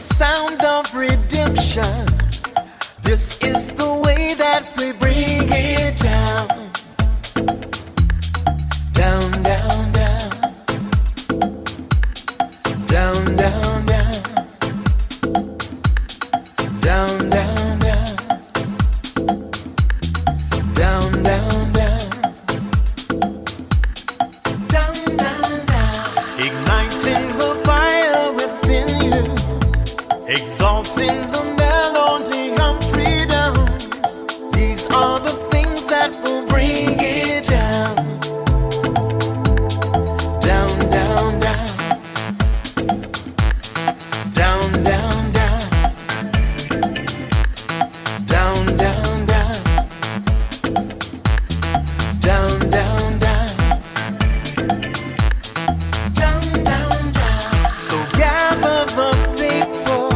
sound of redemption. This is the way that we bring it down. Down, down, down. Down, down, down. Down, down, down. Down, down, down. Down, down, down. Igniting the fire within you. Exalting the melody of freedom. These are the things that will bring it down. Down, down, down. Down, down, down. Down, down, down. Down, down, down. Down, down, down. So gather the faithful.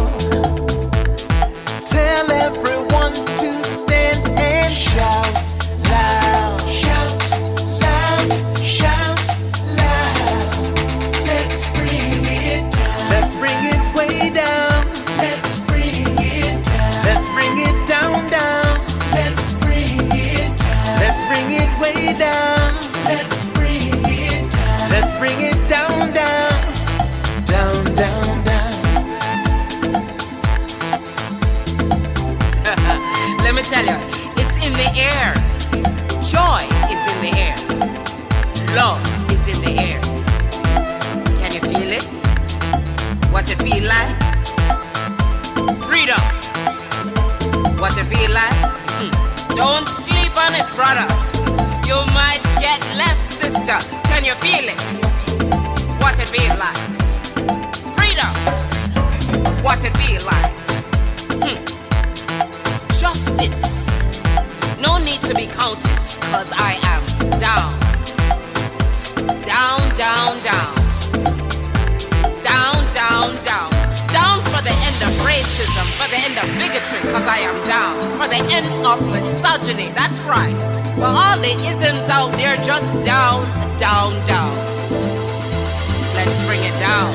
Tell everyone to stand and shout loud. Shout loud. Shout loud. Let's bring it down. Let's bring it way down. Let's bring it down. Let's bring it down, down. Let's bring it down. Let's bring it way down. Let's bring it down. Let's bring it down, down. Down, down, down. Let me tell you, it's in the air. Joy is in the air. Love is in the air. Can you feel it? What it feel like? Freedom. What it feel like? Don't sleep on it, brother. You might get left, sister. Can you feel it? What it feel like? Freedom. What it feel like? Justice. No need to be counted, cause I am down. Down, down, down. Down, down, down. Down for the end of racism, for the end of bigotry, cause I am down. For the end of misogyny, that's right. For all the isms out there, just down, down, down. Let's bring it down.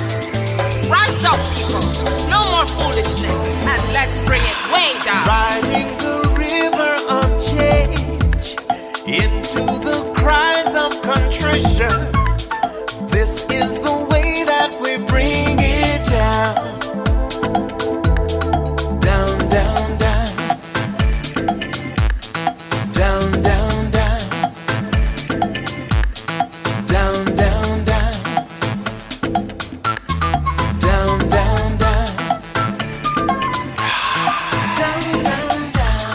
Rise up, people. No more foolishness, and let's bring it way down. Riding the river of change into the cries of contrition. This is the way that we bring it down. Down, down, down. Down, down, down. Down, down, down. Down, down, down. Down, down, down.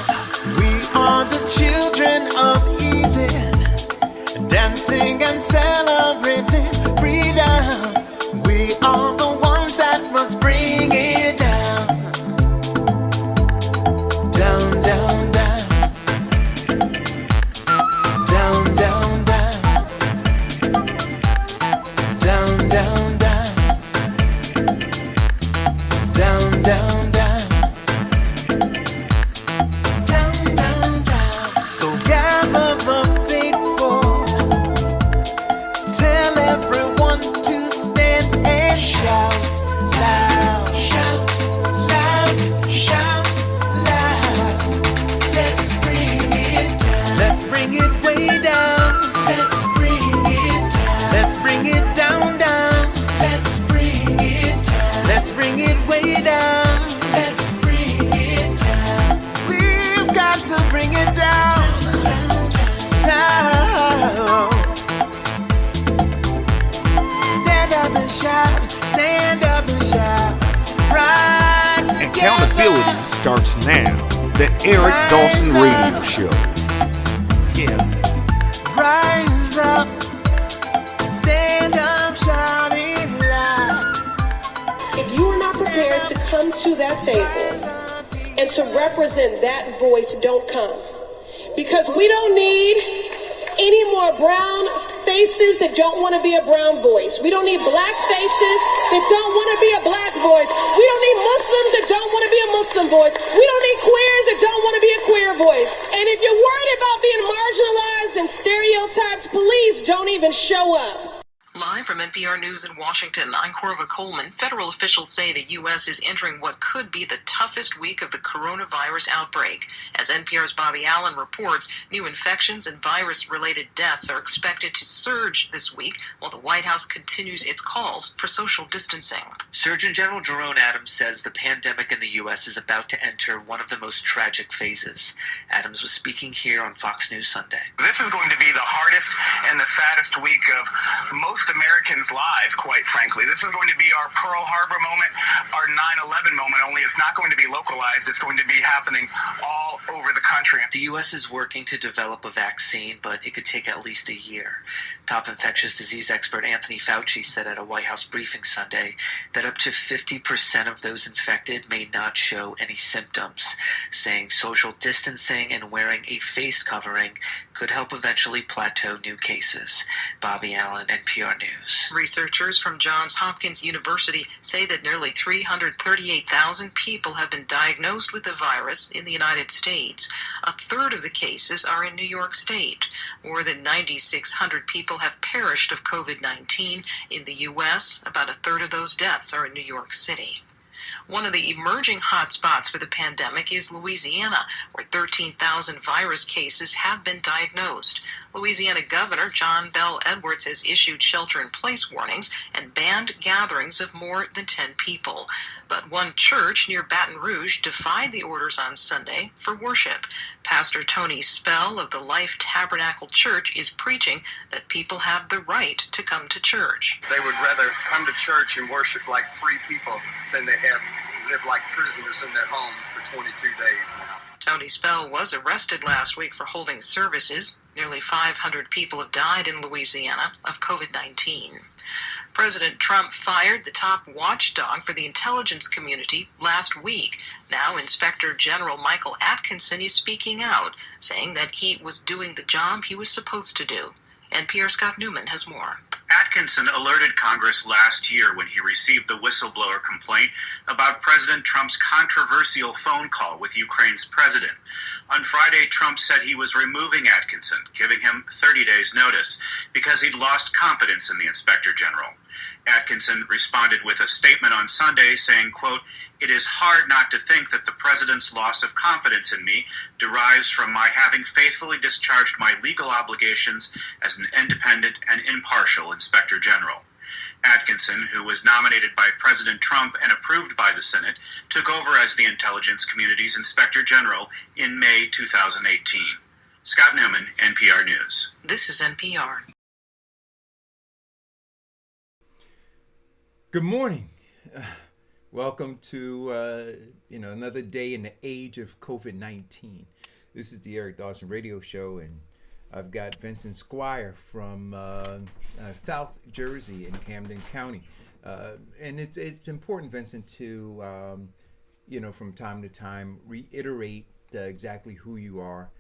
We are the children of Eden, dancing and celebrating freedom. We are the ones that must bring it down. Down, down, down. Down, down, down. Down, down, down. Down, down, down. Down, down, down. So gather the faithful. Tell everyone to stand and shout loud. Shout loud. Shout loud. Let's bring it down. Let's bring it way down. Let's bring it down. Let's bring it down, down. Let's bring it down. Let's bring it way down. Let's bring it down. We've got to bring it down. Down. Stand up and shout. Stand up and shout. Rise together. Accountability starts now. The Eric Dawson Radio Show. Yeah. Rise up. Stand up, shout it loud. If you are not prepared to come to that table and to represent that voice, don't come. Because we don't need any more brown faces that don't want to be a brown voice. We don't need black faces that don't want to be a black voice. We don't need Muslims that don't want to be a Muslim voice. We don't need queers that don't want to be a queer voice. And if you're worried about being marginalized and stereotyped, please don't even show up. Live from NPR News in Washington, I'm Corva Coleman. Federal officials say the U.S. is entering what could be the toughest week of the coronavirus outbreak. As NPR's Bobby Allen reports, new infections and virus-related deaths are expected to surge this week while the White House continues its calls for social distancing. Surgeon General Jerome Adams says the pandemic in the U.S. is about to enter one of the most tragic phases. Adams was speaking here on Fox News Sunday. This is going to be the hardest and the saddest week of most Americans' lives, quite frankly. This is going to be our Pearl Harbor moment, our 9/11 moment, only it's not going to be localized. It's going to be happening all over the country. The U.S. is working to develop a vaccine, but it could take at least a year. Top infectious disease expert Anthony Fauci said at a White House briefing Sunday that up to 50% of those infected may not show any symptoms, saying social distancing and wearing a face covering could help eventually plateau new cases. Bobby Allen, NPR News. Researchers from Johns Hopkins University say that nearly 338,000 people have been diagnosed with the virus in the United States. A third of the cases are in New York State. More than 9,600 people have perished of COVID-19 in the U.S. About a third of those deaths are in New York City. One of the emerging hotspots for the pandemic is Louisiana, where 13,000 virus cases have been diagnosed. Louisiana Governor John Bel Edwards has issued shelter-in-place warnings and banned gatherings of more than 10 people. But one church near Baton Rouge defied the orders on Sunday for worship. Pastor Tony Spell of the Life Tabernacle Church is preaching that people have the right to come to church. They would rather come to church and worship like free people than they have lived like prisoners in their homes for 22 days now. Tony Spell was arrested last week for holding services. Nearly 500 people have died in Louisiana of COVID-19. President Trump fired the top watchdog for the intelligence community last week. Now Inspector General Michael Atkinson is speaking out, saying that he was doing the job he was supposed to do. NPR Scott Newman has more. Atkinson alerted Congress last year when he received the whistleblower complaint about President Trump's controversial phone call with Ukraine's president. On Friday, Trump said he was removing Atkinson, giving him 30 days' notice, because he'd lost confidence in the Inspector General. Atkinson responded with a statement on Sunday saying, quote, "It is hard not to think that the president's loss of confidence in me derives from my having faithfully discharged my legal obligations as an independent and impartial Inspector General." Atkinson, who was nominated by President Trump and approved by the Senate, took over as the intelligence community's Inspector General in May 2018. Scott Newman, NPR News. This is NPR. Good morning. Welcome to another day in the age of COVID-19. This is the Eric Dawson Radio Show, and I've got Vincent Squire from South Jersey in Camden County. And it's important, Vincent, to from time to time reiterate exactly who you are.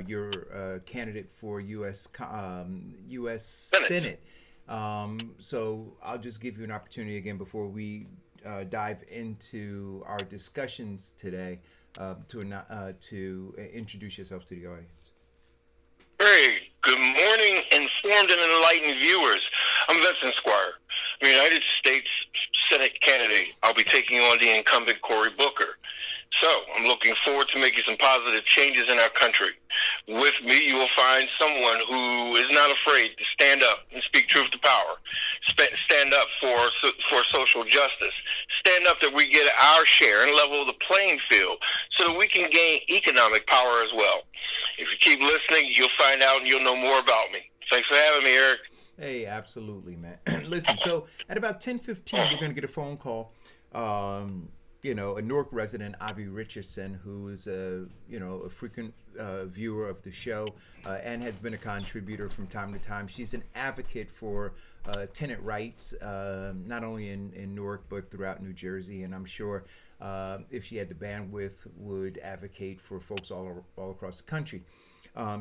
You're a candidate for U.S. Senate. So I'll just give you an opportunity again before we dive into our discussions today to introduce yourself to the audience. Hey, good morning, informed and enlightened viewers. I'm Vincent Squire. I'm a United States Senate candidate. I'll be taking on the incumbent Cory Booker. So I'm looking forward to making some positive changes in our country. With me, you will find someone who is not afraid to stand up and speak truth to power. Stand up for social justice. Stand up that we get our share and level the playing field so that we can gain economic power as well. If you keep listening, you'll find out and you'll know more about me. Thanks for having me, Eric. Hey, absolutely, man. Listen, so at about 10:15, we're going to get a phone call. A Newark resident, Avi Richardson, who is a frequent viewer of the show and has been a contributor from time to time. She's an advocate for tenant rights, not only in Newark but throughout New Jersey, and I'm sure if she had the bandwidth, would advocate for folks all across the country.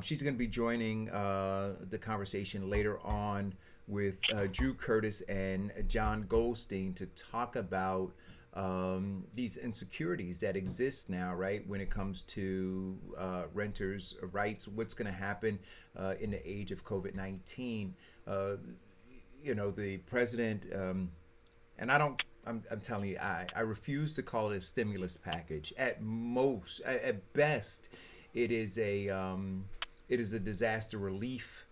She's going to be joining the conversation later on with Drew Curtis and John Goldstein to talk about these insecurities that exist now, right, when it comes to renters' rights, what's going to happen in the age of COVID-19. the president, and I'm telling you, I refuse to call it a stimulus package. At most, at best, it is a disaster relief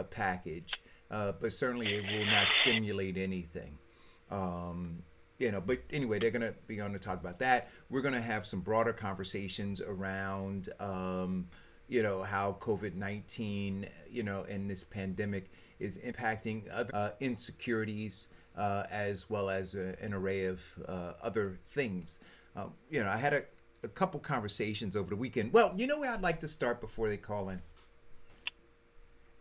package, but certainly it will not stimulate anything. But anyway, they're going to talk about that. We're going to have some broader conversations around, how COVID-19, and this pandemic is impacting other insecurities, as well as an array of other things. I had a couple conversations over the weekend. Well, you know where I'd like to start before they call in?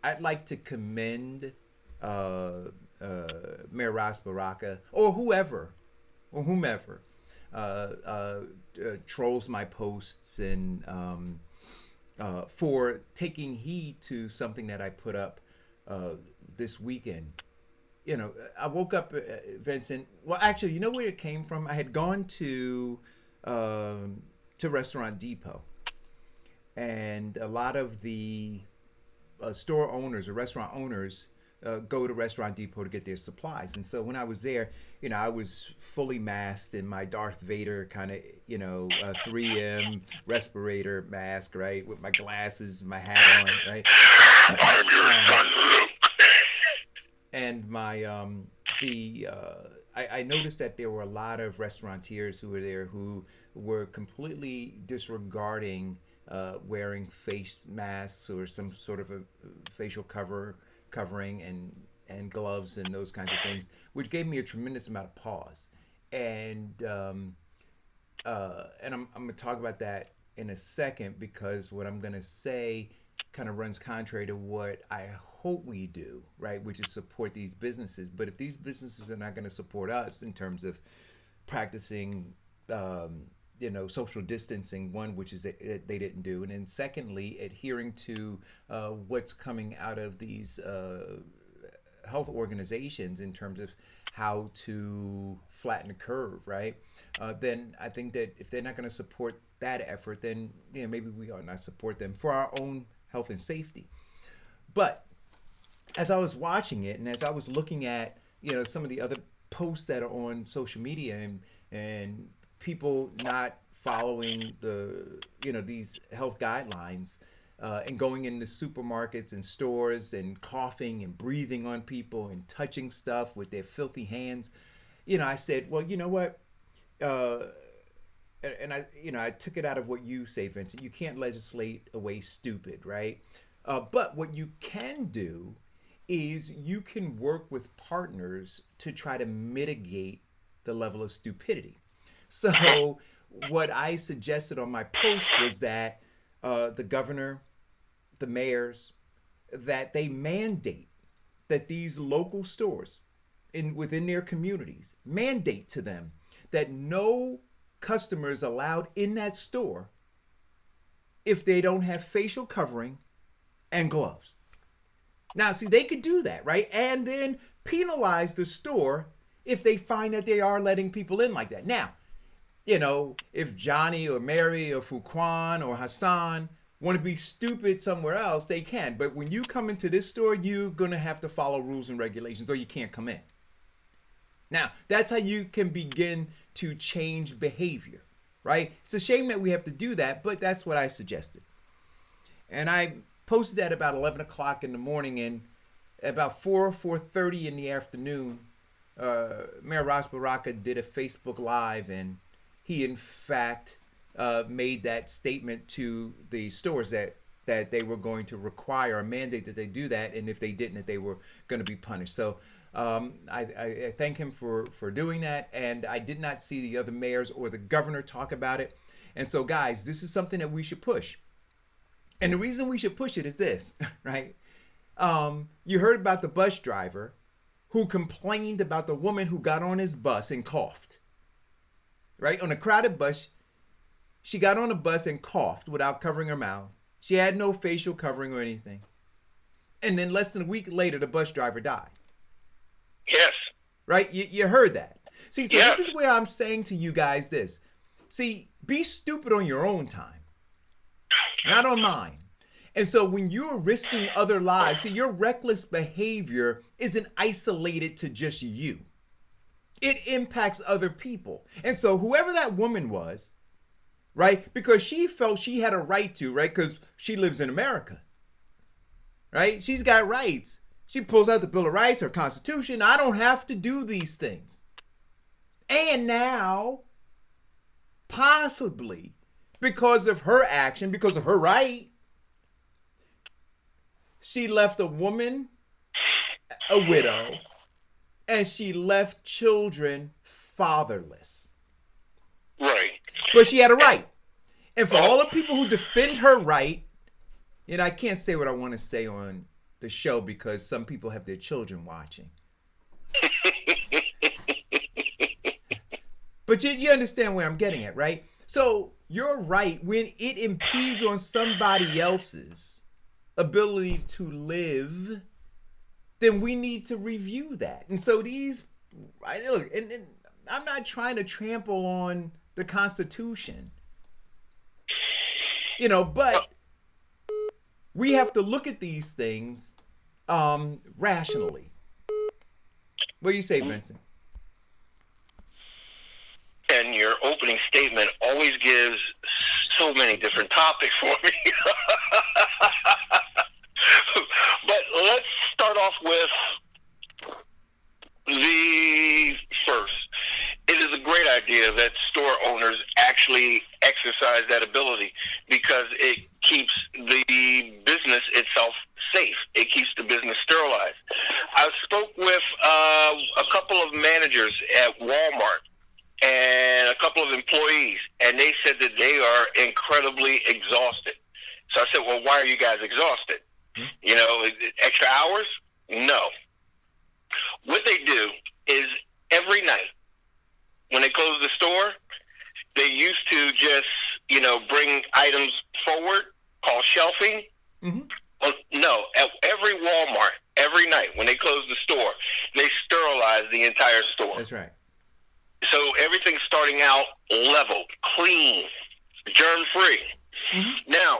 I'd like to commend Mayor Ras Baraka or whomever trolls my posts and for taking heed to something that I put up this weekend. I woke up, Vincent. Well, actually, you know where it came from? I had gone to Restaurant Depot, and a lot of the store owners or restaurant owners go to Restaurant Depot to get their supplies. And so when I was there, I was fully masked in my Darth Vader kind of, 3M respirator mask, right? With my glasses, my hat on, right? I'm your son, Luke. And my I noticed that there were a lot of restaurateurs who were there who were completely disregarding wearing face masks or some sort of a facial covering and gloves and those kinds of things, which gave me a tremendous amount of pause. And I'm going to talk about that in a second, because what I'm going to say kind of runs contrary to what I hope we do, right? Which is support these businesses. But if these businesses are not going to support us in terms of practicing, social distancing, one, which is that they didn't do, and then secondly, adhering to what's coming out of these health organizations in terms of how to flatten the curve, right? Then I think that if they're not going to support that effort, then maybe we ought not support them for our own health and safety. But as I was watching it, and as I was looking at some of the other posts that are on social media and people not following these health guidelines, and going into supermarkets and stores and coughing and breathing on people and touching stuff with their filthy hands, I said, well, you know what? And I took it out of what you say, Vincent. You can't legislate away stupid, right? But what you can do is you can work with partners to try to mitigate the level of stupidity. So what I suggested on my post was that the governor, the mayors, that they mandate that these local stores within their communities, mandate to them that no customers allowed in that store if they don't have facial covering and gloves. Now, see, they could do that, right? And then penalize the store if they find that they are letting people in like that. Now, if Johnny or Mary or Fuquan or Hassan want to be stupid somewhere else, they can. But when you come into this store, you're going to have to follow rules and regulations or you can't come in. Now, that's how you can begin to change behavior, right? It's a shame that we have to do that, but that's what I suggested. And I posted that about 11 o'clock in the morning, and about 4:30 in the afternoon, Mayor Ras Baraka did a Facebook Live, and he, in fact, made that statement to the stores that they were going to require a mandate that they do that, and if they didn't, that they were going to be punished. So I thank him for doing that, and I did not see the other mayors or the governor talk about it. And so, guys, this is something that we should push. And the reason we should push it is this, right? You heard about the bus driver who complained about the woman who got on his bus and coughed, right? On a crowded bus, she got on the bus and coughed without covering her mouth. She had no facial covering or anything. And then less than a week later, the bus driver died. Yes. Right? You heard that. See, so yes. This is where I'm saying to you guys this. See, be stupid on your own time, not on mine. And so when you're risking other lives, see, your reckless behavior isn't isolated to just you. It impacts other people. And so whoever that woman was, right, because she felt she had a right to, right, because she lives in America, right? She's got rights. She pulls out the Bill of Rights, her Constitution. I don't have to do these things. And now, possibly, because of her action, because of her right, she left a woman a widow, and she left children fatherless. Right. But she had a right. And for all the people who defend her right, I can't say what I want to say on the show because some people have their children watching. But you understand where I'm getting at, right? So you're right. When it impedes on somebody else's ability to live, then we need to review that. And so look, and I'm not trying to trample on the Constitution, but we have to look at these things rationally. What do you say, Vincent? And your opening statement always gives so many different topics for me. But let's start off with the first. It is a great idea that store owners actually exercise that ability because it keeps the business itself safe. It keeps the business sterilized. I spoke with a couple of managers at Walmart and a couple of employees, and they said that they are incredibly exhausted. So I said, well, why are you guys exhausted? Extra hours? No. What they do is every night when they close the store, they used to just, bring items forward, called shelving. Mm-hmm. Well, no, at every Walmart, every night when they close the store, they sterilize the entire store. That's right. So everything's starting out leveled, clean, germ-free. Mm-hmm. Now,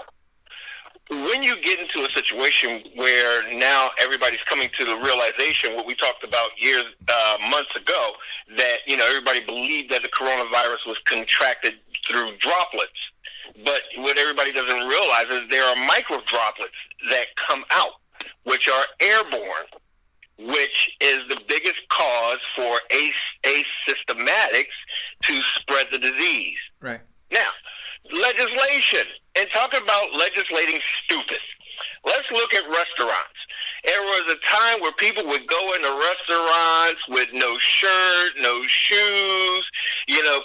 when you get into a situation where now everybody's coming to the realization, what we talked about months ago, that, everybody believed that the coronavirus was contracted through droplets. But what everybody doesn't realize is there are micro droplets that come out, which are airborne, which is the biggest cause for asymptomatics to spread the disease. Right. Now, legislation, and talking about legislating stupid. Let's look at restaurants. There was a time where people would go into restaurants with no shirt, no shoes,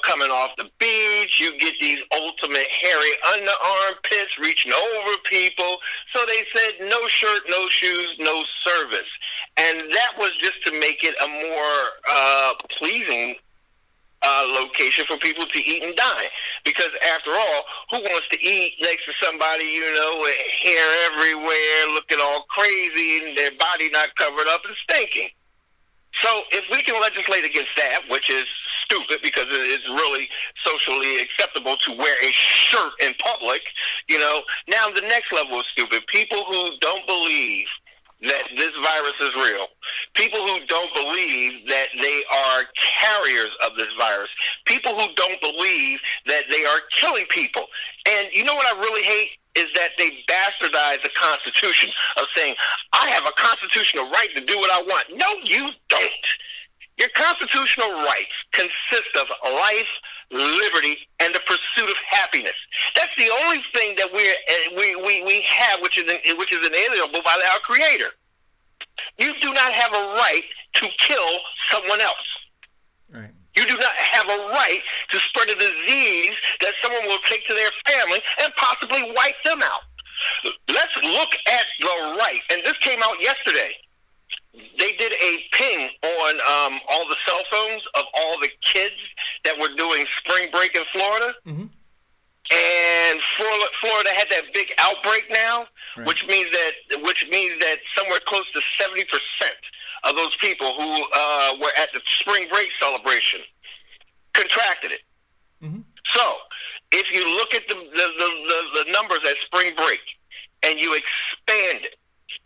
coming off the beach. You get these ultimate hairy underarm pits reaching over people. So they said no shirt, no shoes, no service. And that was just to make it a more pleasing location for people to eat and dine. Because after all, who wants to eat next to somebody, with hair everywhere, looking all crazy, and their body not covered up and stinking? So if we can legislate against that, which is stupid because it's really socially acceptable to wear a shirt in public, now the next level is stupid. People who don't believe that this virus is real. People who don't believe that they are carriers of this virus. People who don't believe that they are killing people. And you know what I really hate is that they bastardize the Constitution of saying, I have a constitutional right to do what I want. No, you don't. Your constitutional rights consist of life, liberty, and the pursuit of happiness. That's the only thing that we have, which is inalienable by our Creator. You do not have a right to kill someone else. Right. You do not have a right to spread a disease that someone will take to their family and possibly wipe them out. Let's look at the right. And this came out yesterday. They did a ping on all the cell phones of all the kids that were doing spring break in Florida. Mm-hmm. And Florida had that big outbreak now, right. which means that somewhere close to 70% of those people who were at the spring break celebration contracted it. Mm-hmm. So, if you look at the numbers at spring break, and you expand it.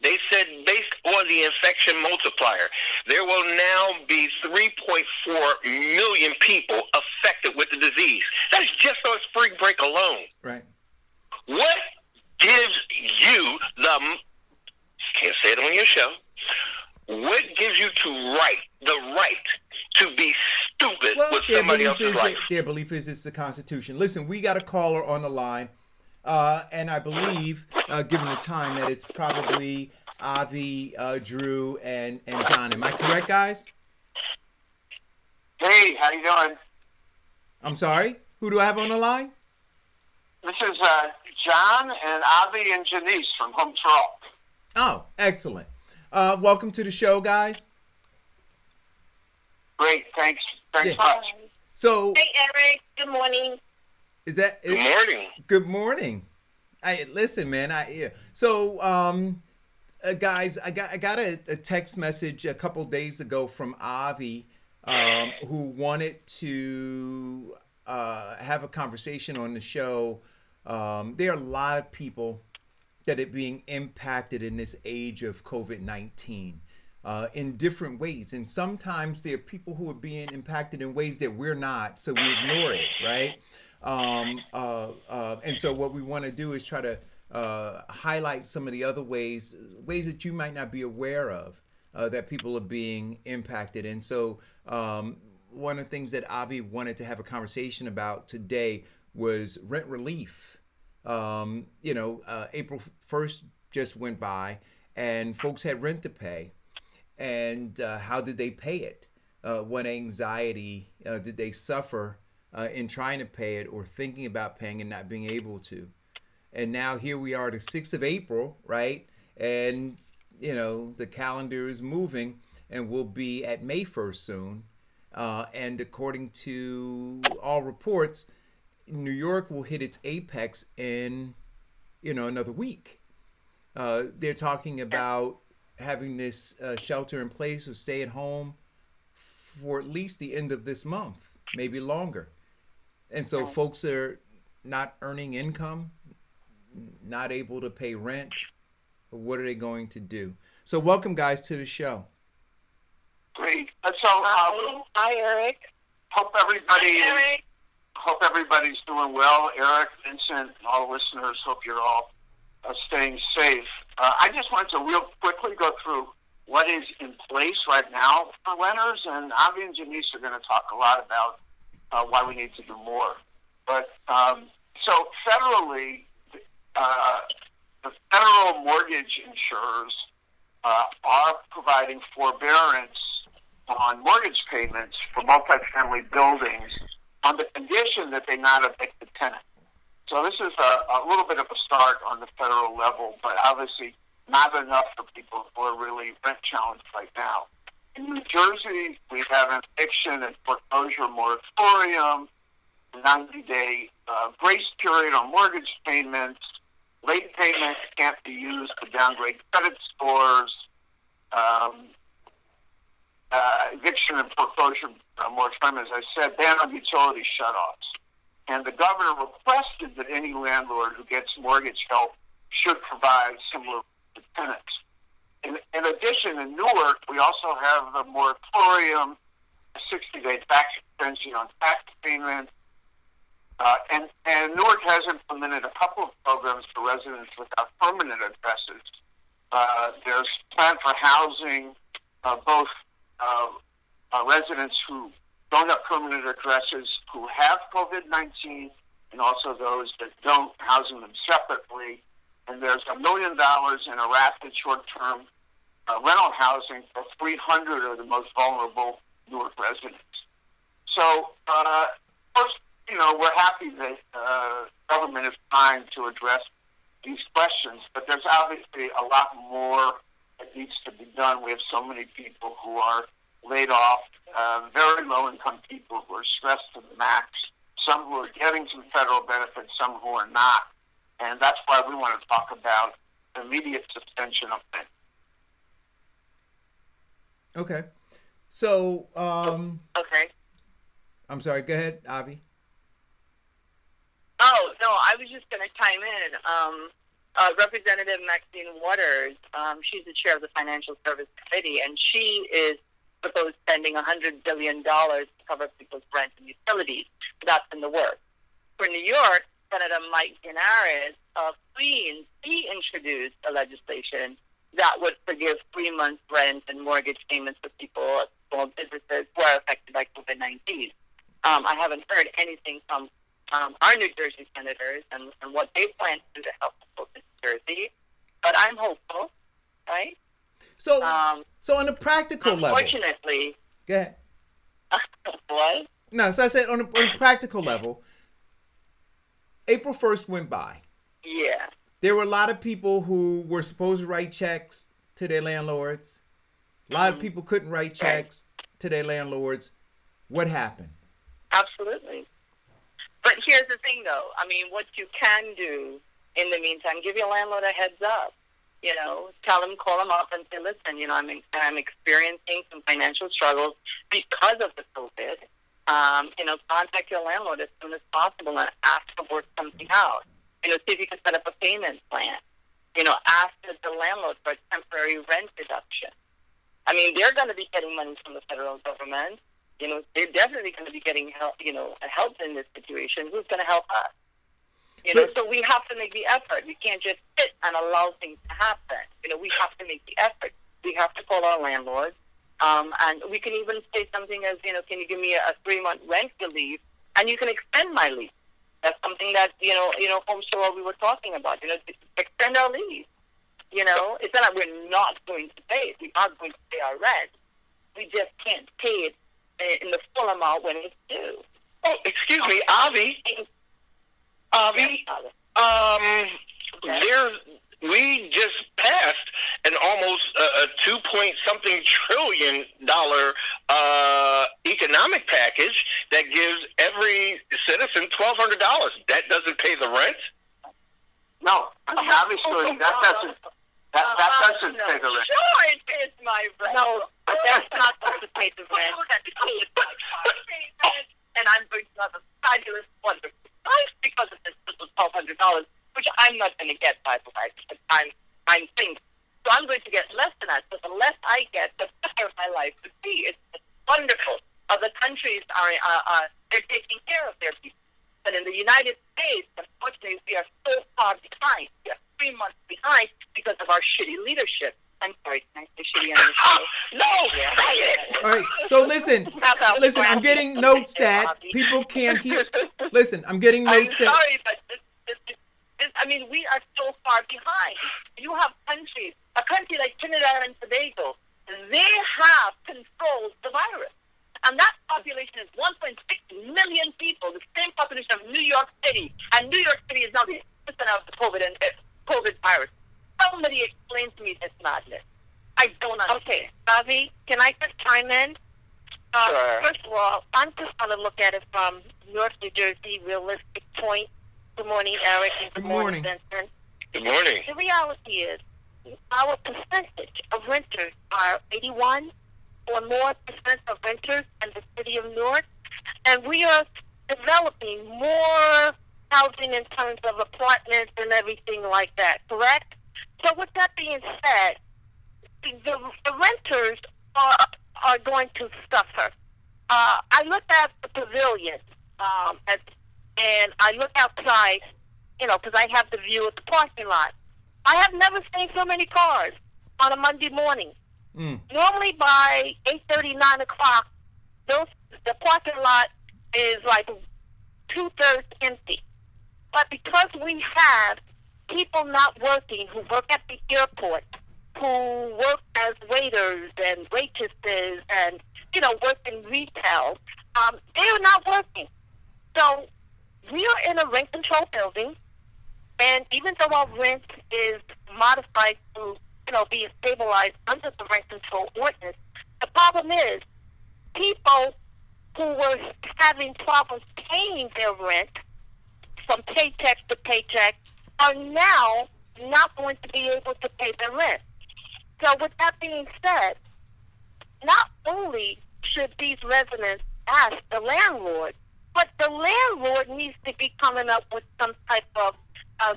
They said based on the infection multiplier, there will now be 3.4 million people affected with the disease. That's just on spring break alone. Right. What gives you can't say it on your show, what gives you the right to be stupid with somebody else's life? Their belief is it's the Constitution. Listen, we got a caller on the line, and I believe, given the time, that it's probably Avi, Drew, and John. Am I correct, guys? Hey, how you doing? I'm sorry? Who do I have on the line? This is John and Avi and Janice from Home Troll. Oh, excellent. Welcome to the show, guys. Great, thanks much. So, hey, Eric. Good morning. Good morning. Good morning. Listen, man. So, guys, I got a text message a couple days ago from Avi, who wanted to have a conversation on the show. There are a lot of people that are being impacted in this age of COVID-19 in different ways. And sometimes there are people who are being impacted in ways that we're not, so we ignore it, right? And so what we want to do is try to highlight some of the other ways that you might not be aware of that people are being impacted. And so one of the things that Avi wanted to have a conversation about today was rent relief. April 1st just went by and folks had rent to pay. And how did they pay it? What anxiety did they suffer in trying to pay it or thinking about paying and not being able to? And now here we are, the 6th of April, right? And, the calendar is moving and we'll be at May 1st soon. And according to all reports, New York will hit its apex in, another week. They're talking about having this shelter in place or stay at home for at least the end of this month, maybe longer. And so folks are not earning income, not able to pay rent. What are they going to do? So welcome, guys, to the show. Great. So, hi, Eric. Hope everybody's doing well. Eric, Vincent, and all the listeners, hope you're all staying safe. I just wanted to real quickly go through what is in place right now for renters, and Avi and Janice are going to talk a lot about why we need to do more. But so federally, the federal mortgage insurers are providing forbearance on mortgage payments for multifamily buildings on the condition that they not evict the tenant. So this is a little bit of a start on the federal level, but obviously not enough for people who are really rent challenged right now. In New Jersey, we have an eviction and foreclosure moratorium, 90-day grace period on mortgage payments. Late payments can't be used to downgrade credit scores. Eviction and foreclosure moratorium, as I said, ban on utility shutoffs. And the governor requested that any landlord who gets mortgage help should provide similar to tenants. In addition, in Newark, we also have the moratorium, a 60-day tax extension on tax payments. And Newark has implemented a couple of programs for residents without permanent addresses. There's Plan for Housing, both residents who don't have permanent addresses who have COVID-19 and also those that don't, housing them separately. And there's $1 million in a rapid short-term rental housing for 300 of the most vulnerable Newark residents. So, first, we're happy that government is trying to address these questions, but there's obviously a lot more that needs to be done. We have so many people who are laid off, very low-income people who are stressed to the max, some who are getting some federal benefits, some who are not. And that's why we want to talk about immediate suspension of rent. Okay. So, Okay. I'm sorry, go ahead, Avi. Oh, no, I was just going to chime in. Representative Maxine Waters, she's the chair of the Financial Service Committee, and she is proposed spending $100 billion to cover people's rent and utilities. That's in the works. For New York, Senator Mike Ginaris of Queens, he introduced a legislation that would forgive 3 months' rent and mortgage payments for people, small businesses who are affected by COVID-19. I haven't heard anything from our New Jersey senators and what they plan to do to help people in New Jersey, but I'm hopeful, right? So on a practical level, unfortunately, go ahead. What? No, so I said on a practical level, April 1st went by. Yeah. There were a lot of people who were supposed to write checks to their landlords. A lot of people couldn't write checks to their landlords. What happened? Absolutely. But here's the thing, though. I mean, what you can do in the meantime, give your landlord a heads up. You know, call them up and say, listen, you know, I'm experiencing some financial struggles because of the COVID. You know, contact your landlord as soon as possible and ask to work something out. You know, see if you can set up a payment plan. You know, ask the landlord for a temporary rent reduction. I mean, they're going to be getting money from the federal government. You know, they're definitely going to be getting help, you know, help in this situation. Who's going to help us? You know, so we have to make the effort. We can't just sit and allow things to happen. You know, we have to make the effort. We have to call our landlords. And we can even say something as, you know, can you give me a 3-month rent relief? And you can extend my lease. That's something that, you know, Home Show we were talking about. You know, extend our lease. You know, it's not that we're not going to pay it. We are going to pay our rent. We just can't pay it in the full amount when it's due. Oh, excuse me, Avi. We just passed an almost a 2-point-something trillion dollar economic package that gives every citizen $1,200. That doesn't pay the rent. No, obviously that doesn't pay the rent. Sure, it pays my rent. No, but that's not supposed to pay the rent. And I'm going to have a fabulous, wonderful life because of this little $1,200, which I'm not going to get, by the way. I'm thinking. So I'm going to get less than that. So the less I get, the better my life would be. It's wonderful. Other countries they're taking care of their people. But in the United States, unfortunately, we are so far behind. We are 3 months behind because of our shitty leadership. I'm sorry, can I say shitty on this show? No! Yeah. All right, so listen, I'm getting notes that people can't hear. Listen, I'm getting notes I'm sorry, but I mean, we are so far behind. You have countries, a country like Trinidad and Tobago, they have controlled the virus. And that population is 1.6 million people, the same population of New York City. And New York City is now the epicenter of the COVID virus. Somebody explain to me this madness. I don't understand. Okay, Bobby, can I just chime in? Sure. First of all, I'm just going to look at it from North New Jersey realistic point. Good morning, Eric, and good morning, Vincent. Good morning. The reality is our percentage of renters are 81 or more percent of renters in the city of Newark, and we are developing more housing in terms of apartments and everything like that, correct? So with that being said, the renters are going to suffer. I look at the pavilion, and I look outside, you know, because I have the view of the parking lot. I have never seen so many cars on a Monday morning. Normally by 8:30, 9 o'clock, the parking lot is like 2/3 empty. But because we have people not working who work at the airport, who work as waiters and waitresses and, you know, work in retail, they are not working. So we are in a rent control building, and even though our rent is modified to, you know, be stabilized under the rent control ordinance, the problem is people who were having problems paying their rent from paycheck to paycheck are now not going to be able to pay their rent. So with that being said, not only should these residents ask the landlord, but the landlord needs to be coming up with some type of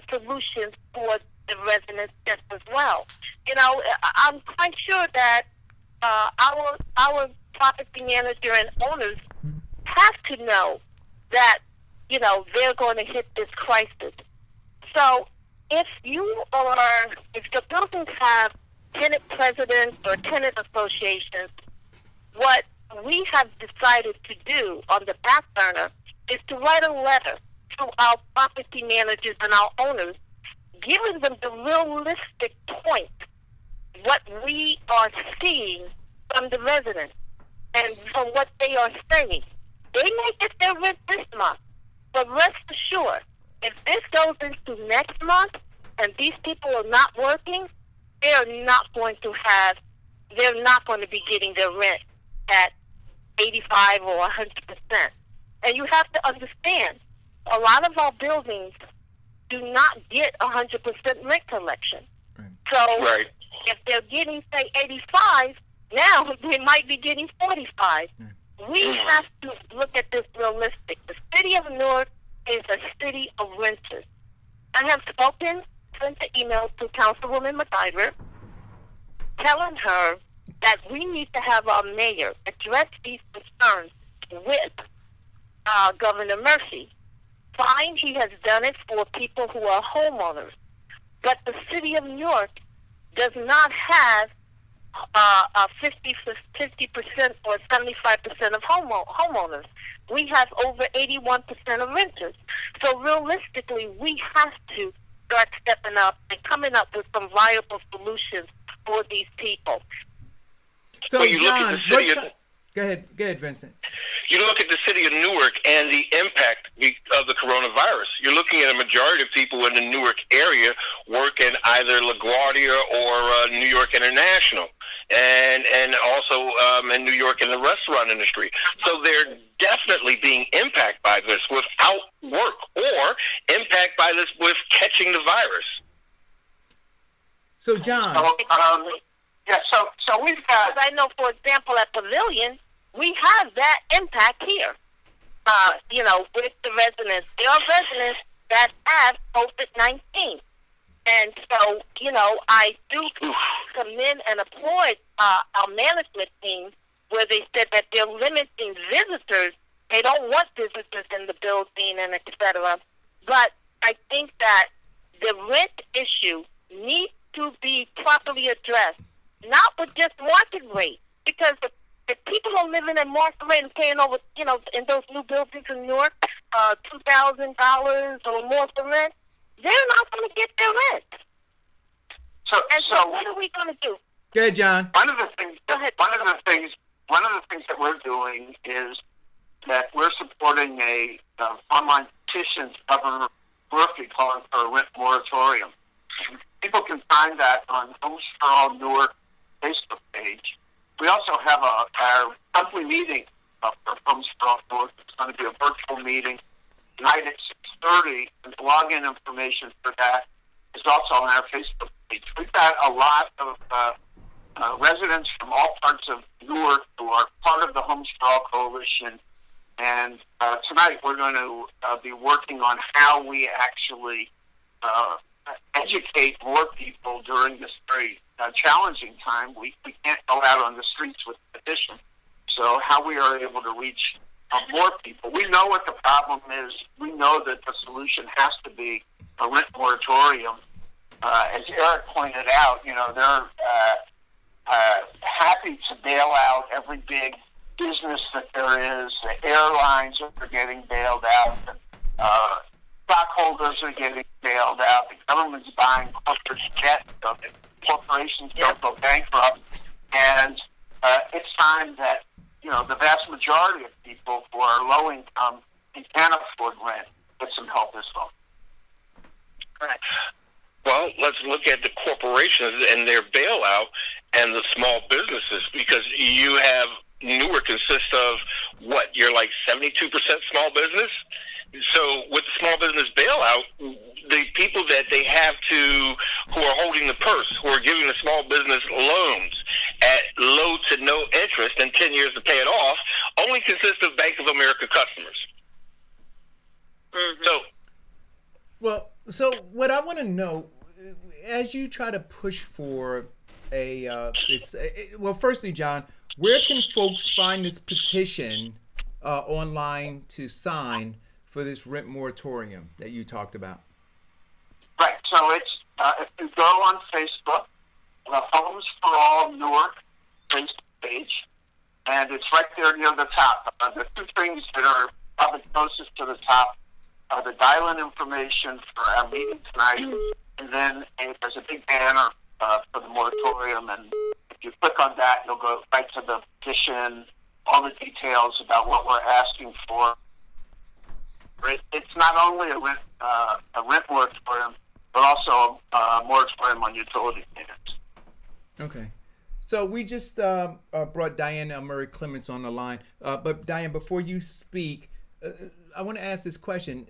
solutions for the residents just as well. You know, I'm quite sure that our property manager and owners have to know that, you know, they're going to hit this crisis. So if the buildings have tenant presidents or tenant associations, what we have decided to do on the back burner is to write a letter to our property managers and our owners, giving them the realistic point, what we are seeing from the residents and from what they are saying. They may get their rent this month, but rest assured, if this goes into next month and these people are not working, they're not going to be getting their rent at 85 or 100%. And you have to understand, a lot of our buildings do not get 100% rent collection. Right. So if they're getting, say, 85, now they might be getting 45. We have to look at this realistic. The city of Newark is a city of renters. I have sent an email to Councilwoman McIver telling her that we need to have our mayor address these concerns with Governor Murphy. Fine, he has done it for people who are homeowners, but the city of Newark does not have 50% or 75% of homeowners. We have over 81% of renters. So realistically, we have to start stepping up and coming up with some viable solutions for these people. So, John, go ahead, Vincent. You look at the city of Newark and the impact of the coronavirus. You're looking at a majority of people in the Newark area work in either LaGuardia or New York International, and also in New York in the restaurant industry. So they're definitely being impacted by this without work, or impacted by this with catching the virus. So, John. So we've got, I know, for example, at Pavilion, we have that impact here. You know, with the residents. There are residents that have COVID-19. And so, you know, I do commend and applaud our management team where they said that they're limiting visitors. They don't want visitors in the building and et cetera. But I think that the rent issue needs to be properly addressed, not with just market rate, because the people who are living in market rate and paying over, you know, in those new buildings in New York, $2,000 or more for rent, they're not going to get their rent. So what are we going to do? Go ahead, John. One of the things that we're doing is that we're supporting a online petition to Governor Murphy calling for a rent moratorium. People can find that on Homes for All Newark Facebook page. We also have our monthly meeting for Homes for All Newark. It's going to be a virtual meeting tonight at 6:30, and the login information for that is also on our Facebook page. We've got a lot of residents from all parts of Newark who are part of the Homes for All Coalition, and tonight we're going to be working on how we actually educate more people during this very challenging time. We can't go out on the streets with a petition, so how we are able to reach more people. We know what the problem is. We know that the solution has to be a rent moratorium. As Eric pointed out, you know, they're happy to bail out every big business that there is. The airlines are getting bailed out. Stockholders are getting bailed out. The government's buying corporate debt so that corporations don't go bankrupt. And it's time that, you know, the vast majority of people who are low income and can't afford rent get some help as well. Right. Well, let's look at the corporations and their bailout and the small businesses, because you have Newark consists of what? You're like 72% small business? So with the small business bailout, the people that they have who are holding the purse, who are giving the small business loans at low to no interest and 10 years to pay it off, only consist of Bank of America customers. Mm-hmm. So what I want to know, as you try to push for well, firstly, John, where can folks find this petition online to sign for this rent moratorium that you talked about? Right. So it's if you go on Facebook, the Homes for All Newark Facebook page, and it's right there near the top. The two things that are probably closest to the top are the dial-in information for our meeting tonight, and then there's a big banner for the moratorium, and if you click on that, you'll go right to the petition, all the details about what we're asking for. It's not only a rent moratorium, but also a moratorium on utility payments. Okay. So we just brought Diane Murray Clements on the line. But Diane, before you speak, I want to ask this question.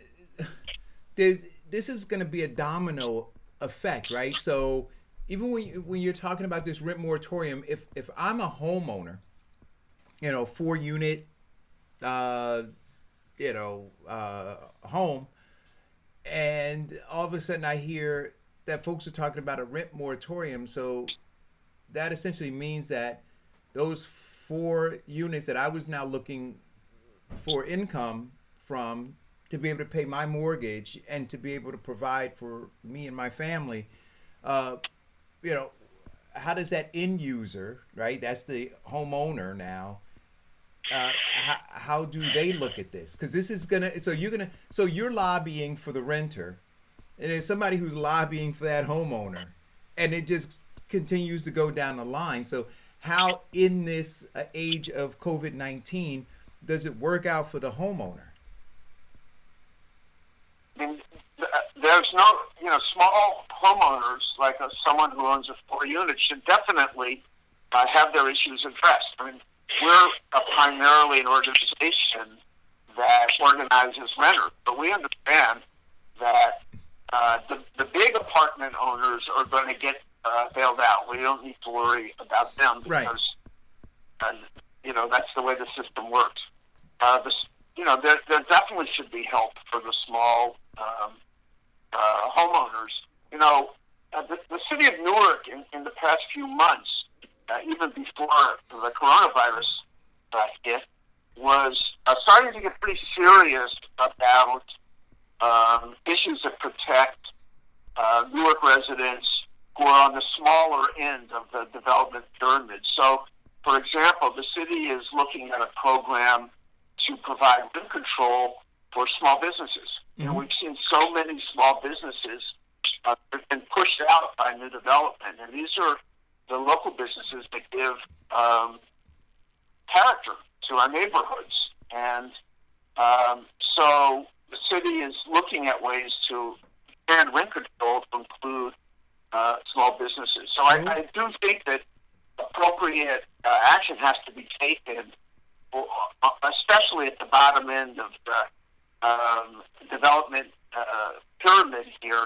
This is going to be a domino effect, right? So even when you're talking about this rent moratorium, if I'm a homeowner, 4-unit, home, and all of a sudden I hear that folks are talking about a rent moratorium, so that essentially means that those 4 units that I was now looking for income from to be able to pay my mortgage and to be able to provide for me and my family, how does that end user, right? That's the homeowner now. How do they look at this? Because this is so you're lobbying for the renter, and there's somebody who's lobbying for that homeowner, and it just continues to go down the line. So how in this age of COVID-19 does it work out for the homeowner? I mean, there's no, small homeowners like someone who owns a 4-unit should definitely have their issues addressed. I mean, we're primarily an organization that organizes renters, but we understand that the big apartment owners are going to get bailed out. We don't need to worry about them because, that's the way the system works. There definitely should be help for the small homeowners. The city of Newark in the past few months, even before the coronavirus hit, was starting to get pretty serious about issues that protect Newark residents who are on the smaller end of the development pyramid. So, for example, the city is looking at a program to provide rent control for small businesses. Mm-hmm. We've seen so many small businesses have been pushed out by new development, and these are the local businesses that give character to our neighborhoods. And so the city is looking at ways to expand rent control to include small businesses. So I do think that appropriate action has to be taken, especially at the bottom end of the development pyramid here.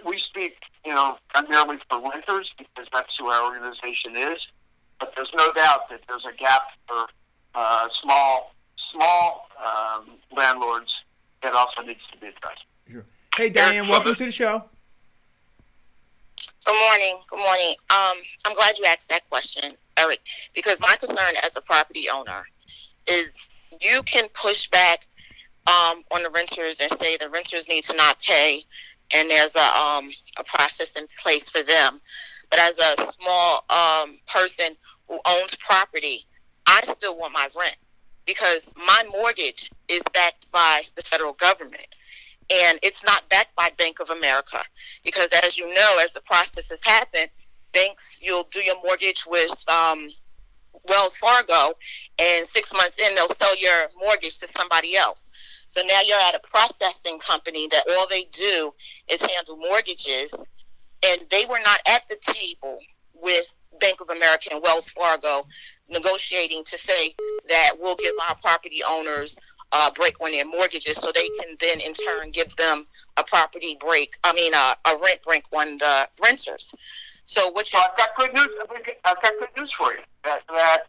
We speak, primarily for renters because that's who our organization is. But there's no doubt that there's a gap for small landlords that also needs to be addressed. Sure. Hey, Diane, welcome to the show. Good morning. Good morning. I'm glad you asked that question, Eric, because my concern as a property owner is you can push back on the renters and say the renters need to not pay, and there's a process in place for them. But as a small person who owns property, I still want my rent because my mortgage is backed by the federal government. And it's not backed by Bank of America because, as you know, as the process has happened, banks, you'll do your mortgage with Wells Fargo, and 6 months in, they'll sell your mortgage to somebody else. So now you're at a processing company that all they do is handle mortgages, and they were not at the table with Bank of America and Wells Fargo negotiating to say that we'll give our property owners a break on their mortgages so they can then in turn give them a rent break on the renters. So I've got good news. I've got good news for you. That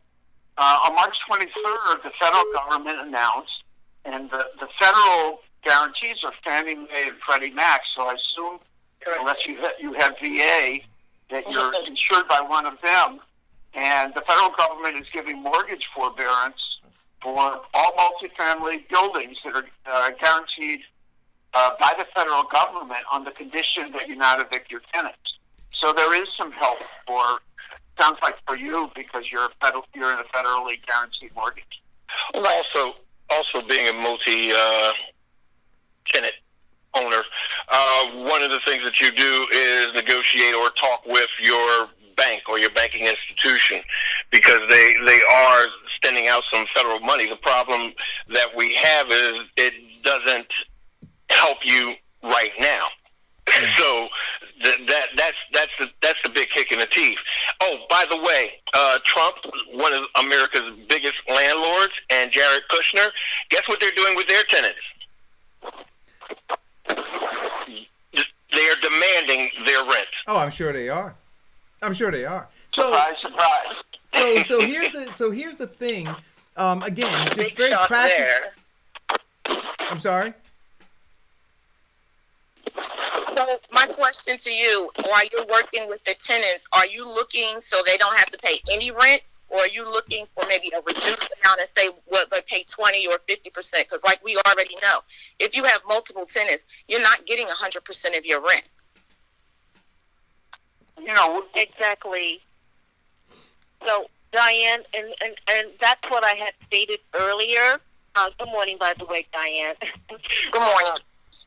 on March 23rd, the federal government announced, and the federal guarantees are Fannie Mae and Freddie Mac. So I assume unless you have VA, that you're insured by one of them. And the federal government is giving mortgage forbearance for all multifamily buildings that are guaranteed by the federal government on the condition that you not evict your tenants. So there is some help sounds like for you, because you're in a federally guaranteed mortgage. Also being a multi-tenant owner, one of the things that you do is negotiate or talk with your bank or your banking institution, because they are sending out some federal money. The problem that we have is it doesn't help you right now. So that's the big kick in the teeth. Oh, by the way, Trump, one of America's biggest landlords, and Jared Kushner, guess what they're doing with their tenants? They are demanding their rent. Oh, I'm sure they are. So, Surprise. So here's the thing. Again, just very practical. I'm sorry. So my question to you, while you're working with the tenants, are you looking so they don't have to pay any rent, or are you looking for maybe a reduced amount and say what they pay 20 or 50%? Because like we already know, if you have multiple tenants, you're not getting 100% of your rent. Exactly. So Diane, and that's what I had stated earlier. Good morning, by the way, Diane. Good morning.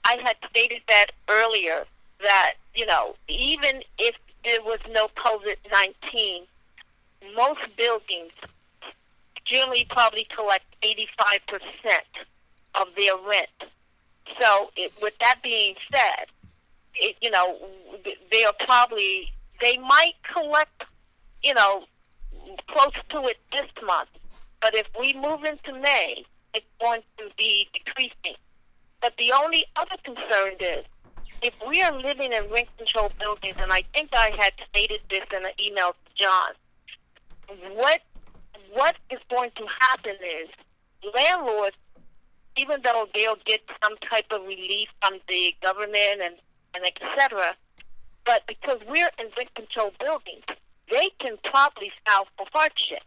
I had stated that earlier, that, even if there was no COVID-19, most buildings generally probably collect 85% of their rent. So with that being said, they might collect, close to it this month. But if we move into May, it's going to be decreasing. But the only other concern is, if we are living in rent-controlled buildings, and I think I had stated this in an email to John, what is going to happen is landlords, even though they'll get some type of relief from the government and et cetera, but because we're in rent-controlled buildings, they can probably file for hardship.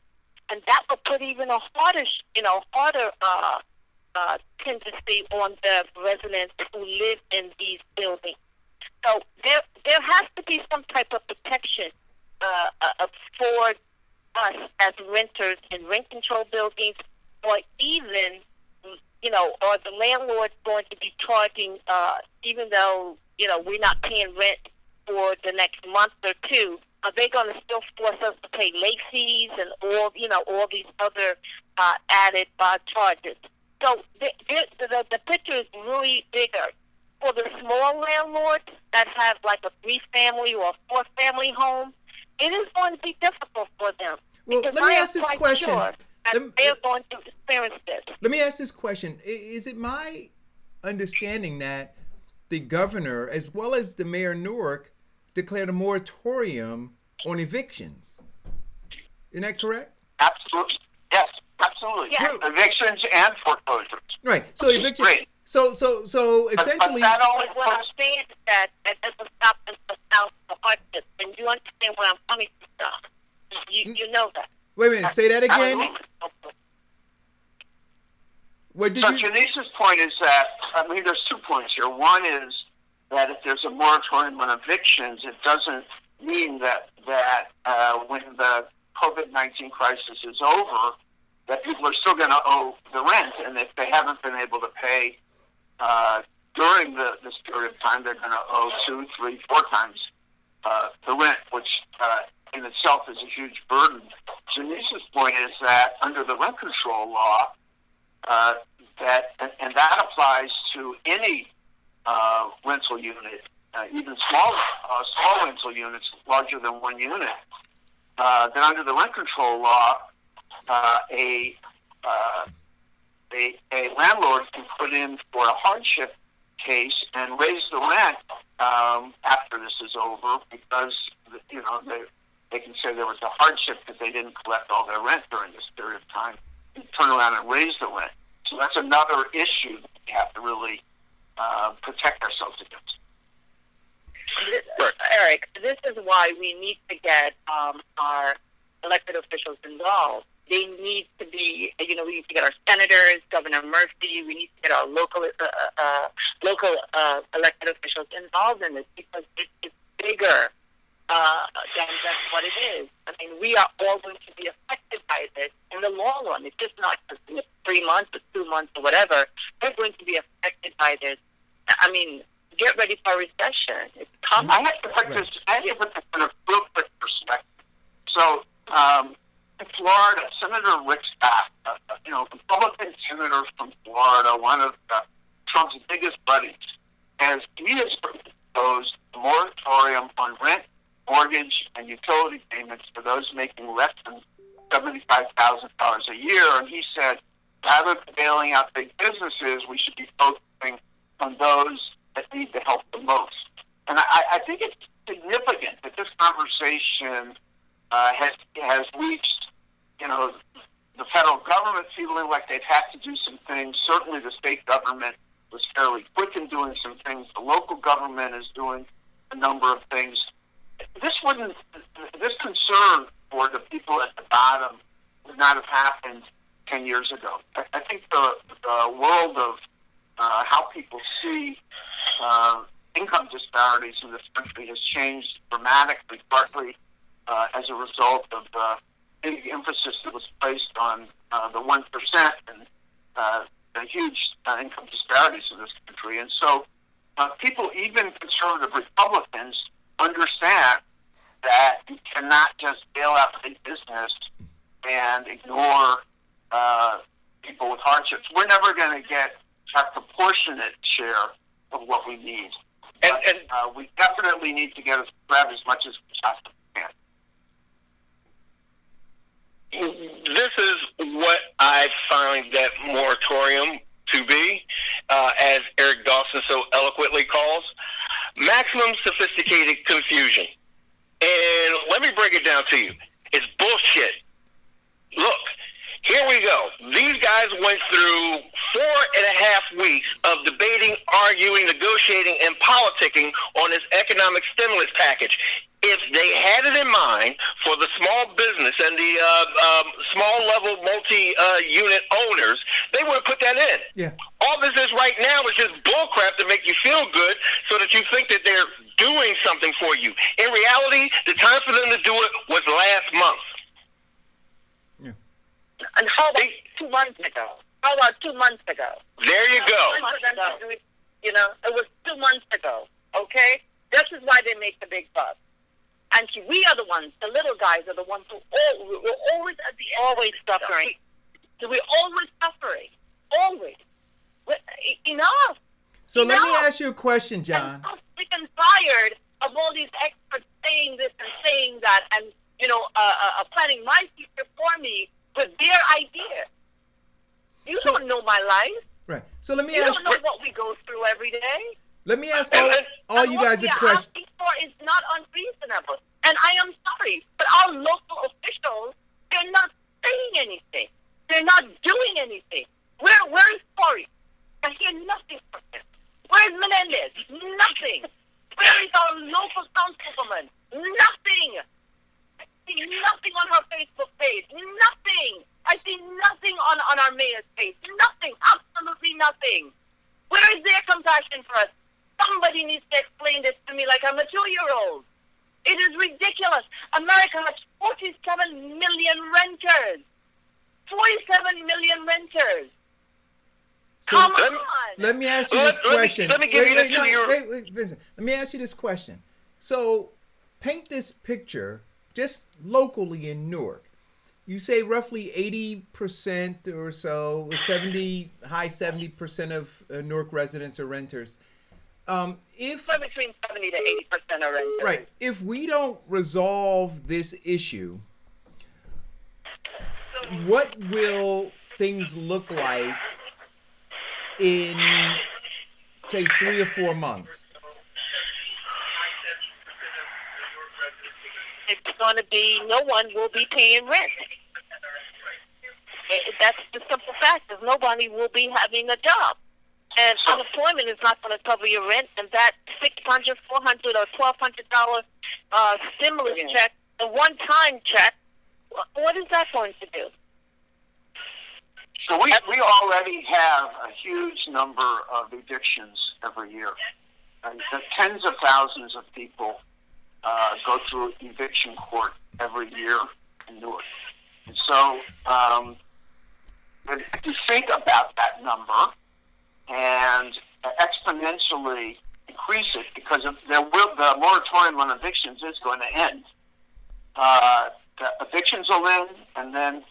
And that will put even a harder tendency on the residents who live in these buildings. So there has to be some type of protection for us as renters in rent-control buildings, or even, or the landlord's going to be charging, even though, we're not paying rent for the next month or two, are they going to still force us to pay late fees and all these other added charges? So the picture is really bigger. For the small landlords that have like a 3-family or a 4-family home, it is going to be difficult for them. Well, let me ask this question. Sure that they're going to experience this. Let me ask this question. Is it my understanding that the governor, as well as the mayor of Newark, declared a moratorium on evictions? Isn't that correct? Absolutely. Yes, absolutely. Yes. Evictions and foreclosures. Right. So evictions. Great. So essentially. But that only What I'm saying is that doesn't stop them from filing for hardship, and you understand where I'm coming from. You know that. Wait a minute. Say that again. What did So you? Janice's point is that, there's 2 points here. One is that if there's a moratorium on evictions, it doesn't mean that when the COVID-19 crisis is over, that people are still going to owe the rent. And if they haven't been able to pay during this period of time, they're going to owe 2, 3, 4 times the rent, which in itself is a huge burden. Janice's point is that under the rent control law, that applies to any rental unit, even small rental units larger than 1 unit. Then under the rent control law, a landlord can put in for a hardship case and raise the rent after this is over, because they can say there was a hardship that they didn't collect all their rent during this period of time, and turn around and raise the rent. So that's another issue that we have to really protect ourselves against. this is why we need to get our elected officials involved. They need to be, we need to get our senators, Governor Murphy. We need to get our local elected officials involved in this, because it's bigger than what it is. I mean, we are all going to be affected by this in the long run. It's just not 3 months or 2 months or whatever. We're going to be affected by this. I mean, get ready for a recession. It's coming. I have to put this in a real quick perspective. So, in Florida, Senator Rick Scott, Republican senator from Florida, one of Trump's biggest buddies, he has proposed a moratorium on rent, mortgage, and utility payments for those making less than $75,000 a year. And he said, rather than bailing out big businesses, we should be focusing on those that need the help the most. And I think it's significant that this conversation has reached, the federal government feeling like they've had to do some things. Certainly the state government was fairly quick in doing some things. The local government is doing a number of things. This concern for the people at the bottom would not have happened 10 years ago. I think the world of how people see income disparities in this country has changed dramatically, partly as a result of the big emphasis that was placed on the 1% and the huge income disparities in this country. And so people, even conservative Republicans, understand that you cannot just bail out big business and ignore people with hardships. We're never going to get a proportionate share of what we need. But we definitely need to grab as much as we possibly can. This is what I find that moratorium to be, as Eric Dawson so eloquently calls, maximum sophisticated confusion. And let me break it down to you. It's bullshit. Look, here we go. These guys went through 4.5 weeks of debating, arguing, negotiating, and politicking on this economic stimulus package. If they had it in mind for the small business and the small-level multi-unit owners, they would have put that in. Yeah. All this is right now is just bullcrap to make you feel good so that you think that they're doing something for you. In reality, the time for them to do it was last month. And how about 2 months ago? How about 2 months ago? There you go. It was 2 months ago, okay? This is why they make the big bucks. And we are the ones, the little guys are the ones who we're always at the end. Always suffering. We're always suffering. Always. Enough. So let me ask you a question, John. I'm so sick and tired of all these experts saying this and saying that and, planning my future for me with their idea. You don't know my life. Right. So let me you ask. You don't know what we go through every day. Let me ask all you guys a question. What asking for is not unreasonable. And I am sorry, but our local officials, they're not saying anything. They're not doing anything. Where's Corey? I hear nothing from him. Where's Menendez? Nothing. Where is our local councilwoman? Nothing. I see nothing on her Facebook page. Nothing. I see nothing on our mayor's page. Nothing. Absolutely nothing. Where is their compassion for us? Somebody needs to explain this to me like I'm a 2-year-old. It is ridiculous. America has 47 million renters. 47 million renters. Come on. Let me ask you this question. Let me give you the 2-year. Wait, Vincent. Let me ask you this question. So, paint this picture just locally in Newark. You say roughly 80% or so, high 70% of Newark residents are renters. If between 70 to 80% are renters. Right. If we don't resolve this issue, what will things look like in, say, 3 or 4 months? It's going to be, no one will be paying rent. That's the simple fact, is nobody will be having a job. And unemployment is not going to cover your rent, and that $600, $400, or $1,200 stimulus check, a one-time check, what is that going to do? So we already have a huge number of evictions every year. And tens of thousands of people go through eviction court every year in Newark. And so if you think about that number and exponentially increase it, because the moratorium on evictions is going to end. The evictions will end, and then,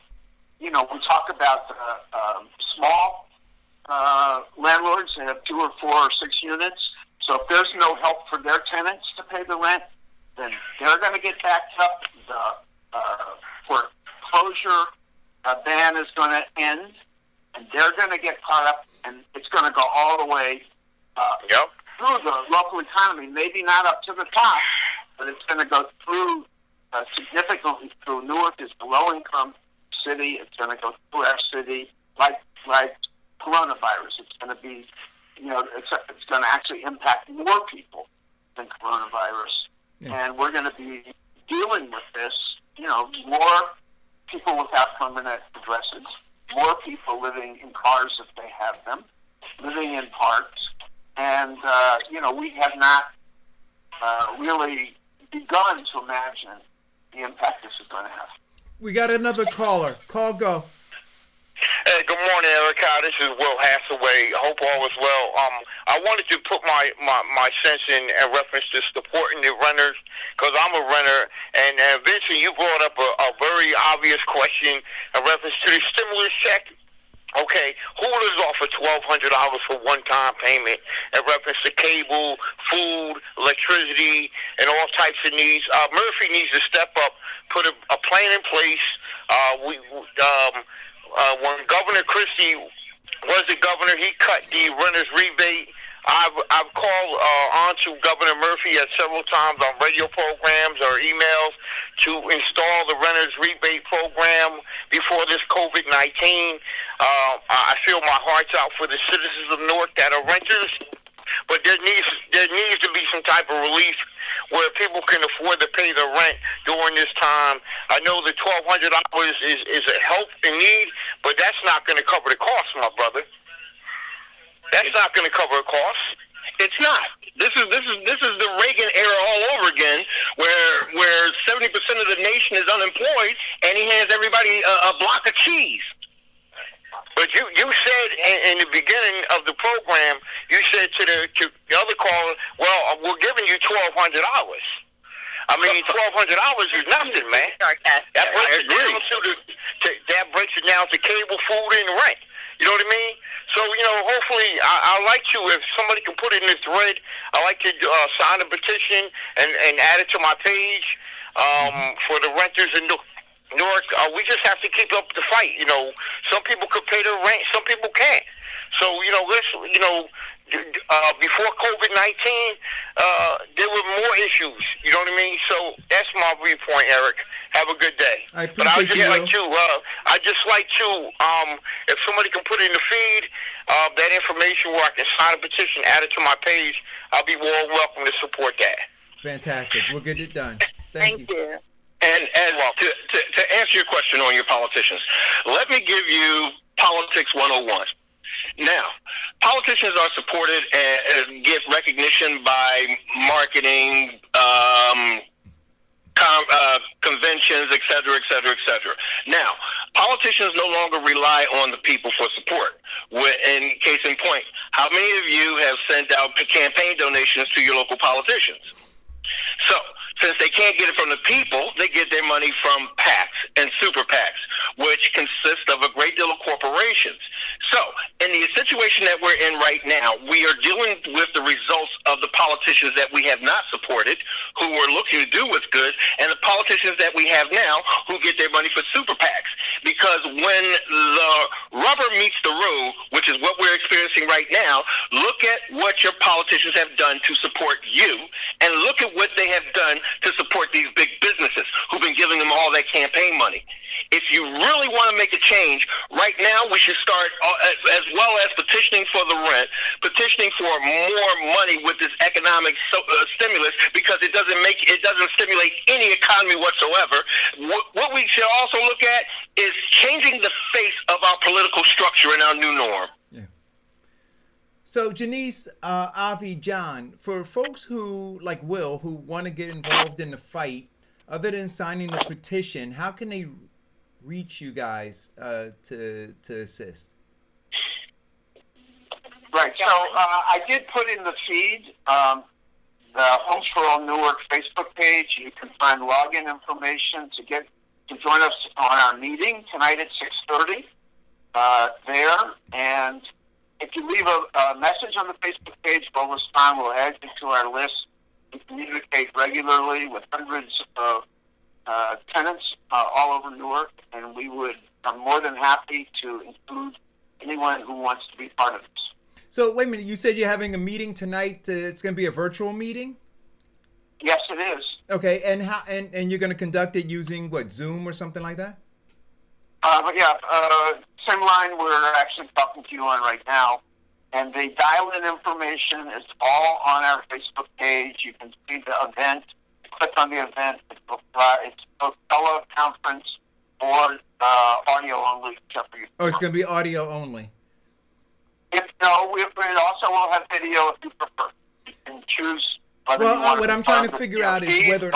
we talk about the small landlords that have 2 or 4 or 6 units. So if there's no help for their tenants to pay the rent, then they're going to get backed up. The foreclosure ban is going to end, and they're going to get caught up, and it's going to go all the way through the local economy. Maybe not up to the top, but it's going to go through significantly through. Newark is a low-income city. It's going to go through our city like coronavirus. It's going to be, it's going to actually impact more people than coronavirus. Yeah. And we're going to be dealing with this, more people without permanent addresses, more people living in cars if they have them, living in parks. And, we have not really begun to imagine the impact this is going to have. We got another caller. Call go. Hey, good morning, Erica. This is Will Hathaway. Hope all is well. I wanted to put my sense in reference to supporting the renters, because I'm a renter, and Vincent, you brought up a very obvious question in reference to the stimulus check. Okay, who lives off of $1,200 for one-time payment in reference to cable, food, electricity, and all types of needs? Murphy needs to step up, put a plan in place. When Governor Christie was the governor, he cut the renter's rebate. I've called on to Governor Murphy at several times on radio programs or emails to install the renter's rebate program before this COVID-19. I feel my heart's out for the citizens of Newark that are renters, but there needs to be some type of relief where people can afford to pay the rent during this time. I know the $1,200 is a help in need, but that's not going to cover the cost, my brother. That's not going to cover a cost. It's not. This is the Reagan era all over again, where 70% of the nation is unemployed, and he hands everybody a block of cheese. But you said in the beginning of the program, you said to the other caller, well, we're giving you $1,200. I mean, $1,200 is nothing, man. That breaks it down to cable, food, and rent. You know what I mean? So, hopefully, I like to, if somebody can put it in the thread, I like to sign a petition and add it to my page for the renters in Newark. We just have to keep up the fight. Some people could pay their rent, some people can't. So, before COVID-19, there were more issues. You know what I mean? So that's my viewpoint, Eric. Have a good day. I appreciate I'd just like to, if somebody can put in the feed that information where I can sign a petition, add it to my page, I'll be more welcome to support that. Fantastic. We'll get it done. Thank you. And to answer your question on your politicians, let me give you Politics 101. Now, politicians are supported and get recognition by marketing, conventions, et cetera, et cetera, et cetera. Now, politicians no longer rely on the people for support. In case in point, how many of you have sent out campaign donations to your local politicians? So, since they can't get it from the people, they get their money from PACs and super PACs, which consist of a great deal of corporations. So, in the situation that we're in right now, we are dealing with the results of the politicians that we have not supported, who were looking to do what's good, and the politicians that we have now who get their money for super PACs. Because when the rubber meets the road, which is what we're experiencing right now, look at what your politicians have done to support you, and look at what they have done to support these big businesses who've been giving them all that campaign money. If you really want to make a change, right now we should start, as well as petitioning for the rent, petitioning for more money with this economic stimulus, because it doesn't stimulate any economy whatsoever. What we should also look at is changing the face of our political structure in our new norm. Yeah. So Janice, Avi, John, for folks who, like Will, who want to get involved in the fight, other than signing the petition, how can they reach you guys to assist? Right. So I did put in the feed the Homes for All Newark Facebook page. You can find login information to join us on our meeting tonight at 6:30 there. And if you leave a message on the Facebook page, we'll respond. We'll add you to our list. We communicate regularly with hundreds of tenants all over Newark, and I'm more than happy to include anyone who wants to be part of this. So wait a minute, you said you're having a meeting tonight. It's going to be a virtual meeting? Yes, it is. Okay, and how and you're going to conduct it using what, Zoom or something like that? Same line we're actually talking to you on right now. And the dial-in information is all on our Facebook page. You can see the event. Click on the event. It's both teleconference or audio only. Oh, it's going to be audio only. We also will have video if you prefer. You can choose whether you want what I'm trying to figure out is whether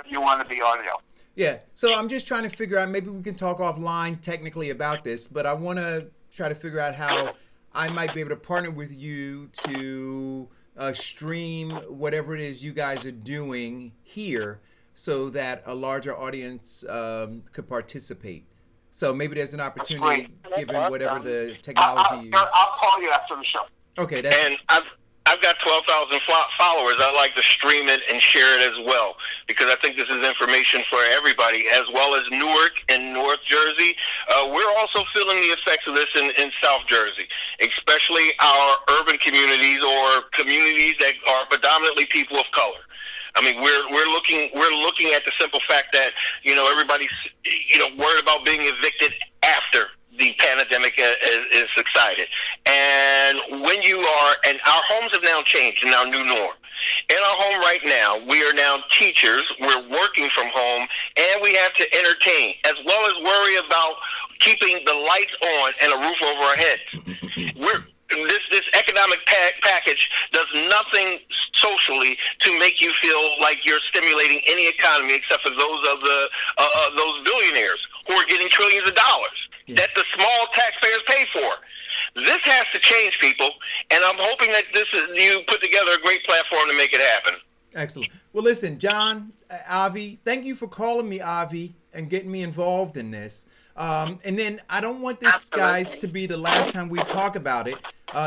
you want to be audio. Yeah, so I'm just trying to figure out, maybe we can talk offline technically about this, but I want to try to figure out how I might be able to partner with you to stream whatever it is you guys are doing here so that a larger audience could participate. So maybe there's an opportunity given whatever the technology I'll call you after the show. Okay. And I've got 12,000 followers. I like to stream it and share it as well, because I think this is information for everybody, as well as Newark and North Jersey. We're also feeling the effects of this in South Jersey, especially our urban communities or communities that are predominantly people of color. I mean, we're looking at the simple fact that everybody's worried about being evicted after the pandemic is subsided. And when and our homes have now changed in our new norm. In our home right now, we are now teachers, we're working from home, and we have to entertain, as well as worry about keeping the lights on and a roof over our heads. This economic package does nothing socially to make you feel like you're stimulating any economy except for those of those billionaires who are getting trillions of dollars that the small taxpayers pay for. This has to change, people, and I'm hoping that you put together a great platform to make it happen. Excellent. Well, listen, John, Avi, thank you for calling me, Avi, and getting me involved in this. And then I don't want this, guys, to be the last time we talk about it.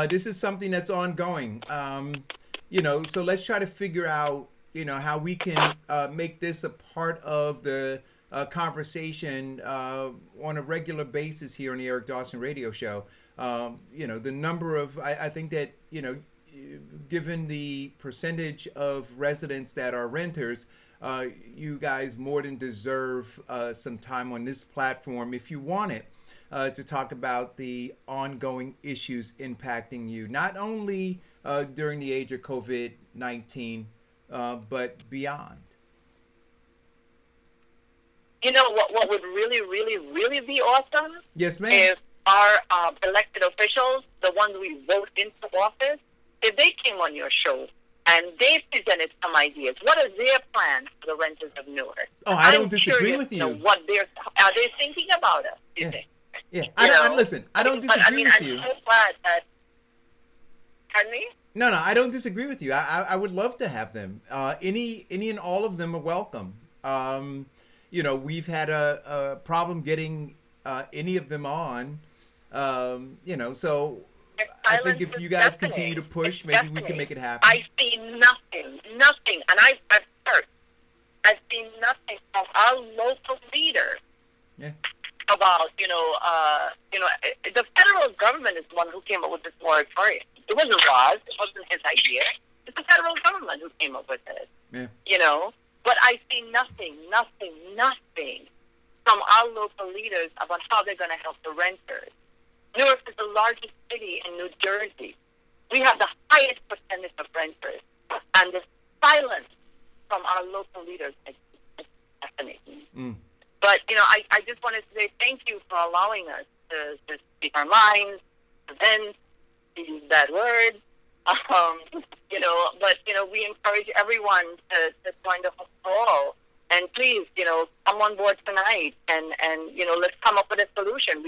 This is something that's ongoing. So let's try to figure out, how we can make this a part of the conversation on a regular basis here on the Eric Dawson Radio Show. The number of, I think that, given the percentage of residents that are renters, you guys more than deserve some time on this platform, if you want it, to talk about the ongoing issues impacting you, not only during the age of COVID-19, but beyond. You know what would really, really, really be awesome? Yes, ma'am. If our elected officials, the ones we vote into office, if they came on your show and they presented some ideas. What are their plans for the renters of Newark? Oh, I don't disagree with you. What are they thinking about us? Yeah. Listen, I don't disagree with you. I'm so glad that. Pardon me? No, I don't disagree with you. I would love to have them. Any and all of them are welcome. We've had a problem getting any of them on. So I think silence if is you guys deafening. continue to push, It's maybe we deafening. can make it happen. I see nothing, and I've heard. I've seen nothing from our local leaders Yeah. about, the federal government is the one who came up with this moratorium. It wasn't Roz. It wasn't his idea. It's the federal government who came up with it. Yeah. But I see nothing from our local leaders about how they're going to help the renters. Newark is the largest city in New Jersey. We have the highest percentage of renters, and the silence from our local leaders is fascinating. Mm. But, I just wanted to say thank you for allowing us to speak our minds, to vent, to use that word. We encourage everyone to join the call. And please, come on board tonight and let's come up with a solution.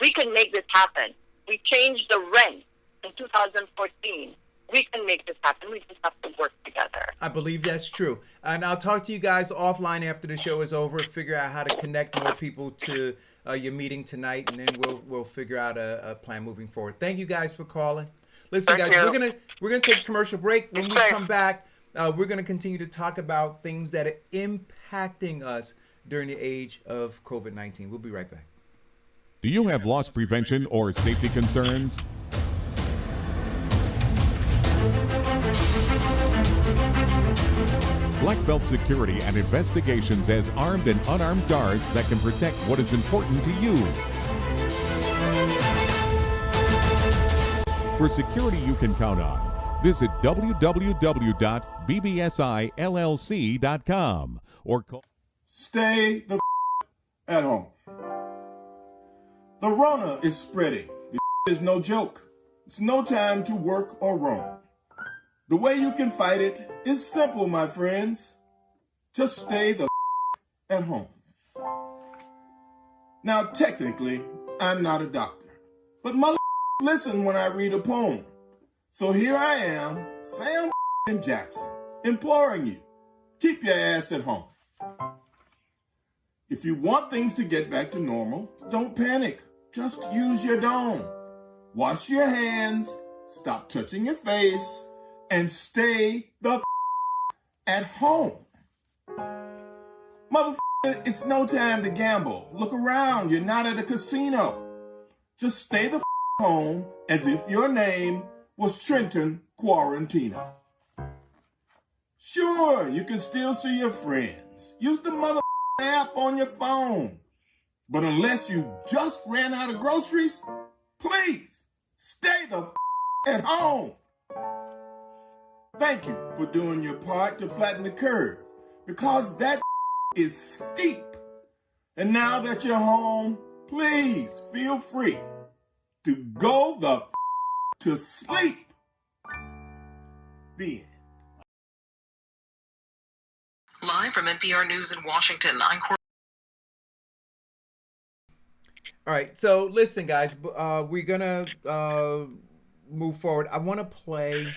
We can make this happen. We changed the rent in 2014. We can make this happen. We just have to work together. I believe that's true. And I'll talk to you guys offline after the show is over, figure out how to connect more people to your meeting tonight, and then we'll figure out a plan moving forward. Thank you guys for calling. Listen, Thank guys, you. we're gonna take a commercial break. When we Okay. come back, we're gonna continue to talk about things that are impacting us during the age of COVID-19. We'll be right back. Do you have loss prevention or safety concerns? Black Belt Security and Investigations has armed and unarmed guards that can protect what is important to you. For security you can count on, visit www.bbsillc.com or call. Stay the at home. The Rona is spreading. The is no joke. It's no time to work or roam. The way you can fight it is simple, my friends. Just stay the at home. Now, technically, I'm not a doctor, but mother listen when I read a poem. So here I am, Sam Jackson, imploring you, keep your ass at home. If you want things to get back to normal, don't panic. Just use your dome. Wash your hands, stop touching your face, and stay the at home. Motherfucker, it's no time to gamble. Look around, you're not at a casino. Just stay the home as if your name was Trenton Quarantino. Sure, you can still see your friends. Use the mother app on your phone. But unless you just ran out of groceries, please stay the at home. Thank you for doing your part to flatten the curve, because that is steep. And now that you're home, please feel free to go the to sleep. The end. Live from NPR News in Washington, I'm Courtney. All right, so listen, guys, we're gonna move forward. I want to play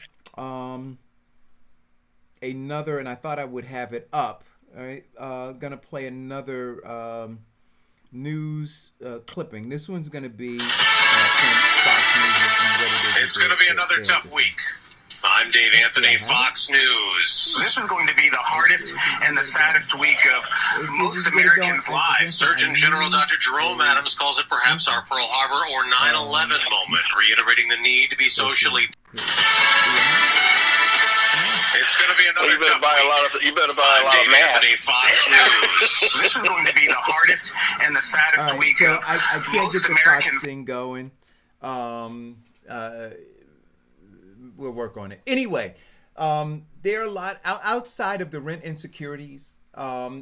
another, and I thought I would have it up. All right, gonna play another news clipping. This one's gonna be from Fox News. It's going to be another tough week. I'm Dave Anthony, Fox News. This is going to be the hardest and the saddest week of most Americans' lives. Surgeon General Dr. Jerome Adams calls it perhaps our Pearl Harbor or 9/11 moment, reiterating the need to be socially. It's going to be another tough week. You better buy a lot of Dave math. Anthony, Fox News. This is going to be the hardest and the saddest All right, week so of I can't most get the Fox Americans' thing going. We'll work on it. Anyway, there are a lot outside of the rent insecurities.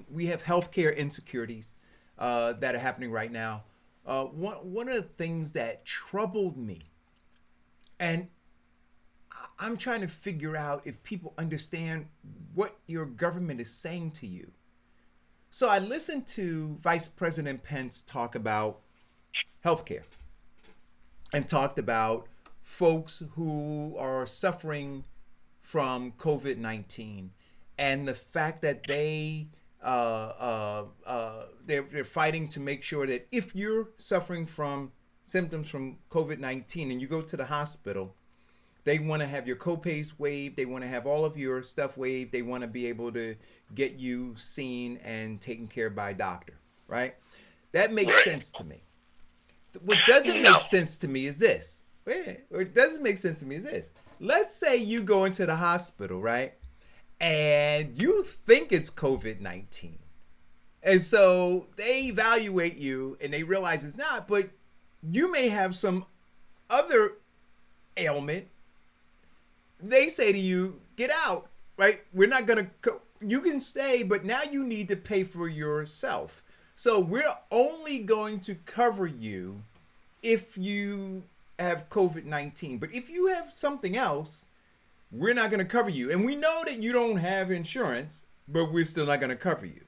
We have healthcare insecurities that are happening right now. One of the things that troubled me, and I'm trying to figure out if people understand what your government is saying to you. So I listened to Vice President Pence talk about healthcare and talked about folks who are suffering from COVID-19 and the fact that they're fighting to make sure that if you're suffering from symptoms from COVID-19 and you go to the hospital, they want to have your copays waived. They want to have all of your stuff waived. They want to be able to get you seen and taken care of by a doctor, right? That makes sense to me. What doesn't make sense to me is this. What doesn't make sense to me is this. Let's say you go into the hospital, right? And you think it's COVID-19. And so they evaluate you and they realize it's not, but you may have some other ailment. They say to you, get out, right? We're not going to, you can stay, but now you need to pay for yourself. So we're only going to cover you if you have COVID-19. But if you have something else, we're not going to cover you. And we know that you don't have insurance, but we're still not going to cover you.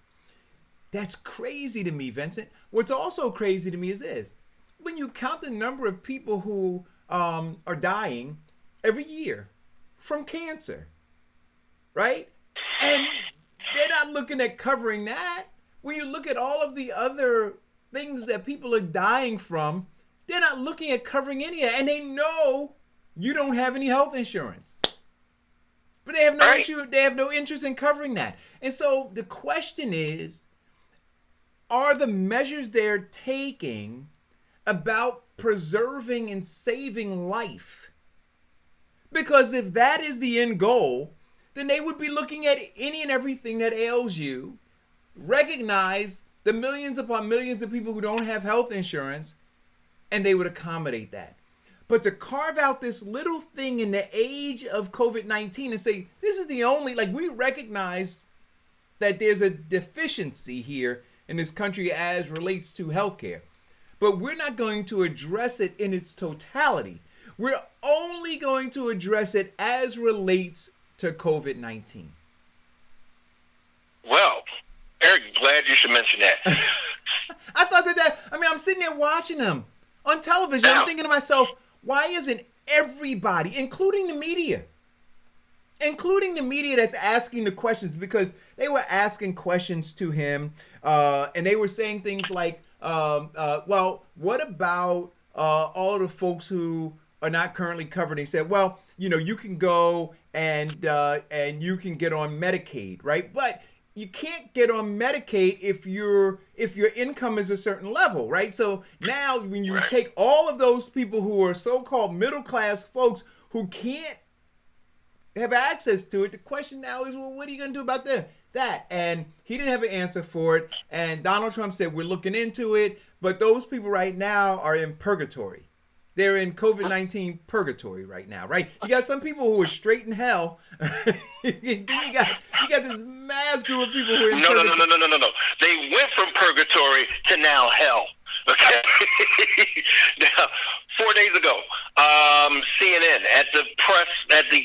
That's crazy to me, Vincent. What's also crazy to me is this. When you count the number of people who are dying every year from cancer, right? And they're not looking at covering that. When you look at all of the other things that people are dying from, they're not looking at covering any of that. And they know you don't have any health insurance. But they have no issue, they have no interest in covering that. And so the question is, are the measures they're taking about preserving and saving life? Because if that is the end goal, then they would be looking at any and everything that ails you, recognize the millions upon millions of people who don't have health insurance, and they would accommodate that. But to carve out this little thing in the age of COVID-19 and say, this is the only, like, we recognize that there's a deficiency here in this country as relates to healthcare, but we're not going to address it in its totality. We're only going to address it as relates to COVID-19. Well, Eric, glad you should mention that. I thought I'm sitting there watching them on television. I'm thinking to myself, why isn't everybody, including the media that's asking the questions, because they were asking questions to him and they were saying things like, well, what about all of the folks who are not currently covered? He said, well, you can go and you can get on Medicaid, right? But you can't get on Medicaid if your income is a certain level, right? So now when you take all of those people who are so-called middle-class folks who can't have access to it, the question now is, well, what are you going to do about that? And he didn't have an answer for it. And Donald Trump said, we're looking into it. But those people right now are in purgatory. They're in COVID-19 purgatory right now, right? You got some people who are straight in hell. you got this mass group of people who are in purgatory. No. They went from purgatory to now hell. Okay. Now, 4 days ago, CNN at the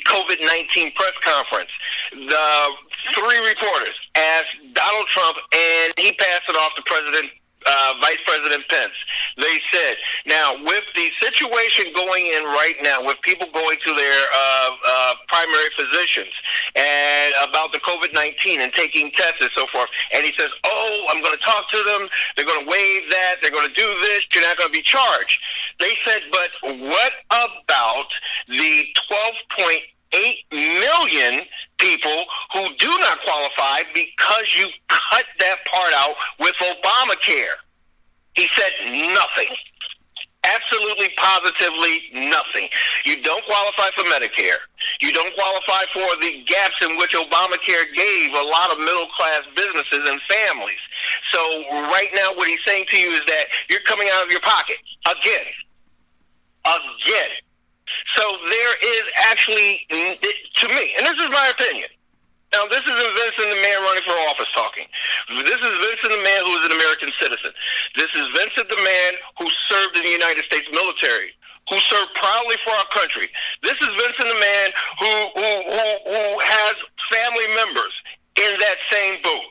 COVID-19 press conference, the three reporters asked Donald Trump, and he passed it off to Vice President Pence. They said, now, with the situation going in right now, with people going to their primary physicians and about the COVID-19 and taking tests and so forth, and he says, oh, I'm going to talk to them. They're going to waive that. They're going to do this. You're not going to be charged. They said, but what about the 12.8 million people who do not qualify because you cut that part out with Obamacare? He said nothing. Absolutely, positively nothing. You don't qualify for Medicare. You don't qualify for the gaps in which Obamacare gave a lot of middle-class businesses and families. So right now what he's saying to you is that you're coming out of your pocket again. So there is actually, to me, and this is my opinion. Now, this isn't Vincent the man running for office talking. This is Vincent the man who is an American citizen. This is Vincent the man who served in the United States military, who served proudly for our country. This is Vincent the man who has family members in that same boat.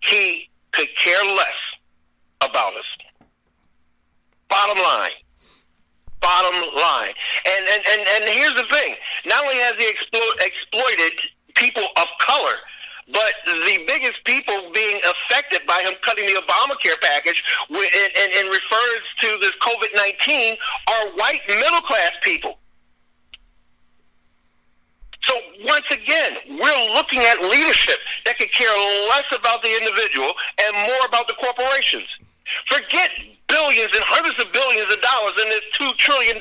He could care less about us. Bottom line. And here's the thing. Not only has he exploited people of color, but the biggest people being affected by him cutting the Obamacare package and refers to this COVID-19 are white middle-class people. So once again, we're looking at leadership that could care less about the individual and more about the corporations. Forget billions and hundreds of billions of dollars in this $2 trillion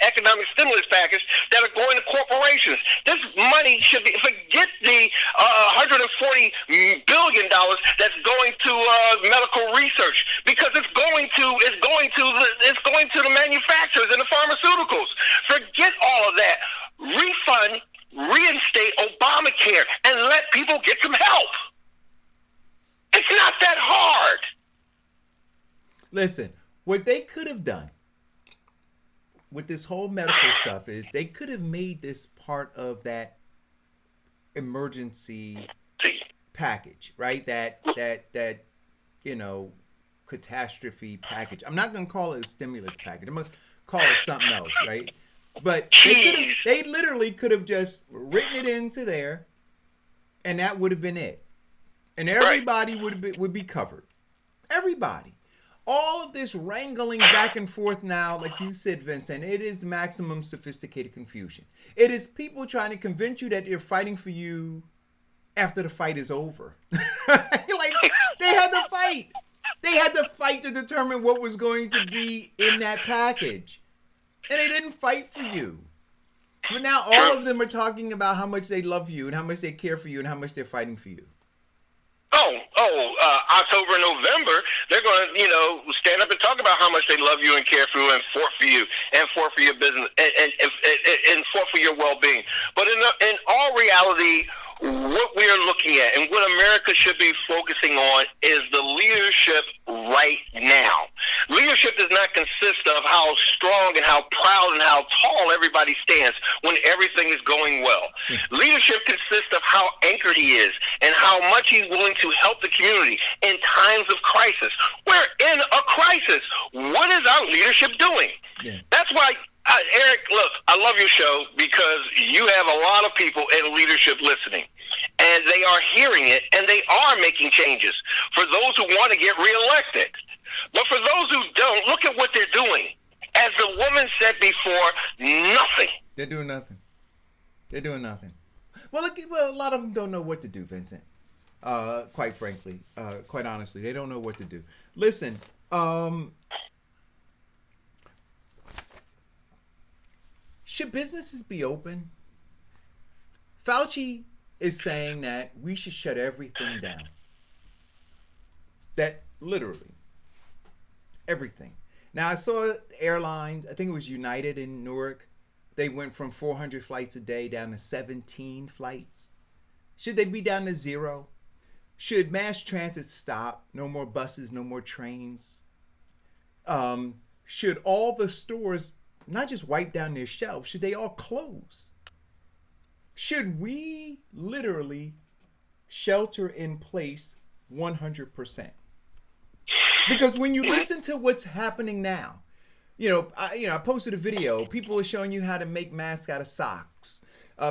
economic stimulus package that are going to corporations. This money should be, forget the $140 billion that's going to medical research, because it's going to the manufacturers and the pharmaceuticals. Forget all of that. Refund, reinstate Obamacare, and let people get some help. It's not that hard. Listen, what they could have done with this whole medical stuff is they could have made this part of that emergency package, right? That catastrophe package. I'm not going to call it a stimulus package. I'm going to call it something else, right? But they literally could have just written it into there, and that would have been it, and everybody would be covered. Everybody. All of this wrangling back and forth now, like you said, Vincent, it is maximum sophisticated confusion. It is people trying to convince you that they're fighting for you after the fight is over. Like, they had to fight. They had to fight to determine what was going to be in that package. And they didn't fight for you. But now all of them are talking about how much they love you and how much they care for you and how much they're fighting for you. October, November, they're going to, stand up and talk about how much they love you and care for you and fought for you and fought for your business and fought for your well-being. But in all reality, what we are looking at and what America should be focusing on is the leadership right now. Leadership does not consist of how strong and how proud and how tall everybody stands when everything is going well. Leadership consists of how anchored he is and how much he's willing to help the community in times of crisis. We're in a crisis. What is our leadership doing? Yeah. That's why, Eric, look, I love your show because you have a lot of people in leadership listening. And they are hearing it, and they are making changes for those who want to get reelected. But for those who don't, look at what they're doing. As the woman said before, nothing. They're doing nothing. They're doing nothing. Well, a lot of them don't know what to do, Vincent. Quite frankly, quite honestly, they don't know what to do. Listen, should businesses be open? Fauci is saying that we should shut everything down. That literally everything. Now I saw airlines, I think it was United in Newark, they went from 400 flights a day down to 17 flights. Should they be down to 0? Should mass transit stop? No more buses, no more trains. Should all the stores not just wipe down their shelves, should they all close? Should we literally shelter in place 100%? Because when you listen to what's happening now, I posted a video. People are showing you how to make masks out of socks.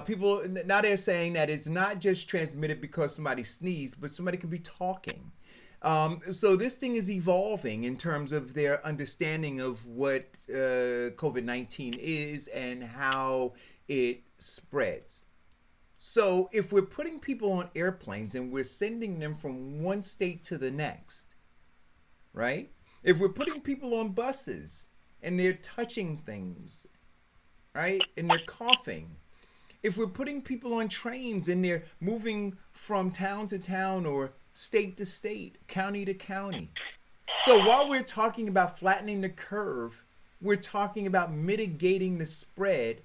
People now they're saying that it's not just transmitted because somebody sneezed, but somebody could be talking. So this thing is evolving in terms of their understanding of what COVID-19 is and how it spreads. So if we're putting people on airplanes and we're sending them from one state to the next, right? If we're putting people on buses and they're touching things, right? And they're coughing. If we're putting people on trains and they're moving from town to town or state to state, county to county. So while we're talking about flattening the curve, we're talking about mitigating the spread,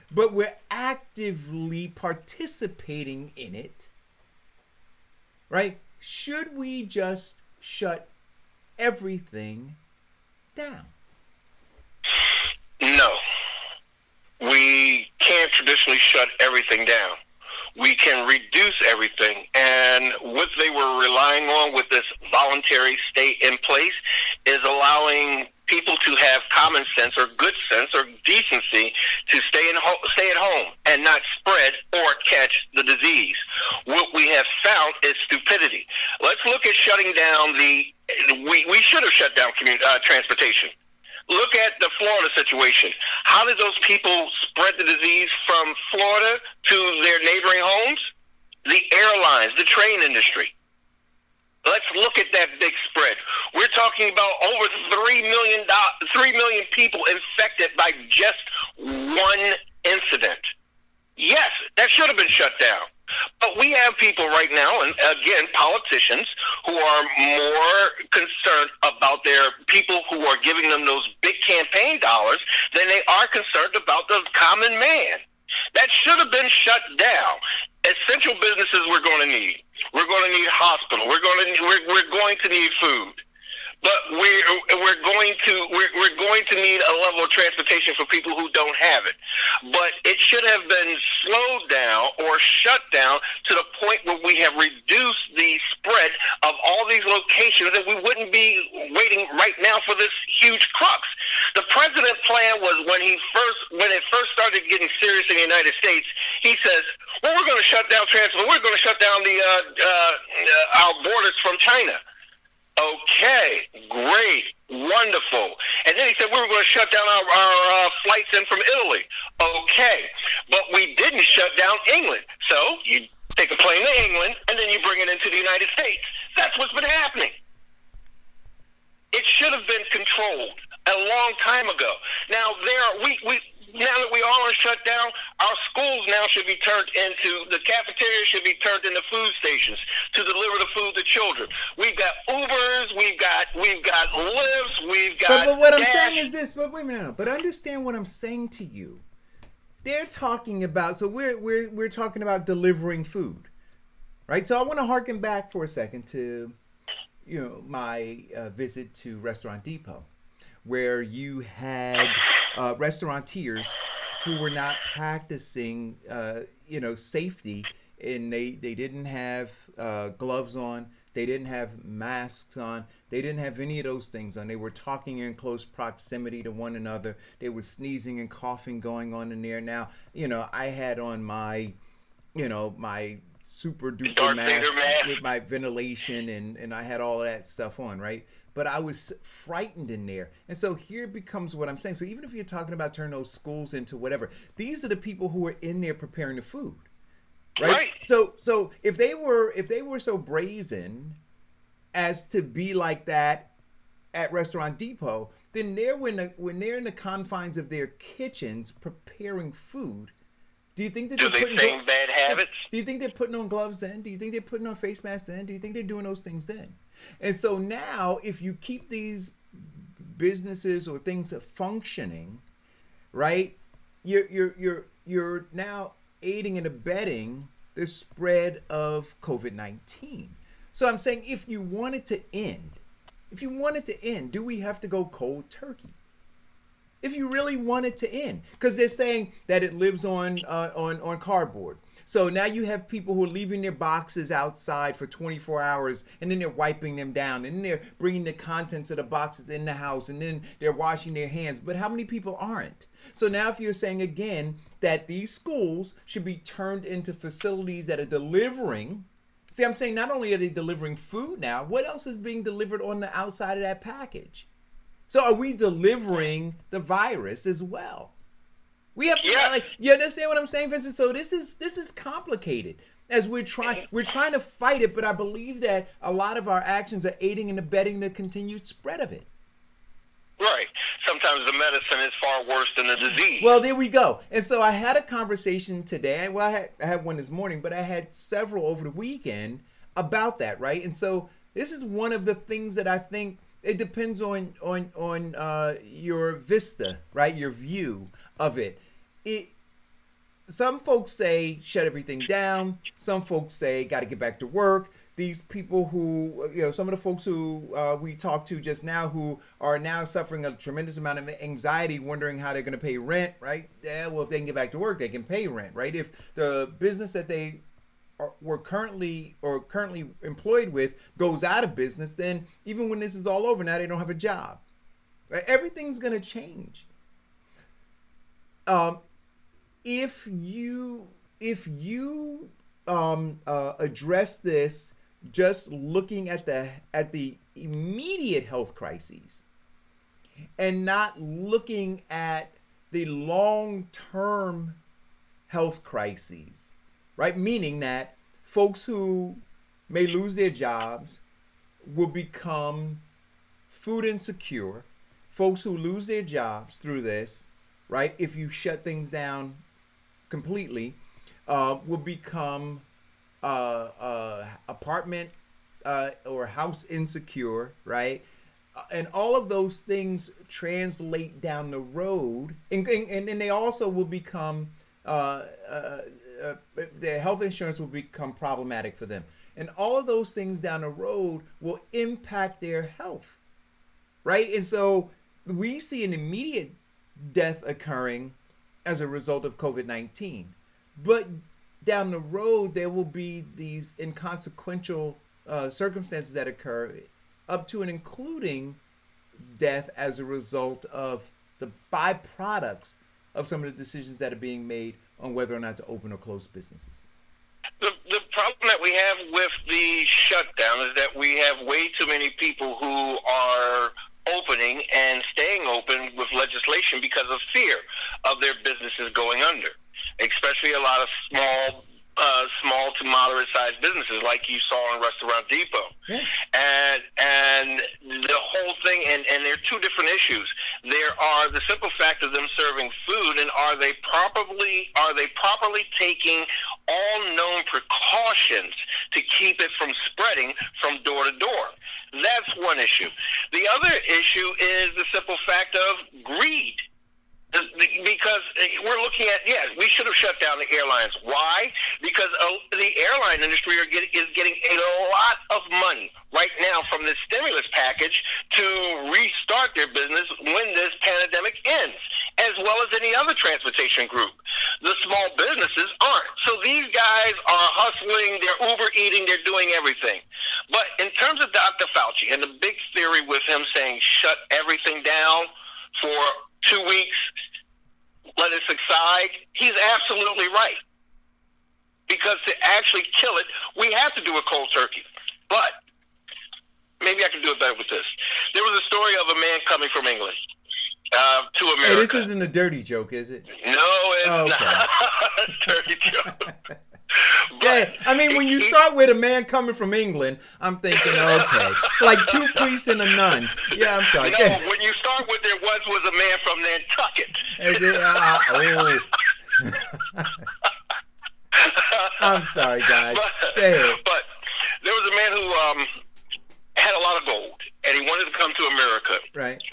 but we're actively participating in it, right? Should we just shut everything down? No. We can't traditionally shut everything down. We can reduce everything. And what they were relying on with this voluntary stay in place is allowing people to have common sense or good sense or decency to stay at home and not spread or catch the disease. What we have found is stupidity. Let's look at shutting down we should have shut down transportation. Look at the Florida situation. How did those people spread the disease from Florida to their neighboring homes? The airlines, the train industry. Let's look at that big spread. We're talking about over 3 million people infected by just one incident. Yes, that should have been shut down. But we have people right now, and again, politicians, who are more concerned about their people who are giving them those big campaign dollars than they are concerned about the common man. That should have been shut down. Essential businesses we're going to need. We're going to need hospital. We're going to need food. But we're going to need a level of transportation for people who don't have it. But it should have been slowed down or shut down to the point where we have reduced the spread of all these locations, and we wouldn't be waiting right now for this huge crux. The president's plan was when it first started getting serious in the United States, he says, "Well, we're going to shut down transport. We're going to shut down our borders from China." Okay, great, wonderful. And then he said we were going to shut down our flights in from Italy. Okay, but we didn't shut down England. So you take a plane to England, and then you bring it into the United States. That's what's been happening. It should have been controlled a long time ago. Now, now that we all are shut down, our schools now should be turned into, the cafeteria should be turned into food stations to deliver the food to children. We've got Ubers, we've got Lyfts, we've got But what I'm Dash. saying is this, but wait a minute, but understand what I'm saying to you. They're talking about, so we're talking about delivering food, right? So I want to harken back for a second to, my visit to Restaurant Depot, where you had restaurateurs who were not practicing, safety, and they didn't have gloves on, they didn't have masks on, they didn't have any of those things on. They were talking in close proximity to one another. They were sneezing and coughing going on in there. Now, I had on my, my super duper mask with my ventilation, and I had all of that stuff on, right? But I was frightened in there. And so here becomes what I'm saying. So even if you're talking about turning those schools into whatever, these are the people who are in there preparing the food. Right? So if they were so brazen as to be like that at Restaurant Depot, then when they're in the confines of their kitchens preparing food, do you think that they're putting bad habits? Do you think they're putting on gloves then? Do you think they're putting on face masks then? Do you think they're doing those things then? And so now, if you keep these businesses or things functioning, right, you're now aiding and abetting the spread of COVID-19. So I'm saying, if you want it to end, do we have to go cold turkey? If you really want it to end, because they're saying that it lives on cardboard. So now you have people who are leaving their boxes outside for 24 hours, and then they're wiping them down, and then they're bringing the contents of the boxes in the house, and then they're washing their hands. But how many people aren't? So now if you're saying again that these schools should be turned into facilities that are delivering, see, I'm saying not only are they delivering food now, what else is being delivered on the outside of that package? So are we delivering the virus as well? We have to, you understand what I'm saying, Vincent? So this is complicated as we're trying to fight it, but I believe that a lot of our actions are aiding and abetting the continued spread of it. Right. Sometimes the medicine is far worse than the disease. Well, there we go. And so I had a conversation today. Well, I had one this morning, but I had several over the weekend about that, right? And so this is one of the things that I think it depends on your vista, right? Your view of it. Some folks say shut everything down. Some folks say got to get back to work. These people who, some of the folks who we talked to just now who are now suffering a tremendous amount of anxiety, wondering how they're going to pay rent, right? Yeah, well, if they can get back to work, they can pay rent, right? If the business that they were currently employed with goes out of business, then even when this is all over, now they don't have a job, right? Everything's going to change. If you address this just looking at the immediate health crises, and not looking at the long-term health crises, right? Meaning that folks who may lose their jobs will become food insecure. Folks who lose their jobs through this, right? If you shut things down completely, will become apartment or house insecure, right? And all of those things translate down the road, and they also will become their health insurance will become problematic for them, and all of those things down the road will impact their health, right? And so we see an immediate death occurring as a result of COVID-19, but down the road there will be these inconsequential circumstances that occur, up to and including death as a result of the byproducts of some of the decisions that are being made on whether or not to open or close businesses. The problem that we have with the shutdown is that we have way too many people who are opening and staying open with legislation because of fear of their businesses going under, especially a lot of small to moderate sized businesses like you saw in Restaurant Depot. Yeah. And the whole thing, and there are two different issues. There are the simple fact of them serving food, and are they properly taking all known precautions to keep it from spreading from door to door? That's one issue. The other issue is the simple fact of greed. Because we're looking at, we should have shut down the airlines. Why? Because the airline industry is getting a lot of money right now from this stimulus package to restart their business when this pandemic ends, as well as any other transportation group. The small businesses aren't. So these guys are hustling, they're Uber eating, they're doing everything. But in terms of Dr. Fauci and the big theory with him saying shut everything down for 2 weeks, let it subside, he's absolutely right. Because to actually kill it, we have to do a cold turkey. But maybe I can do it better with this. There was a story of a man coming from England to America. Hey, this isn't a dirty joke, is it? No, it's not a dirty joke. Yeah, I mean, when you start with a man coming from England, I'm thinking, okay, it's like two priests and a nun. Yeah, I'm sorry. No, when you start with there was a man from Nantucket. I'm sorry, guys. But there was a man who had a lot of gold, and he wanted to come to America, right?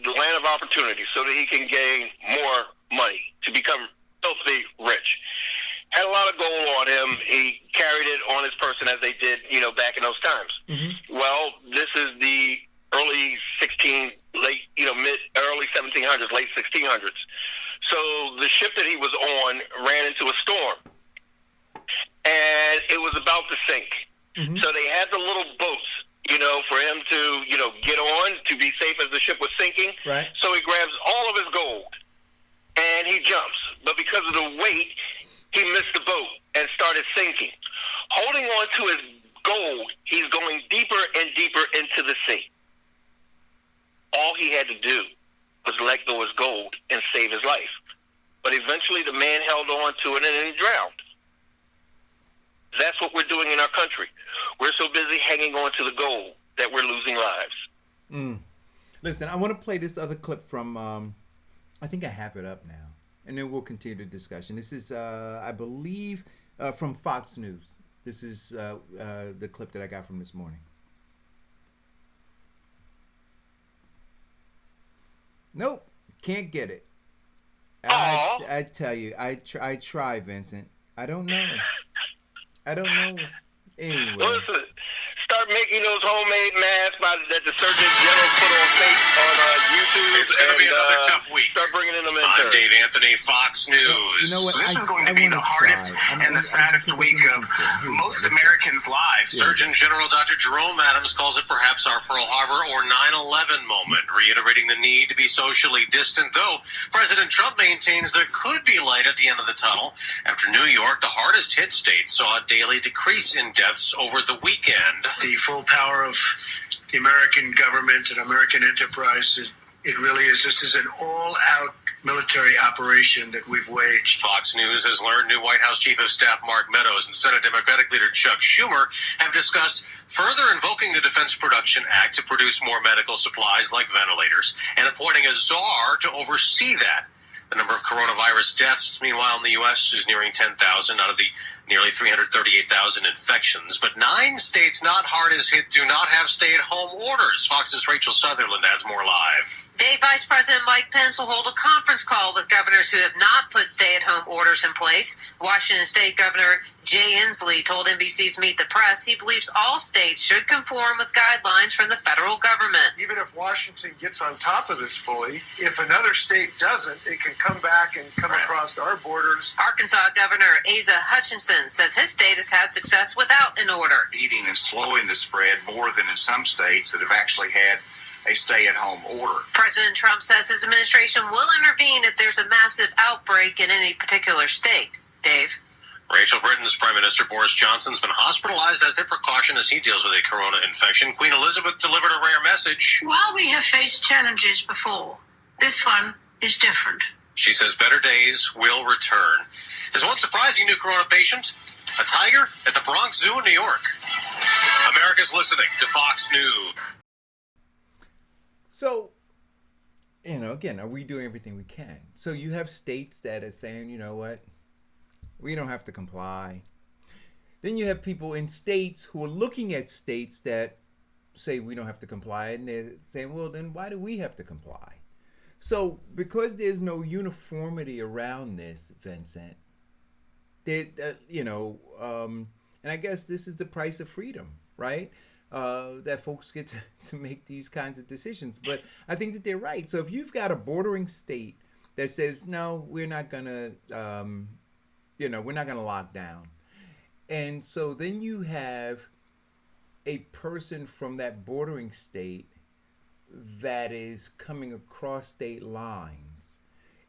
The land of opportunity, so that he can gain more money to become filthy rich. Had a lot of gold on him. He carried it on his person as they did, back in those times. Mm-hmm. Well, this is the early 1700s, late 1600s. So the ship that he was on ran into a storm, and it was about to sink. Mm-hmm. So they had the little boats, for him to, get on to be safe as the ship was sinking. Right. So he grabs all of his gold, and he jumps. But because of the weight, he missed the boat and started sinking. Holding on to his gold, he's going deeper and deeper into the sea. All he had to do was let go of his gold and save his life. But eventually the man held on to it and then drowned. That's what we're doing in our country. We're so busy hanging on to the gold that we're losing lives. Listen, I want to play this other clip from, I think I have it up now. And then we'll continue the discussion. This is, I believe, from Fox News. This is the clip that I got from this morning. Nope, can't get it. I tell you, I try, Vincent. I don't know. Anyway. Listen, start making those homemade masks that the Surgeon General put on YouTube. It's going to be another tough week. Start bringing in the I'm Dave Anthony, Fox News. This is going to be the hardest and the saddest week of most Americans' lives. Surgeon General Dr. Jerome Adams calls it perhaps our Pearl Harbor or 9/11 moment, reiterating the need to be socially distant, though President Trump maintains there could be light at the end of the tunnel after New York, the hardest hit state, saw a daily decrease in deaths over the weekend. The full power of the American government and American enterprise It really is. This is an all-out military operation that we've waged. Fox News has learned new White House Chief of Staff Mark Meadows and Senate Democratic leader Chuck Schumer have discussed further invoking the Defense Production Act to produce more medical supplies like ventilators and appointing a czar to oversee that. The number of coronavirus deaths, meanwhile, in the U.S. is nearing 10,000 out of the nearly 338,000 infections. But 9 states not hardest hit do not have stay-at-home orders. Fox's Rachel Sutherland has more live. Today, Vice President Mike Pence will hold a conference call with governors who have not put stay-at-home orders in place. Washington State Governor Jay Inslee told NBC's Meet the Press he believes all states should conform with guidelines from the federal government. Even if Washington gets on top of this fully, if another state doesn't, it can come back and come across our borders. Arkansas Governor Asa Hutchinson says his state has had success without an order. Beating and slowing the spread more than in some states that have actually had a stay-at-home order. President Trump says his administration will intervene if there's a massive outbreak in any particular state. Dave? Rachel, Britain's Prime Minister Boris Johnson's been hospitalized as a precaution as he deals with a corona infection. Queen Elizabeth delivered a rare message. While we have faced challenges before, this one is different. She says better days will return. There's one surprising new corona patient, a tiger at the Bronx Zoo in New York. America's listening to Fox News. So, again, are we doing everything we can? So you have states that are saying, you know what, we don't have to comply. Then you have people in states who are looking at states that say we don't have to comply, and they're saying, well, then why do we have to comply? So because there's no uniformity around this, Vincent, and I guess this is the price of freedom, right? That folks get to make these kinds of decisions. But I think that they're right. So if you've got a bordering state that says, no, we're not gonna, we're not gonna lock down. And so then you have a person from that bordering state that is coming across state lines.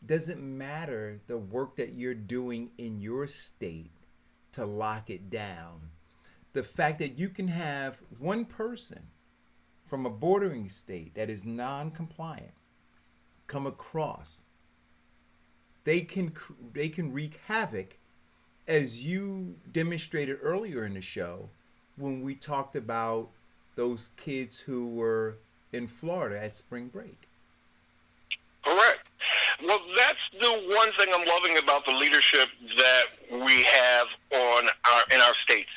It doesn't matter the work that you're doing in your state to lock it down. The fact that you can have one person from a bordering state that is non-compliant come across, they can wreak havoc, as you demonstrated earlier in the show when we talked about those kids who were in Florida at spring break. Correct. Well, that's the one thing I'm loving about the leadership that we have in our states.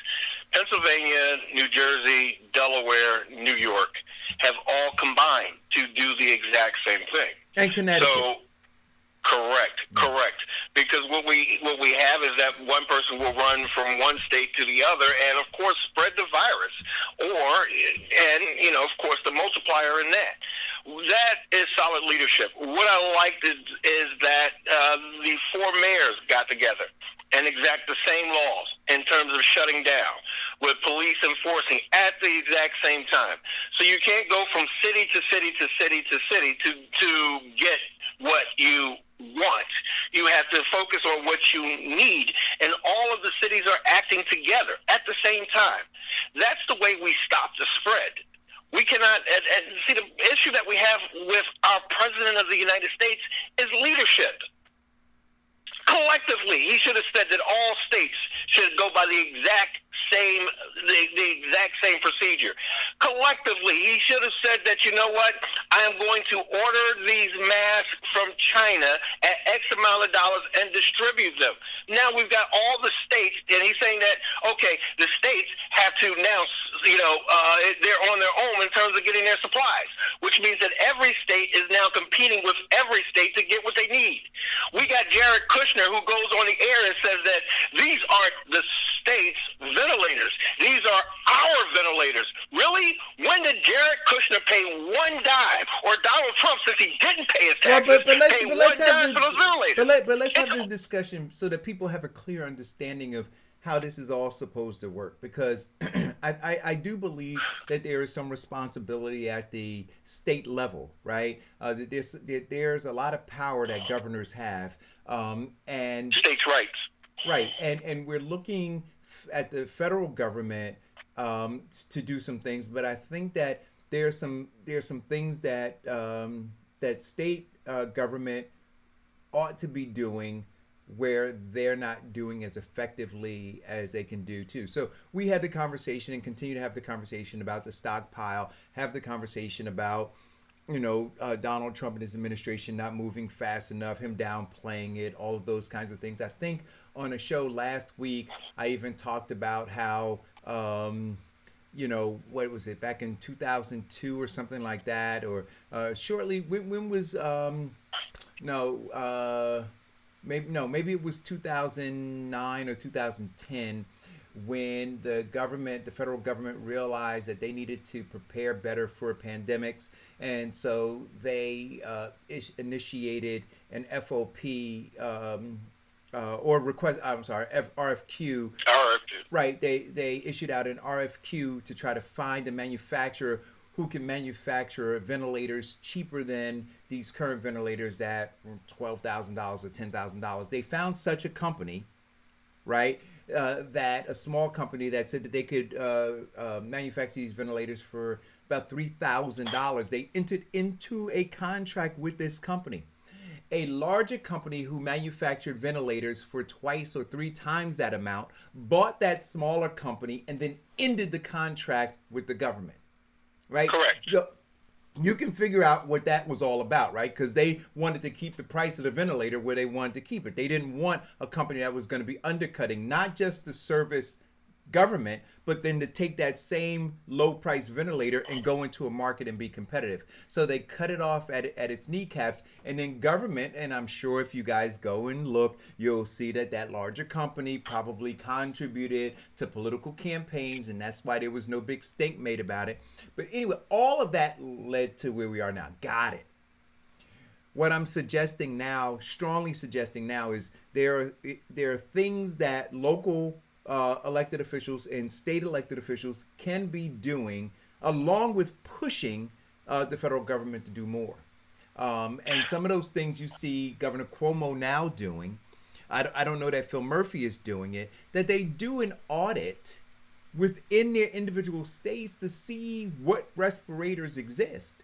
Pennsylvania, New Jersey, Delaware, New York have all combined to do the exact same thing. And Connecticut. So, correct. Because what we have is that one person will run from one state to the other, and of course spread the virus, of course the multiplier in that. That is solid leadership. What I liked is that the 4 mayors got together and exact the same laws in terms of shutting down, with police enforcing at the exact same time. So you can't go from city to city to city to city to get what you want. You have to focus on what you need, and all of the cities are acting together at the same time. That's the way we stop the spread. We cannot, and see, the issue that we have with our President of the United States is leadership. Collectively, he should have said that all states should go by the exact same procedure. Collectively, he should have said that, you know what, I am going to order these masks from China at X amount of dollars and distribute them. Now we've got all the states, and he's saying that, okay, the states have to now, they're on their own in terms of getting their supplies, which means that every state is now competing with every state to get what they need. We got Jared Kushner, who goes on the air and says that these aren't the state's ventilators. These are our ventilators. Really? When did Jared Kushner pay one dime, or Donald Trump, since he didn't pay his taxes, pay one dime for those ventilators? But let's have this discussion so that people have a clear understanding of how this is all supposed to work, because I do believe that there is some responsibility at the state level, right? There's a lot of power that governors have, and states' rights, right? And we're looking at the federal government to do some things, but I think that there's some things that that state government ought to be doing where they're not doing as effectively as they can do too. So we had the conversation and continue to have the conversation about the stockpile, have the conversation about, Donald Trump and his administration not moving fast enough, him downplaying it, all of those kinds of things. I think on a show last week, I even talked about how, what was it, back in 2002 or something like that, or shortly, when was, maybe it was 2009 or 2010 when the federal government realized that they needed to prepare better for pandemics. And so they initiated an FOP or request, RFQ. Right. They issued out an RFQ to try to find a manufacturer who can manufacture ventilators cheaper than these current ventilators that were $12,000 or $10,000. They found such a company, right? That a small company that said that they could manufacture these ventilators for about $3,000. They entered into a contract with this company. A larger company who manufactured ventilators for twice or three times that amount bought that smaller company and then ended the contract with the government. Right? Correct. So you can figure out what that was all about, right? Because they wanted to keep the price of the ventilator where they wanted to keep it. They didn't want a company that was going to be undercutting not just the service government, but then to take that same low price ventilator and go into a market and be competitive. So they cut it off at its kneecaps, and then government, and I'm sure if you guys go and look, you'll see that that larger company probably contributed to political campaigns, and that's why there was no big stink made about it. But anyway, all of that led to where we are now. Got it. What I'm suggesting now, strongly suggesting now, is there are things that local elected officials and state elected officials can be doing, along with pushing the federal government to do more. And some of those things you see Governor Cuomo now doing. I don't know that Phil Murphy is doing it, that they do an audit within their individual states to see what respirators exist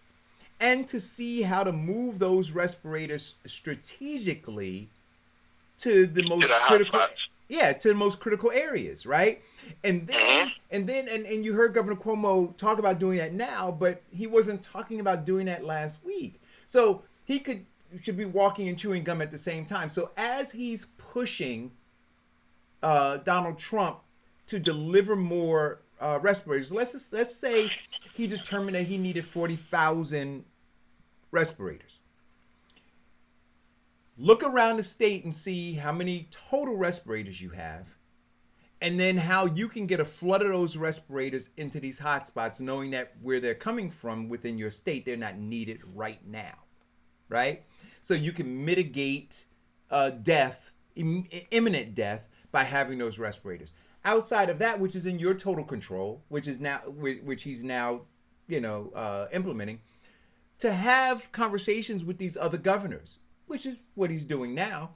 and to see how to move those respirators strategically to the most critical. Yeah, to the most critical areas, right? And then and you heard Governor Cuomo talk about doing that now, but he wasn't talking about doing that last week. So he should be walking and chewing gum at the same time. So as he's pushing Donald Trump to deliver more respirators, let's say he determined that he needed 40,000 respirators. Look around the state and see how many total respirators you have, and then how you can get a flood of those respirators into these hotspots, knowing that where they're coming from within your state, they're not needed right now, right? So you can mitigate death, imminent death, by having those respirators. Outside of that, which is in your total control, which he's now, implementing, to have conversations with these other governors, which is what he's doing now,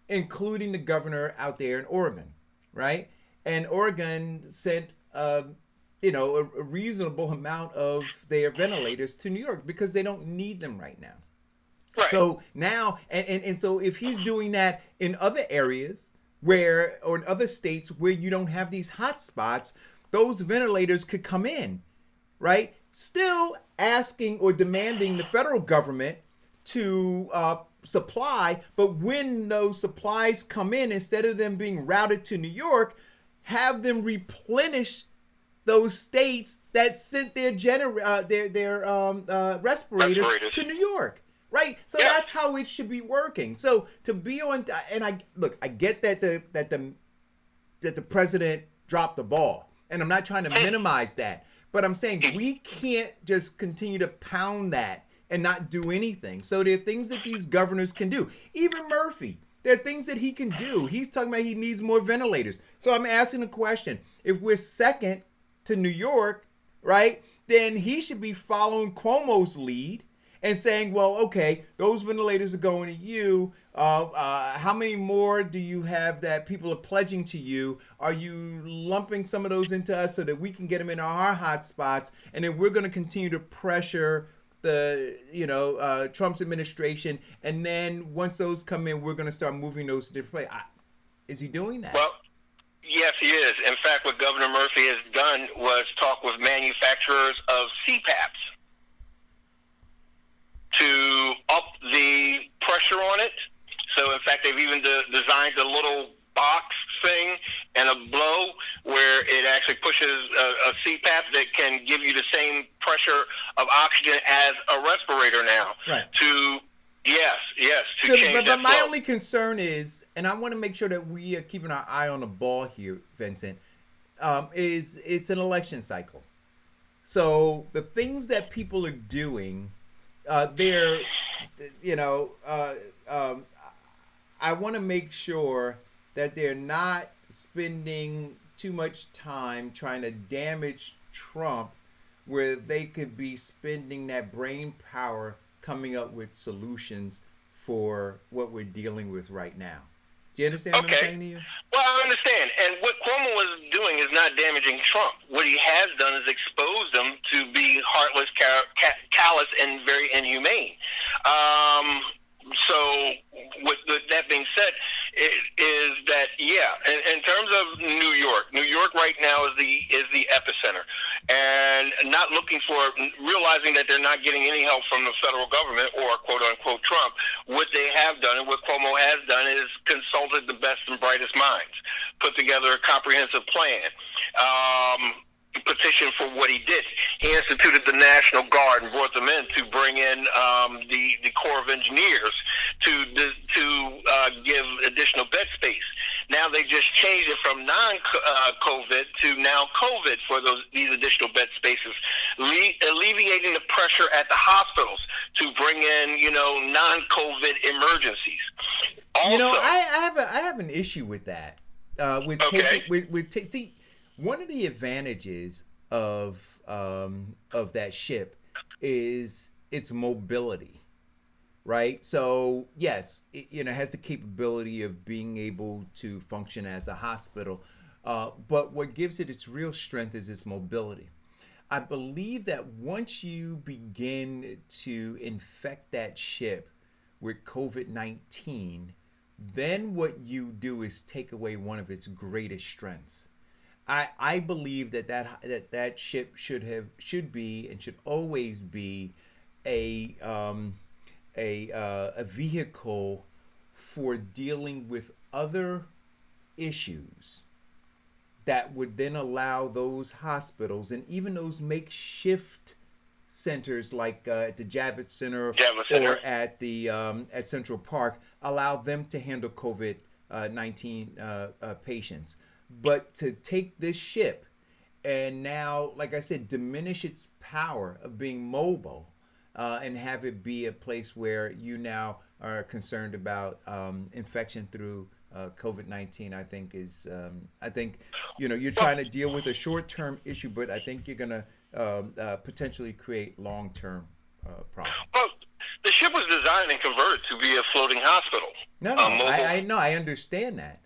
including the governor out there in Oregon, right? And Oregon sent, a reasonable amount of their ventilators to New York because they don't need them right now. Right. So now, and so if he's doing that in other areas or in other states where you don't have these hot spots, those ventilators could come in, right? Still asking or demanding the federal government to supply, but when those supplies come in, instead of them being routed to New York, have them replenish those states that sent their respirators to New York, right? So that's how it should be working. So to be on, and I get that the president dropped the ball, and I'm not trying to minimize that, but I'm saying we can't just continue to pound that and not do anything. So there are things that these governors can do. Even Murphy, there are things that he can do. He's talking about he needs more ventilators. So I'm asking the question, if we're second to New York, right, then he should be following Cuomo's lead and saying, well, okay, those ventilators are going to you. How many more do you have that people are pledging to you? Are you lumping some of those into us so that we can get them in our hot spots? And then we're going to continue to pressure the Trump's administration, and then once those come in, we're going to start moving those to different places. Is he doing that? Well, yes, he is. In fact, what Governor Murphy has done was talk with manufacturers of CPAPs to up the pressure on it. So, in fact, they've even designed a little box thing and a blow where it actually pushes a CPAP that can give you the same pressure of oxygen as a respirator now. Right. To change but that my flow. only concern is, and I want to make sure that we are keeping our eye on the ball here, Vincent, is it's an election cycle. So the things that people are doing, I want to make sure that they're not spending too much time trying to damage Trump, where they could be spending that brain power coming up with solutions for what we're dealing with right now. Do you understand what I'm saying to you? Well, I understand. And what Cuomo was doing is not damaging Trump. What he has done is exposed him to be heartless, callous, and very inhumane. So, with that being said, is that in terms of New York right now is the epicenter, and not realizing that they're not getting any help from the federal government or quote unquote Trump. What they have done and what Cuomo has done is consulted the best and brightest minds, put together a comprehensive plan. Petition for what he did. He instituted the National Guard and brought them in to bring in the Corps of Engineers to give additional bed space. Now they just changed it from non-COVID to now COVID for these additional bed spaces, alleviating the pressure at the hospitals to bring in non-COVID emergencies. Also, I have an issue with that. See, one of the advantages of that ship is its mobility, right? So yes, it has the capability of being able to function as a hospital, but what gives it its real strength is its mobility. I believe that once you begin to infect that ship with COVID-19, then what you do is take away one of its greatest strengths. I believe that ship should be and should always be a vehicle for dealing with other issues that would then allow those hospitals and even those makeshift centers like at the Javits Center or at the at Central Park, allow them to handle COVID-19 patients. But to take this ship and now, like I said, diminish its power of being mobile and have it be a place where you now are concerned about infection through COVID-19, I think is, you're trying to deal with a short-term issue, but I think you're going to potentially create long-term problems. Well, the ship was designed and converted to be a floating hospital. I understand that.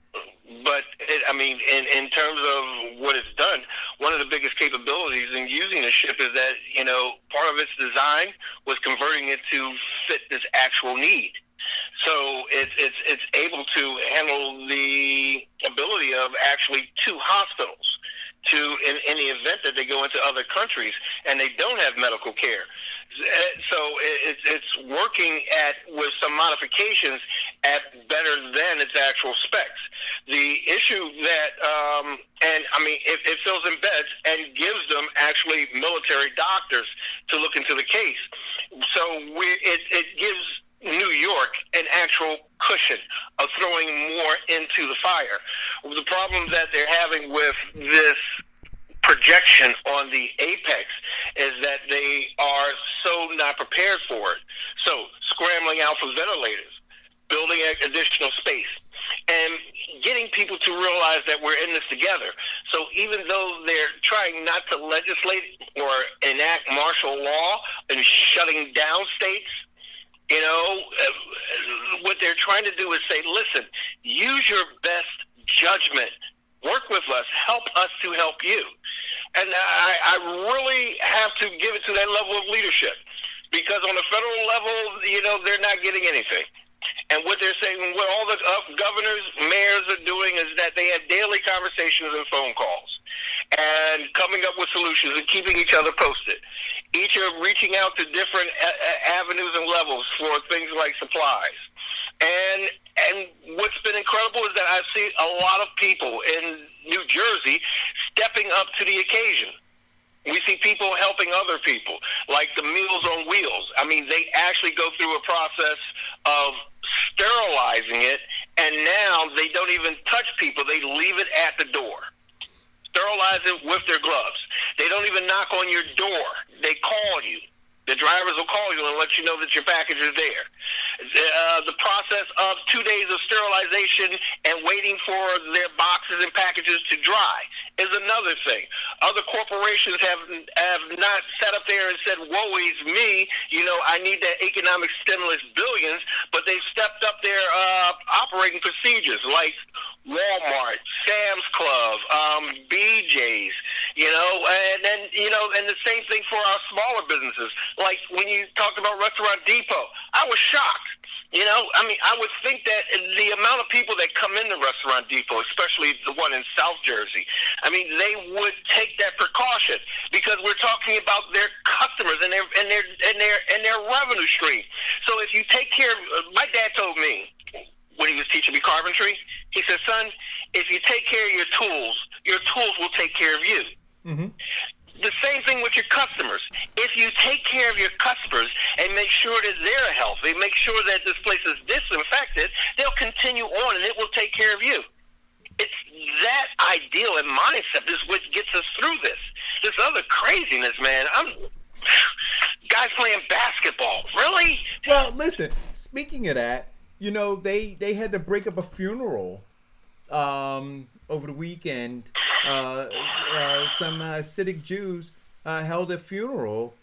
But, in terms of what it's done, one of the biggest capabilities in using the ship is that, part of its design was converting it to fit this actual need. So it's able to handle the ability of actually two hospitals in the event that they go into other countries and they don't have medical care. So it's working with some modifications at better than its actual specs. The issue that, it fills in beds and gives them actually military doctors to look into the case. So it gives New York an actual cushion of throwing more into the fire. The problem that they're having with this projection on the apex is that they are so not prepared for it. So scrambling out for ventilators, building additional space, and getting people to realize that we're in this together. So even though they're trying not to legislate or enact martial law and shutting down states, what they're trying to do is say, listen, use your best judgment. Work with us. Help us to help you. And I really have to give it to that level of leadership. because on the federal level, they're not getting anything. And what they're saying, what all the governors, mayors are doing is that they have daily conversations and phone calls and coming up with solutions and keeping each other posted. Each are reaching out to different avenues and levels for things like supplies. And what's been incredible is that I see a lot of people in New Jersey stepping up to the occasion. We see people helping other people, like the Meals on Wheels. I mean, they actually go through a process of sterilizing it, and now they don't even touch people. They leave it at the door. Sterilize it with their gloves. They don't even knock on your door. They call you. The drivers will call you and let you know that your package is there. The process of 2 days of sterilization and waiting for their boxes and packages to dry is another thing. Other corporations have not sat up there and said, woe is me, I need that economic stimulus billions, but they've stepped up their operating procedures like Walmart, Sam's Club, BJ's, and then, and the same thing for our smaller businesses. Like when you talked about Restaurant Depot, I was shocked. I would think that the amount of people that come into Restaurant Depot, especially the one in South Jersey, they would take that precaution because we're talking about their customers and their revenue stream. So if you take care of, my dad told me when he was teaching me carpentry, he said, son, if you take care of your tools will take care of you. Mm-hmm. The same thing with your customers. If you take care of your customers and make sure that they're healthy, make sure that this place is disinfected, they'll continue on and it will take care of you. It's that ideal and mindset is what gets us through this. This other craziness, man. Guys playing basketball. Really? Well, listen, speaking of that, they had to break up a funeral over the weekend. Some Hasidic Jews held a funeral,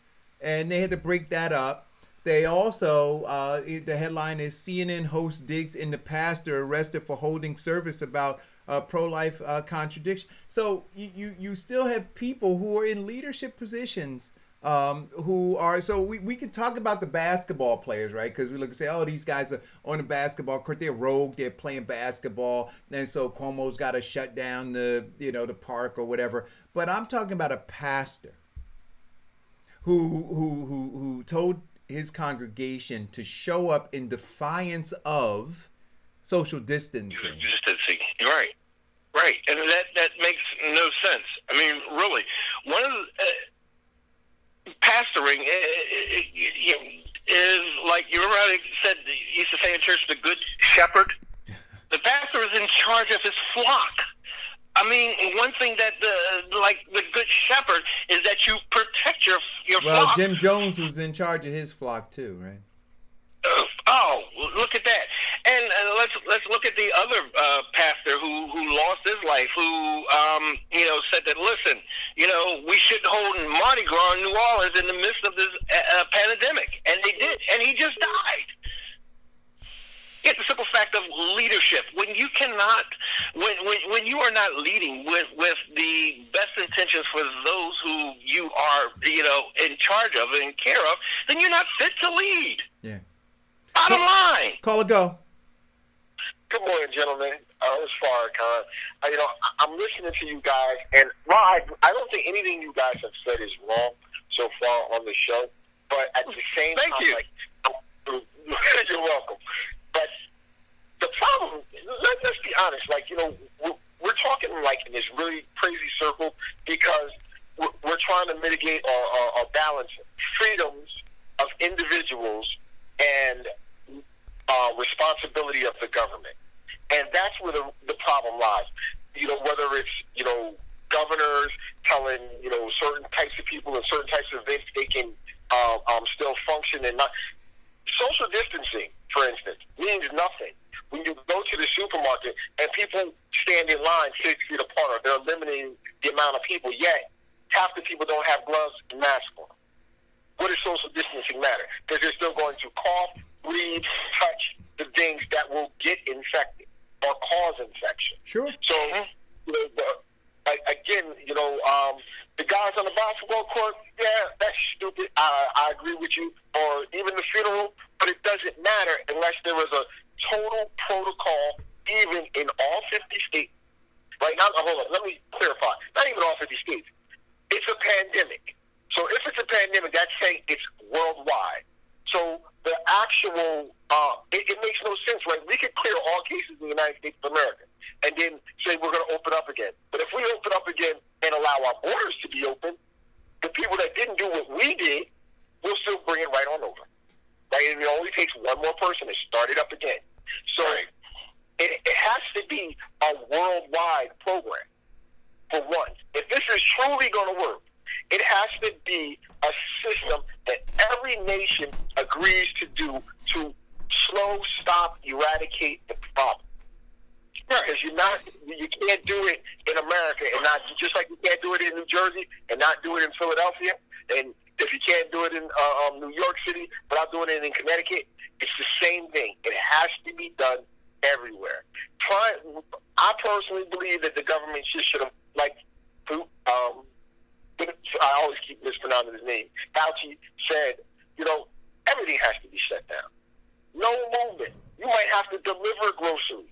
and they had to break that up. They also, the headline is CNN host digs into pastor arrested for holding service about pro-life contradiction. So you still have people who are in leadership positions who are, so we can talk about the basketball players, right? Because we look and say, oh, these guys are on the basketball court, they're rogue, they're playing basketball, and so Cuomo's got to shut down the park or whatever. But I'm talking about a pastor who told his congregation to show up in defiance of social distancing. Right, and that makes no sense. I mean, really, one of the pastoring is like, you remember how they said, used to say in church, the good shepherd? The pastor is in charge of his flock. I mean, one thing that the good shepherd is that you protect your flock. Well, Jim Jones was in charge of his flock too, right? Oh, look at that! And let's look at the other pastor who lost his life, who said that, listen, we shouldn't hold Mardi Gras in New Orleans in the midst of this pandemic, and they did, and he just died. It's the simple fact of leadership. When you cannot, when you are not leading with the best intentions for those who you are, in charge of and care of, then you're not fit to lead. Yeah. Bottom line. Call it go. Good morning, gentlemen. It's Farrakhan. I'm listening to you guys, and while I don't think anything you guys have said is wrong so far on the show, but at the same time, you're welcome. But the problem, let's be honest, we're talking in this really crazy circle because we're trying to mitigate or balance freedoms of individuals and responsibility of the government. And that's where the problem lies. Whether it's, governors telling, certain types of people in certain types of events they can still function and not. Social distancing, for instance, means nothing. When you go to the supermarket and people stand in line 6 feet apart, or they're eliminating the amount of people, yet half the people don't have gloves and masks on. What does social distancing matter? Because they're still going to cough, breathe, touch the things that will get infected or cause infection. Sure. So, again, The guys on the basketball court, yeah, that's stupid. I agree with you. Or even the funeral, but it doesn't matter unless there was a total protocol, even in all 50 states. Right now, hold on, let me clarify. Not even all 50 states. It's a pandemic. So if it's a pandemic, that's saying it's worldwide. So the actual, it makes no sense, right? We could clear all cases in the United States of America and then say we're going to open up again. But if we open up again and allow our borders to be open, the people that didn't do what we did will still bring it right on over. Right? And it only takes one more person to start it up again. So it has to be a worldwide program, for one. If this is truly going to work, it has to be a system that every nation agrees to do to slow, stop, eradicate the problem. Because you can't do it in America and not, just like you can't do it in New Jersey and not do it in Philadelphia, and if you can't do it in New York City without doing it in Connecticut, it's the same thing. It has to be done everywhere. I personally believe that the government should have, like, I always keep mispronouncing his name. Fauci said, everything has to be shut down. No movement. You might have to deliver groceries.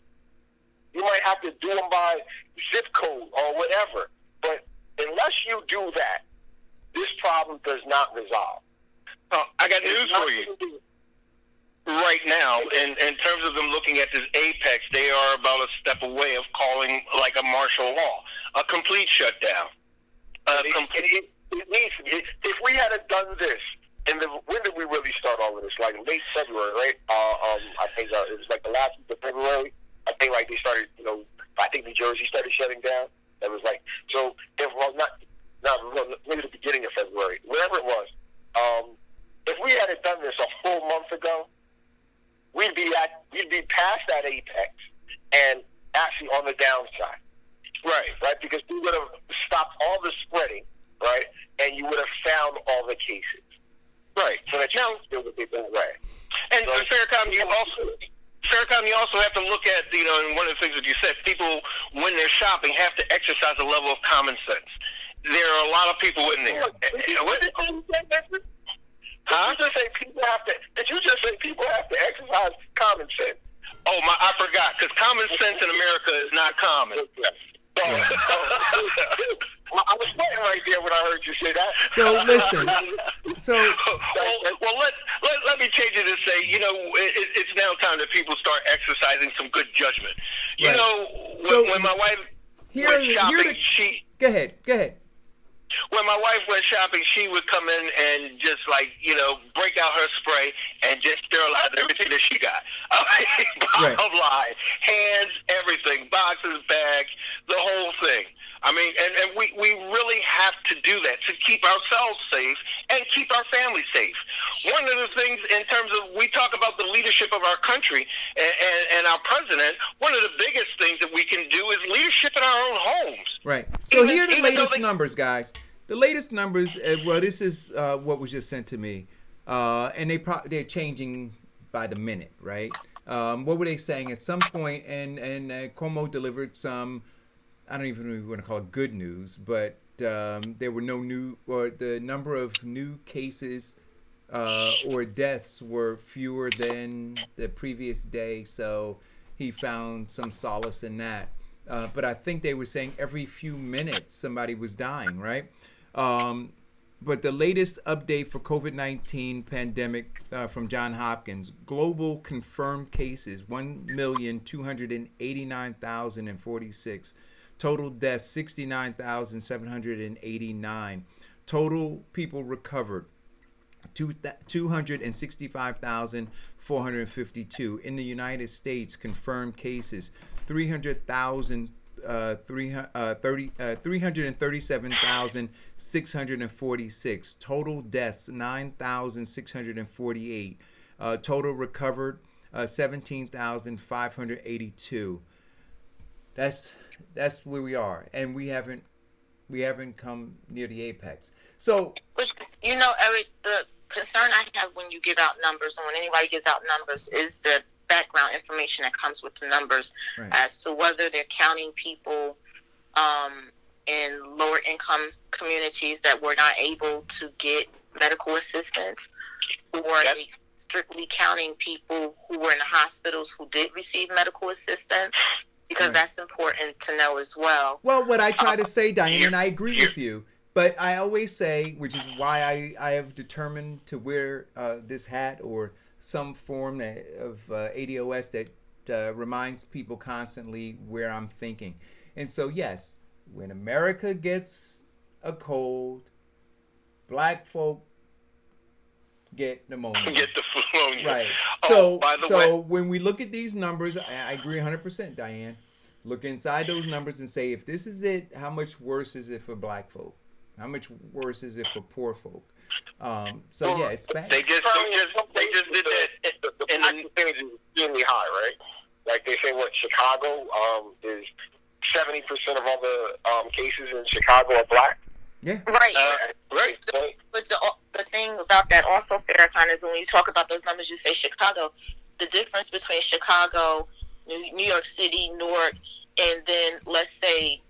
You might have to do them by zip code or whatever. But unless you do that, this problem does not resolve. I got news for you. Right now, in terms of them looking at this apex, they are about a step away of calling like a martial law, a complete shutdown. It needs to be. If we had done this, when did we really start all of this? Like late February, right? I think it was like the last week of February. I think like they started, I think New Jersey started shutting down. That was like, so if maybe the beginning of February, whatever it was. If we had done this a full month ago, we'd be past that apex and actually on the downside. Right, because we would have stopped all the spreading, right, and you would have found all the cases. Right. So that you can still would be done right. And Farrakhan, you also have to look at, and one of the things that you said, people, when they're shopping, have to exercise a level of common sense. There are a lot of people in there. Did you just say people have to exercise common sense? Oh, I forgot, because common sense in America is not common. I was sweating right there when I heard you say that. So listen. Let me change it and say, it's now time that people start exercising some good judgment. When my wife went shopping, Go ahead. When my wife went shopping, she would come in and just break out her spray and just sterilize everything that she got. Bottom line, hands, everything, boxes, bags, the whole thing. I mean, and we really have to do that to keep ourselves safe and keep our family safe. One of the things in terms of, we talk about the leadership of our country and our president, one of the biggest things that we can do is leadership in our own homes. Right. So here are the latest numbers, guys. The latest numbers, this is what was just sent to me, and they're changing by the minute, right? What were they saying at some point? And Cuomo delivered some, I don't even want to call it good news, but there were the number of new cases or deaths were fewer than the previous day, so he found some solace in that. But I think they were saying every few minutes somebody was dying, right? But the latest update for COVID-19 pandemic from Johns Hopkins, global confirmed cases, 1,289,046. Total deaths, 69,789. Total people recovered, 265,452. In the United States, confirmed cases, 337,646. Total deaths, 9,648. Total recovered, 17,582. That's where we are, and we haven't come near the apex. So, Eric, the concern I have when you give out numbers, and when anybody gives out numbers, is the background information that comes with the numbers, right, as to whether they're counting people in lower income communities that were not able to get medical assistance, or are they strictly counting people who were in the hospitals who did receive medical assistance? Because that's important to know as well. Well, what I try to say, Diane, and I agree with you, but I always say, which is why I have determined to wear this hat or some form of ADOS that reminds people constantly where I'm thinking. And so, yes, when America gets a cold, black folk get pneumonia. Get the pneumonia. Right. Oh, by the way, when we look at these numbers, I agree 100%, Diane. Look inside those numbers and say, if this is it, how much worse is it for black folk? How much worse is it for poor folk? So yeah, it's bad. They just did that. The black percentage is extremely high, right? Like they say, what Chicago is 70% of all the cases in Chicago are black. Yeah. Right. Right. But the thing about that also, Farrakhan, is when you talk about those numbers, you say Chicago. The difference between Chicago, New York City, Newark, and then let's say,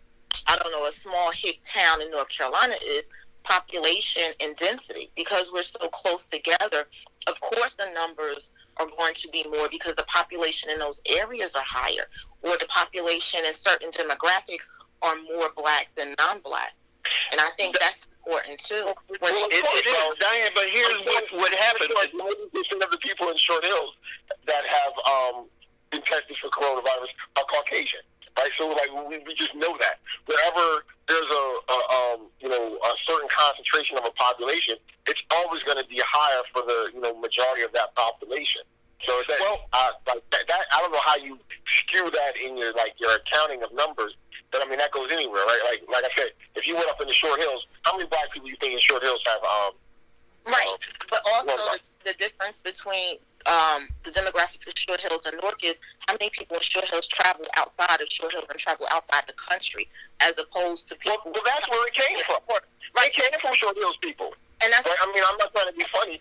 I don't know, a small hick town in North Carolina is population and density. Because we're so close together, of course the numbers are going to be more because the population in those areas are higher, or the population in certain demographics are more black than non-black. And I think that's important too. It is, Diane, but here's what happened. 90% of the people in Short Hills that have been tested for coronavirus are Caucasian, right? So like we just know that wherever there's a certain concentration of a population, it's always going to be higher for the majority of that population. So it's that I don't know how you skew that in your accounting of numbers. But I mean that goes anywhere, right? Like I said, if you went up in the Short Hills, how many black people you think in Short Hills have? Right, but also the difference between the demographics of Short Hills and Newark is how many people in Short Hills travel outside of Short Hills and travel outside the country, as opposed to people. Well, that's where it came from. Right, it came from Short Hills people. And that's. Right? I mean, I'm not trying to be funny,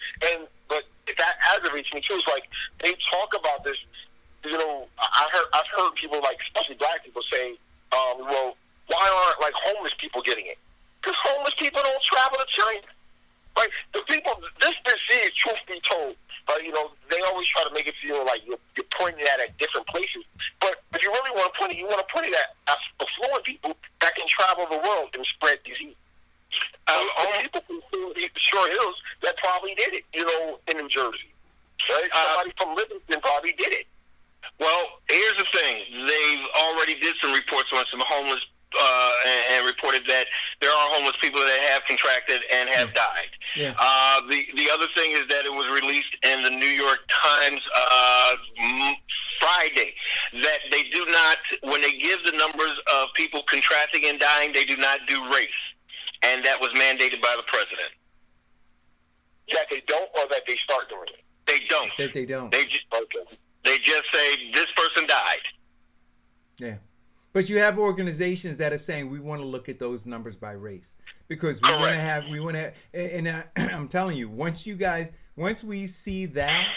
but that aggravates me too. It's like they talk about this. I've heard people especially black people say, well, why aren't homeless people getting it? Because homeless people don't travel to China. Right? The people, this disease, truth be told, they always try to make it feel like you're pointing at different places. But if you really want to point it, you want to point it at affluent people that can travel the world and spread disease. People from the Short Hills that probably did it, in New Jersey. Right? Somebody from Livingston probably did it. Well, here's the thing. They've already did some reports on some homeless and reported that there are homeless people that have contracted and have died. Yeah. The other thing is that it was released in the New York Times Friday that they do not, when they give the numbers of people contracting and dying, they do not do race. And that was mandated by the president. That they don't, or that they start doing it? They don't. That they don't. They just say this person died. Yeah. But you have organizations that are saying we want to look at those numbers by race because we want to have, and I'm telling you, once we see that,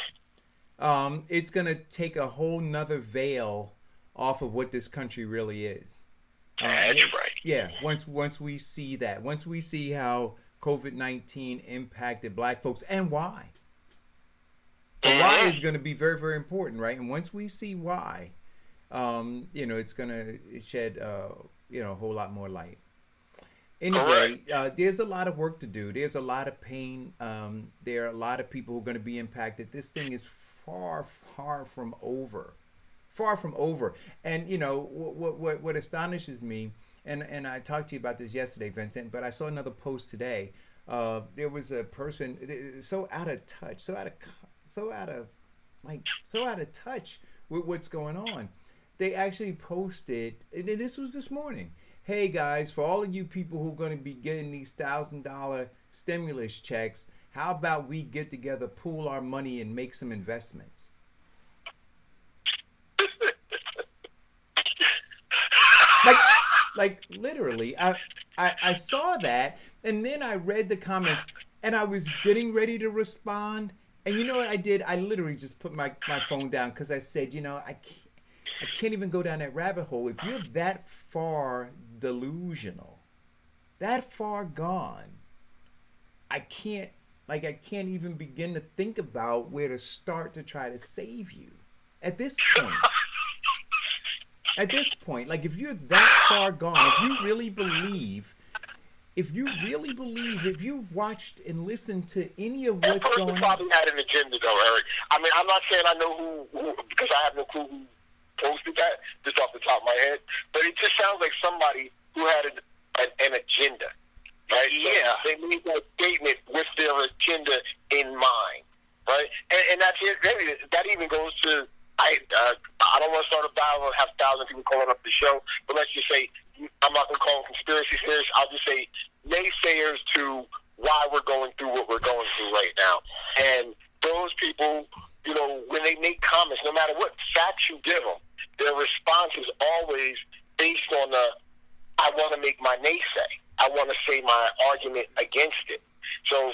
it's going to take a whole nother veil off of what this country really is. That's right. Yeah. Once we see that, once we see how COVID-19 impacted black folks and why. The why is going to be very, very important, right? And once we see why, it's going to shed, a whole lot more light. Anyway, there's a lot of work to do. There's a lot of pain. There are a lot of people who are going to be impacted. This thing is far, far from over. Far from over. And, what astonishes me, and I talked to you about this yesterday, Vincent, but I saw another post today. There was a person so out of touch, so out of touch with what's going on. They actually posted, and this was this morning. Hey guys, for all of you people who are going to be getting these $1,000 stimulus checks, how about we get together, pool our money, and make some investments? like literally, I saw that, and then I read the comments, and I was getting ready to respond. And you know what I did? I literally just put my phone down because I said, I can't even go down that rabbit hole. If you're that far delusional, that far gone, I can't even begin to think about where to start to try to save you at this point. At this point, like, if you're that far gone, if you really believe, if you've watched and listened to any of what's going on. That person probably had an agenda, though, Eric. I mean, I'm not saying I know who because I have no clue who posted that, just off the top of my head. But it just sounds like somebody who had an agenda, right? Yeah. So they made that statement with their agenda in mind, right? And that's it. That even goes to, I don't want to start a battle and have 1,000 people calling up the show, but let's just say, I'm not going to call them conspiracy theorists. I'll just say naysayers to why we're going through what we're going through right now. And those people, you know, when they make comments, no matter what facts you give them, their response is always based on I want to make my naysay. I want to say my argument against it. So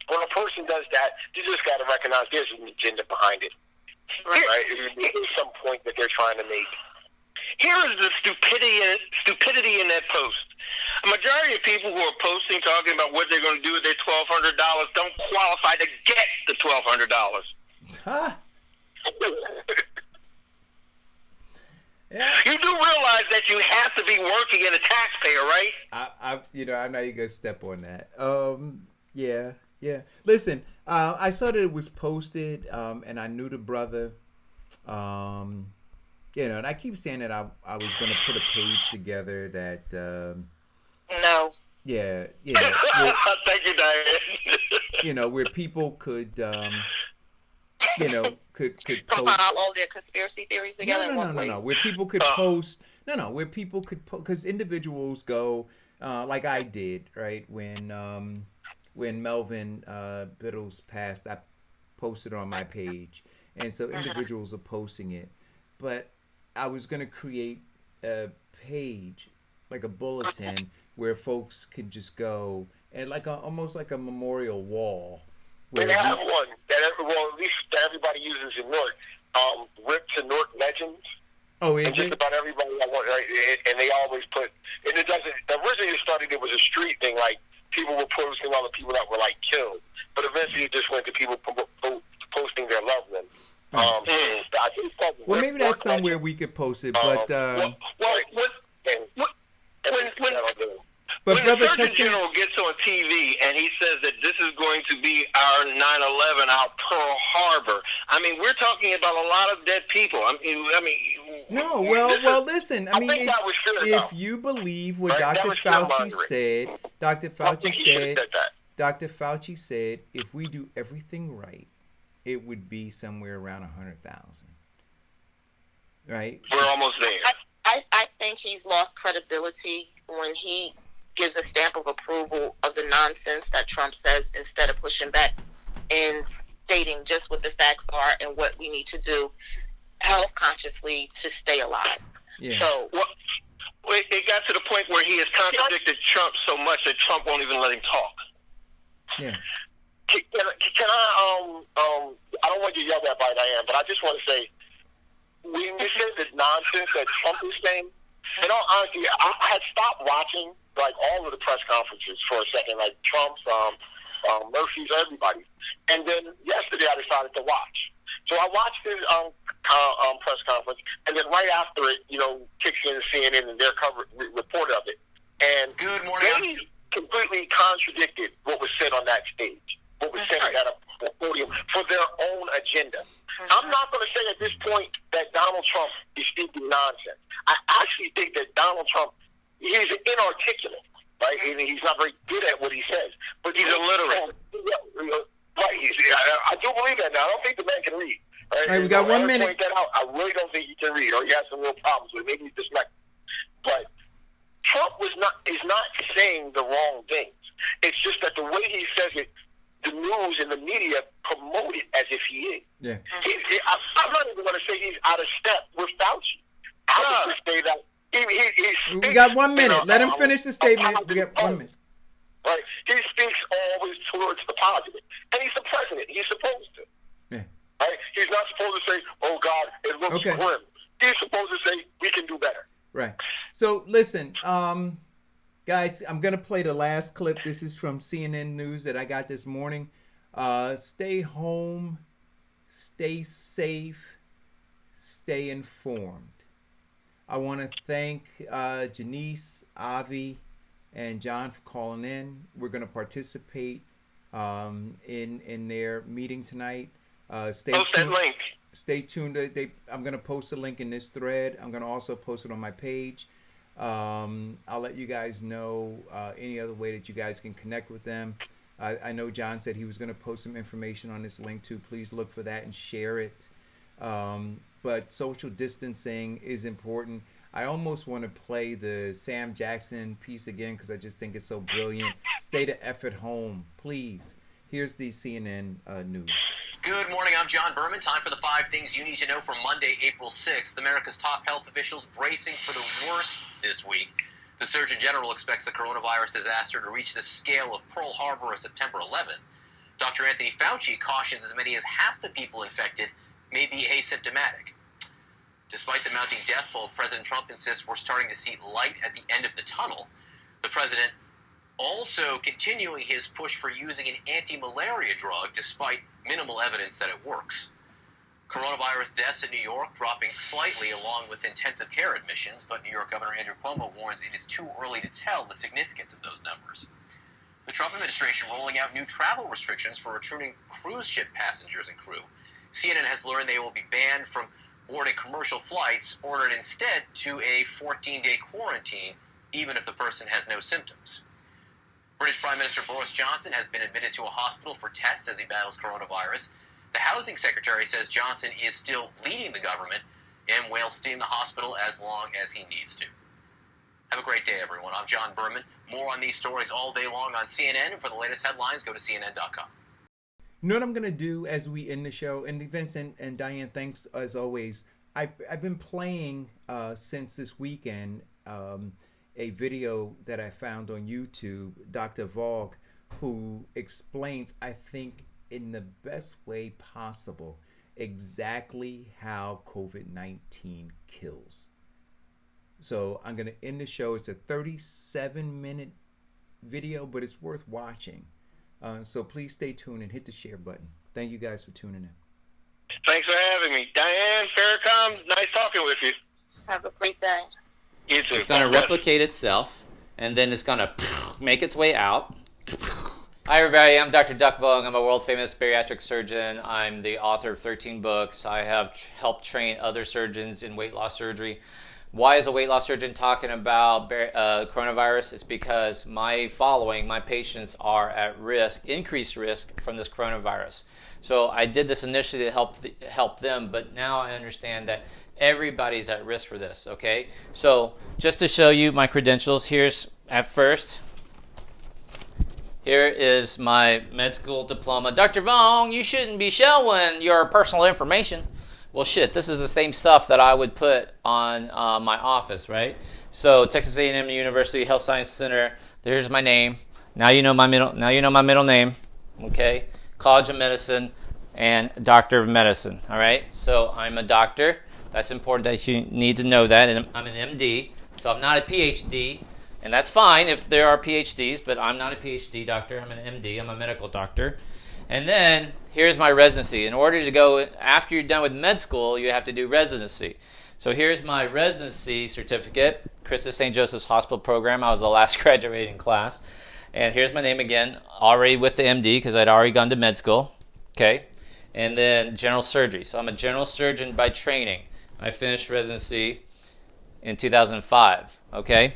when a person does that, you just got to recognize there's an agenda behind it. Right? There's some point that they're trying to make. Here is the stupidity in that post. A majority of people who are posting, talking about what they're going to do with their $1,200 don't qualify to get the $1,200. Huh? Yeah. You do realize that you have to be working as a taxpayer, right? I'm not even gonna step on that. Yeah. Listen, I saw that it was posted, and I knew the brother. And I keep saying that I was gonna put a page together that. No. Yeah. Thank you, Diane. Where people could. Could compile all their conspiracy theories together in one place. No. Where people could post. Where people could post, because individuals go, like I did, right? When Melvin Biddles passed, I posted on my page, and so individuals are posting it. But I was gonna create a page, like a bulletin, where folks could just go and almost like a memorial wall. They have one at least that everybody uses in Newark. Rip to Newark Legends. Oh, is and just about everybody I want, right? And they always put, and it doesn't. Originally, it started. It was a street thing, like people were posting all the people that were killed. But eventually, it just went to people posting their loved ones. I think it's called well, maybe that's somewhere we could post it, but when the Surgeon General gets on TV and he says that this is going to be our 9/11, our Pearl Harbor, I mean, we're talking about a lot of dead people. No, well, listen. I mean, if you believe what Dr. Fauci said, Dr. Fauci said, if we do everything right, it would be somewhere around 100,000. Right? We're almost there. I think he's lost credibility when he gives a stamp of approval of the nonsense that Trump says instead of pushing back and stating just what the facts are and what we need to do health consciously to stay alive. Yeah. So it got to the point where he has contradicted Trump so much that Trump won't even let him talk. Yeah. Can I don't want you to yell at by Diane, but I just want to say, when you say the nonsense that Trump is saying, in all honesty, I had stopped watching all of the press conferences for a second, like Trump's, Murphy's, everybody. And then yesterday I decided to watch. So I watched his press conference, and then right after it, kicks in CNN and their report of it. And good morning. They completely contradicted what was said on that stage, what was said at a podium for their own agenda. I'm not going to say at this point that Donald Trump is speaking nonsense. I actually think that Donald Trump, he's inarticulate, right? He's not very good at what he says. But he's illiterate. Right. I do believe that now. I don't think the man can read. Right? All right, we got 1 minute. Point that out. I really don't think he can read, or he has some real problems with it. Maybe he's dyslexic. But Trump is not saying the wrong things. It's just that the way he says it, the news and the media promote it as if he is. Yeah. I'm not even going to say he's out of step with Fauci. I would just say that we got 1 minute. Let him finish the statement. We got 1 minute. Right. He speaks always towards the positive. And he's the president. He's supposed to. Yeah. Right? He's not supposed to say, oh, God, it looks grim. He's supposed to say, we can do better. Right. So, listen, Guys, I'm going to play the last clip. This is from CNN News that I got this morning. Stay home, stay safe, stay informed. I want to thank Janice, Avi, and John for calling in. We're going to participate in their meeting tonight. Stay Post tuned. that link. Stay tuned. I'm going to post a link in this thread. I'm going to also post it on my page. I'll let you guys know any other way that you guys can connect with them. I know John said he was going to post some information on this link too. Please look for that and share it. But social distancing is important. I almost want to play the Sam Jackson piece again because I just think it's so brilliant. Stay the F at home, please. Here's the CNN news. Good morning, I'm John Berman. Time for the 5 things you need to know for Monday, April 6th. America's top health officials bracing for the worst this week. The Surgeon General expects the coronavirus disaster to reach the scale of Pearl Harbor on September 11th. Dr. Anthony Fauci cautions as many as half the people infected may be asymptomatic. Despite the mounting death toll, President Trump insists we're starting to see light at the end of the tunnel. The president also continuing his push for using an anti-malaria drug despite minimal evidence that it works. Coronavirus deaths in New York dropping slightly along with intensive care admissions, but New York Governor Andrew Cuomo warns it is too early to tell the significance of those numbers. The Trump administration rolling out new travel restrictions for returning cruise ship passengers and crew. CNN has learned they will be banned from boarding commercial flights, ordered instead to a 14-day quarantine, even if the person has no symptoms. British Prime Minister Boris Johnson has been admitted to a hospital for tests as he battles coronavirus. The Housing Secretary says Johnson is still leading the government and will stay in the hospital as long as he needs to. Have a great day, everyone. I'm John Berman. More on these stories all day long on CNN. And for the latest headlines, go to CNN.com. You know what I'm going to do as we end the show? And Vince and Diane, thanks as always. I've been playing since this weekend a video that I found on YouTube, Dr. Vogue, who explains, I think, in the best way possible, exactly how COVID-19 kills. So I'm going to end the show. It's a 37-minute video, but it's worth watching. So please stay tuned and hit the share button. Thank you guys for tuning in. Thanks for having me. Diane, Farrakhan, nice talking with you. Have a great day. You too. It's going to replicate itself, and then it's going to make its way out. Hi, everybody. I'm Dr. Duck Vong. I'm a world-famous bariatric surgeon. I'm the author of 13 books. I have helped train other surgeons in weight loss surgery. Why is a weight loss surgeon talking about coronavirus? It's because my patients are at risk, increased risk from this coronavirus. So I did this initially to help them, but now I understand that everybody's at risk for this, okay? So just to show you my credentials, here is my med school diploma. Dr. Vong, you shouldn't be showing your personal information. Well, shit, this is the same stuff that I would put on my office, right? So Texas A&M University Health Science Center. There's my name. Now you know my middle name, okay? College of Medicine and Doctor of Medicine, all right? So I'm a doctor. That's important that you need to know that. And I'm an MD, so I'm not a PhD. And that's fine if there are PhDs, but I'm not a PhD doctor. I'm an MD. I'm a medical doctor. And then here's my residency. In order to go, after you're done with med school, you have to do residency. So here's my residency certificate, Christus St. Joseph's Hospital program. I was the last graduating class. And here's my name again, already with the MD because I'd already gone to med school. Okay. And then general surgery. So I'm a general surgeon by training. I finished residency in 2005. Okay.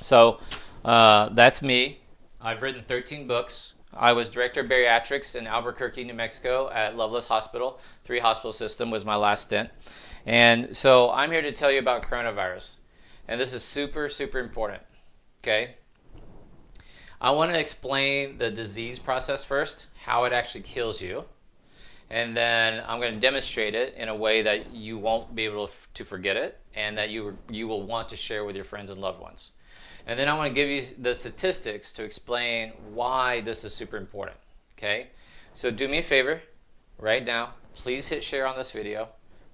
So that's me. I've written 13 books. I was director of bariatrics in Albuquerque, New Mexico at Loveless Hospital. 3 hospital system was my last stint. And so I'm here to tell you about coronavirus. And this is super, super important. Okay? I want to explain the disease process first, how it actually kills you. And then I'm going to demonstrate it in a way that you won't be able to forget it and that you will want to share with your friends and loved ones. And then I want to give you the statistics to explain why this is super important, okay? So do me a favor right now. Please hit share on this video.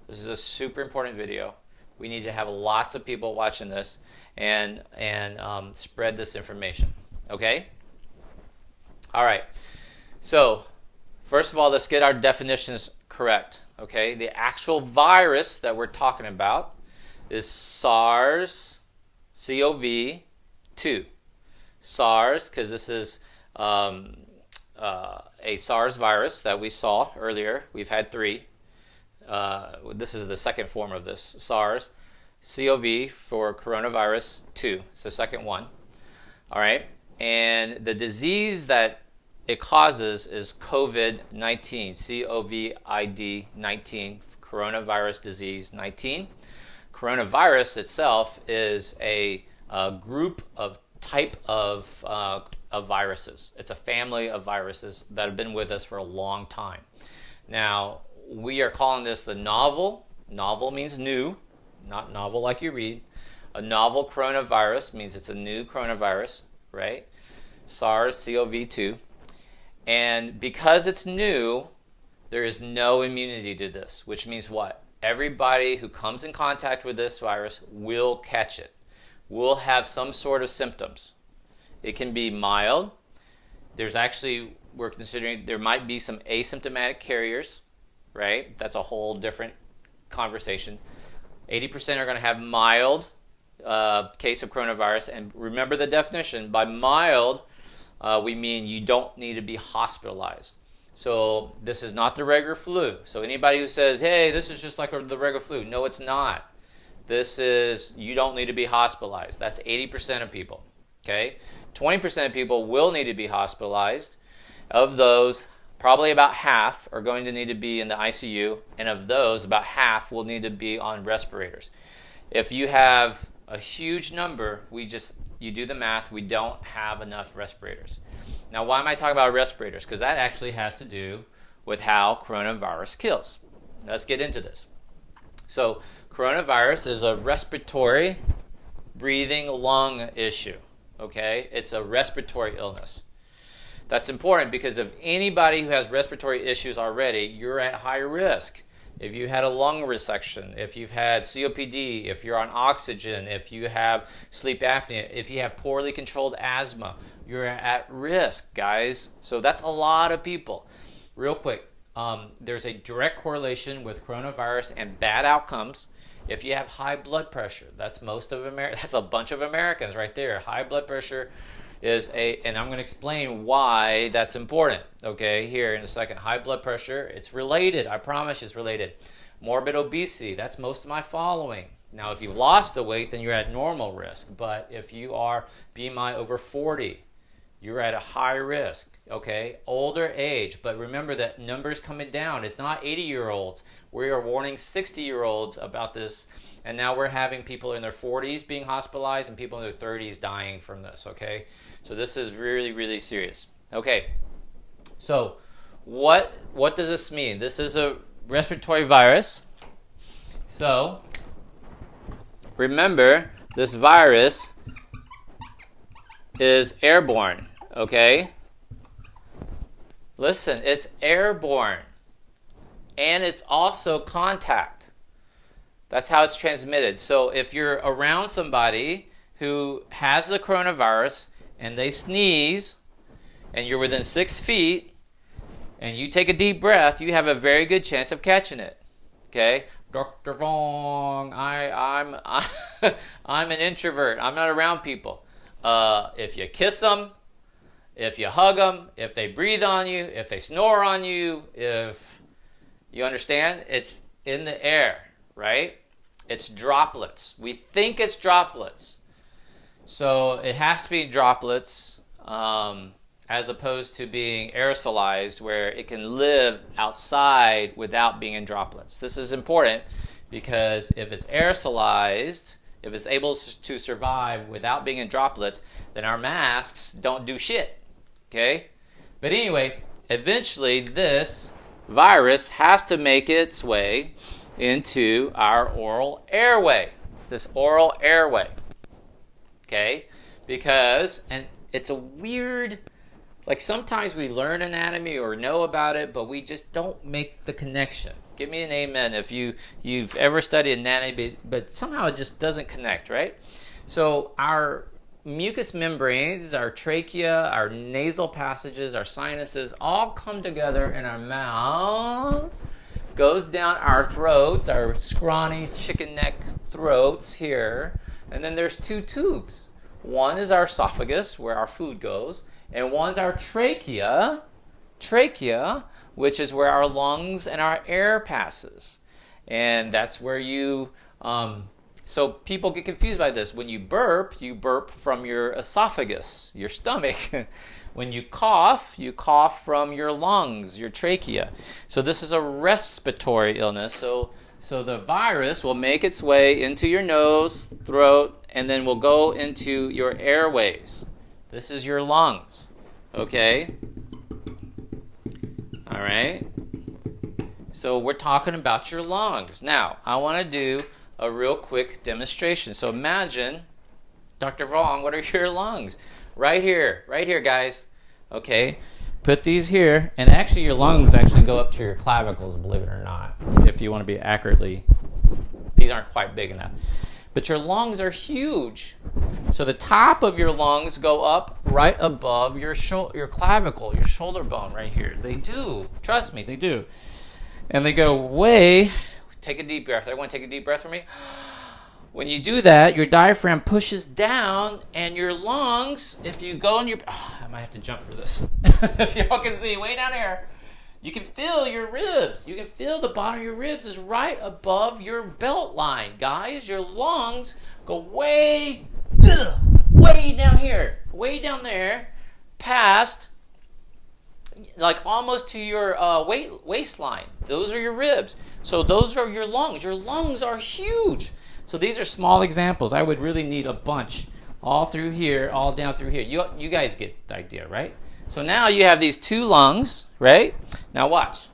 This is a super important video. We need to have lots of people watching this. and spread this information. Okay? All right. So, first of all, let's get our definitions correct. Okay? The actual virus that we're talking about is SARS-CoV-2. SARS, because this is a SARS virus that we saw earlier. We've had 3. This is the second form of this. SARS, CoV for coronavirus 2. It's the second one. All right. And the disease that it causes is COVID-19, COVID-19, coronavirus disease 19. Coronavirus itself is a group of type of viruses. It's a family of viruses that have been with us for a long time. Now, we are calling this the novel. Novel means new, not novel like you read. A novel coronavirus means it's a new coronavirus, right? SARS-CoV-2. And because it's new, there is no immunity to this, which means what? Everybody who comes in contact with this virus will catch it, will have some sort of symptoms. It can be mild. There's actually, we're considering there might be some asymptomatic carriers, right? That's a whole different conversation. 80% are going to have mild case of coronavirus. And remember the definition. By mild, we mean you don't need to be hospitalized. So this is not the regular flu. So anybody who says, hey, this is just like the regular flu. No, it's not. This is, you don't need to be hospitalized. That's 80% of people. Okay? 20% of people will need to be hospitalized. Of those, probably about half are going to need to be in the ICU. And of those, about half will need to be on respirators. If you have a huge number, you do the math, we don't have enough respirators. Now, why am I talking about respirators? Because that actually has to do with how coronavirus kills. Let's get into this. So, coronavirus is a respiratory, breathing lung issue. Okay? It's a respiratory illness. That's important because if anybody who has respiratory issues already, you're at high risk. If you had a lung resection, if you've had COPD, if you're on oxygen, if you have sleep apnea, if you have poorly controlled asthma, you're at risk, guys. So that's a lot of people. Real quick, there's a direct correlation with coronavirus and bad outcomes. If you have high blood pressure, that's that's a bunch of Americans right there. High blood pressure is and I'm going to explain why that's important, okay, here in a second. High blood pressure, it's related. I promise it's related. Morbid obesity, that's most of my following. Now, if you've lost the weight, then you're at normal risk. But if you are BMI over 40, you're at a high risk, okay? Older age, but remember that numbers coming down. It's not 80-year-olds. We are warning 60-year-olds about this. And now we're having people in their 40s being hospitalized and people in their 30s dying from this, okay? So this is really, really serious. Okay, so what does this mean? This is a respiratory virus. So remember, this virus is airborne, okay? Listen, it's airborne. And it's also contact. That's how it's transmitted. So if you're around somebody who has the coronavirus and they sneeze and you're within 6 feet and you take a deep breath, you have a very good chance of catching it. Okay? Dr. Vong, I'm an introvert. I'm not around people. If you kiss them, if you hug them, if they breathe on you, if they snore on you, if you understand, it's in the air. Right? It's droplets. We think it's droplets. So it has to be droplets as opposed to being aerosolized where it can live outside without being in droplets. This is important because if it's aerosolized, if it's able to survive without being in droplets, then our masks don't do shit. Okay? But anyway, eventually this virus has to make its way into our oral airway. This oral airway. Okay? Because, and it's a weird, like sometimes we learn anatomy or know about it, but we just don't make the connection. Give me an amen if you've ever studied anatomy, but somehow it just doesn't connect, right? So our mucous membranes, our trachea, our nasal passages, our sinuses all come together in our mouths, goes down our throats, our scrawny chicken neck throats here, and then there's two tubes. One is our esophagus, where our food goes, and one's our trachea, which is where our lungs and our air passes. And that's where you... So people get confused by this. When you burp from your esophagus, your stomach. When you cough from your lungs, your trachea. So this is a respiratory illness. So the virus will make its way into your nose, throat, and then will go into your airways. This is your lungs. Okay? All right? So we're talking about your lungs. Now, I want to do a real quick demonstration. So imagine, Dr. Vong, what are your lungs? Right here, guys. Okay, put these here, and actually your lungs actually go up to your clavicles, believe it or not, if you want to be accurately. These aren't quite big enough. But your lungs are huge. So the top of your lungs go up right above your clavicle, your shoulder bone right here. They do. Trust me, they do. And they go way... Take a deep breath. Everyone take a deep breath for me. When you do that, your diaphragm pushes down, and your lungs, if you go in your... I might have to jump for this. If y'all can see, way down here, you can feel your ribs. You can feel the bottom of your ribs is right above your belt line. Guys, your lungs go way down here. Way down there, past... like almost to your waistline. Those are your ribs. So those are your lungs. Your lungs are huge. So these are small examples. I would really need a bunch all through here, all down through here. You guys get the idea, right? So now you have these two lungs, right? Now watch.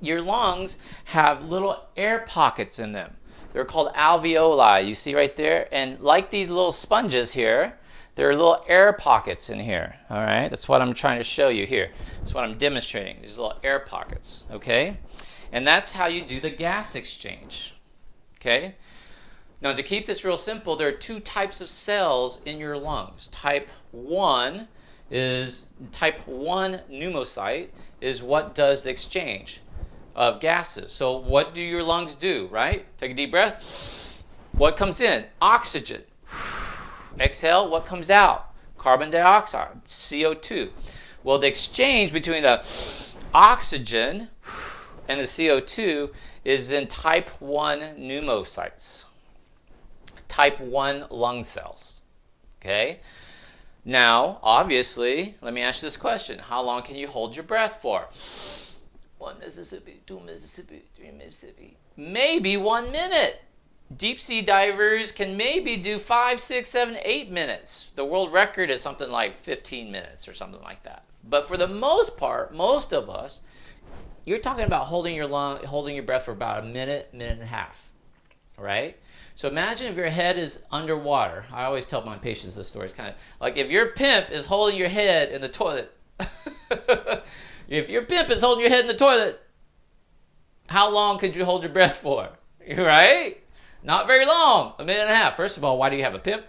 Your lungs have little air pockets in them. They're called alveoli. You see right there? And like these little sponges here, there are little air pockets in here, all right? That's what I'm trying to show you here. That's what I'm demonstrating, these little air pockets, okay? And that's how you do the gas exchange, okay? Now, to keep this real simple, there are two types of cells in your lungs. Type 1 pneumocyte is what does the exchange of gases. So what do your lungs do, right? Take a deep breath. What comes in? Oxygen. Exhale, what comes out? Carbon dioxide, CO2. Well, the exchange between the oxygen and the CO2 is in type 1 pneumocytes, type 1 lung cells. Okay? Now, obviously, let me ask you this question. How long can you hold your breath for? 1 Mississippi, 2 Mississippi, 3 Mississippi. Maybe 1 minute. Deep sea divers can maybe do 5, 6, 7, 8 minutes. The world record is something like 15 minutes or something like that. But for the most part, most of us, you're talking about holding your breath for about a minute, minute and a half, right? So imagine if your head is underwater. I always tell my patients this story. It's kind of like if your pimp is holding your head in the toilet. If your pimp is holding your head in the toilet, how long could you hold your breath for? Right? Not very long, a minute and a half. First of all, why do you have a pimp?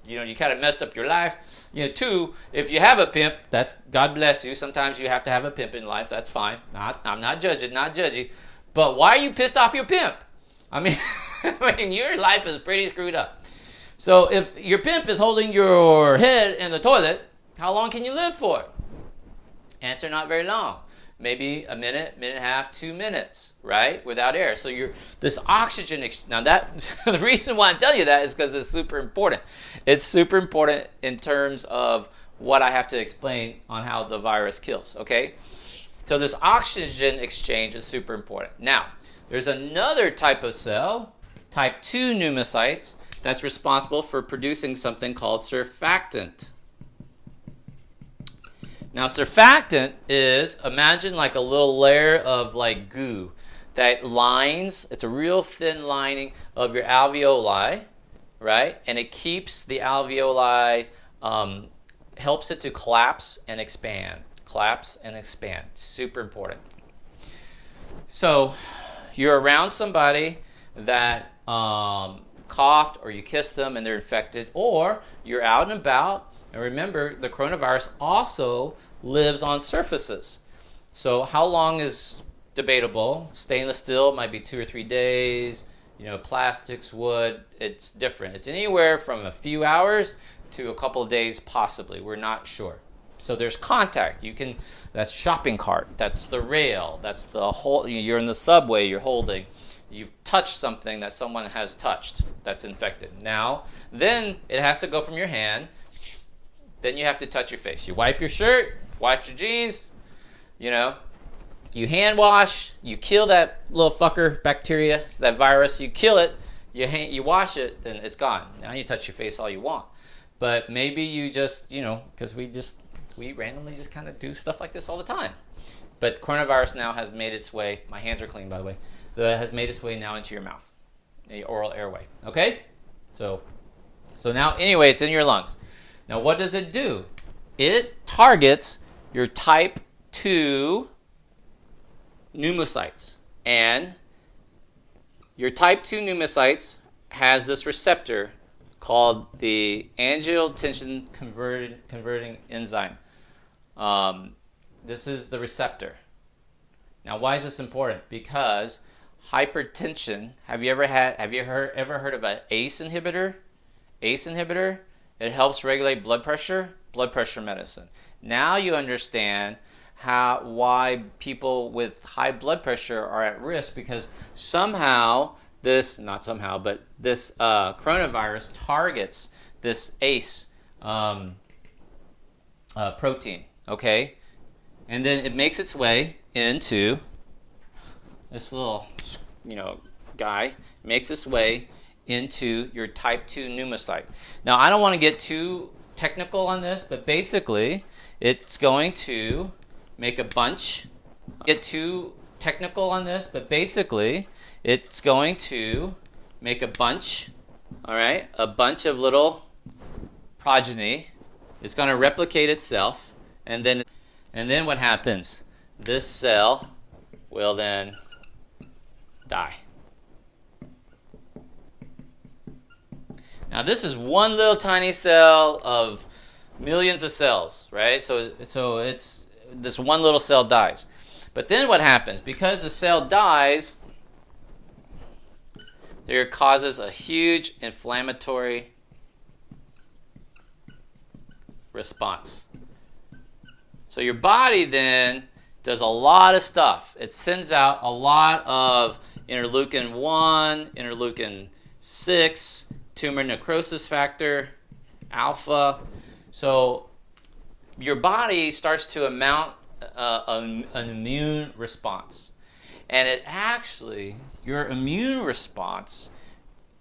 You kind of messed up your life. 2, if you have a pimp, that's God bless you. Sometimes you have to have a pimp in life. That's fine. I'm not judgy. But why are you pissed off your pimp? I mean, your life is pretty screwed up. So if your pimp is holding your head in the toilet, how long can you live for? Answer, not very long. Maybe a minute, minute and a half, 2 minutes, right? Without air. So this oxygen, now that, the reason why I'm telling you that is because it's super important. It's super important in terms of what I have to explain on how the virus kills, okay? So this oxygen exchange is super important. Now, there's another type of cell, type 2 pneumocytes, that's responsible for producing something called surfactant. Now, surfactant is, imagine like a little layer of like goo that lines, it's a real thin lining of your alveoli, right? And it keeps the alveoli, helps it to collapse and expand. Collapse and expand. Super important. So, you're around somebody that coughed or you kissed them and they're infected, or you're out and about. And remember, the coronavirus also lives on surfaces. So how long is debatable? Stainless steel might be 2 or 3 days. Plastics, wood, it's different. It's anywhere from a few hours to a couple of days possibly. We're not sure. So there's contact. That's shopping cart. That's the rail. That's the whole. You're in the subway. You're holding. You've touched something that someone has touched that's infected. Now, then it has to go from your hand. Then you have to touch your face. You wipe your shirt, wash your jeans. You hand wash. You kill that little fucker, bacteria, that virus. You kill it. You wash it. Then it's gone. Now you touch your face all you want. But maybe you just, because we randomly just kind of do stuff like this all the time. But coronavirus now has made its way, my hands are clean by the way, has made its way now into your mouth, the oral airway. Okay? So now, anyway, it's in your lungs. Now, what does it do? It targets your type 2 pneumocytes. And your type 2 pneumocytes has this receptor called the angiotensin converting enzyme. This is the receptor. Now, why is this important? Because hypertension. Have you ever heard of an ACE inhibitor? ACE inhibitor. It helps regulate blood pressure medicine. Now you understand why people with high blood pressure are at risk, because this coronavirus targets this ACE protein, okay? And then it makes its way into this little, guy, makes its way into your type 2 pneumocyte. Now, I don't want to get too technical on this, but basically, it's going to make a bunch. Get too technical on this, but basically, it's going to make a bunch, all right? A bunch of little progeny. It's going to replicate itself, and then what happens? This cell will then die. Now, this is one little tiny cell of millions of cells, right? So it's this one little cell dies. But then what happens? Because the cell dies, there causes a huge inflammatory response. So your body then does a lot of stuff. It sends out a lot of interleukin 1, interleukin 6, tumor necrosis factor, alpha. So your body starts to mount an immune response. And your immune response,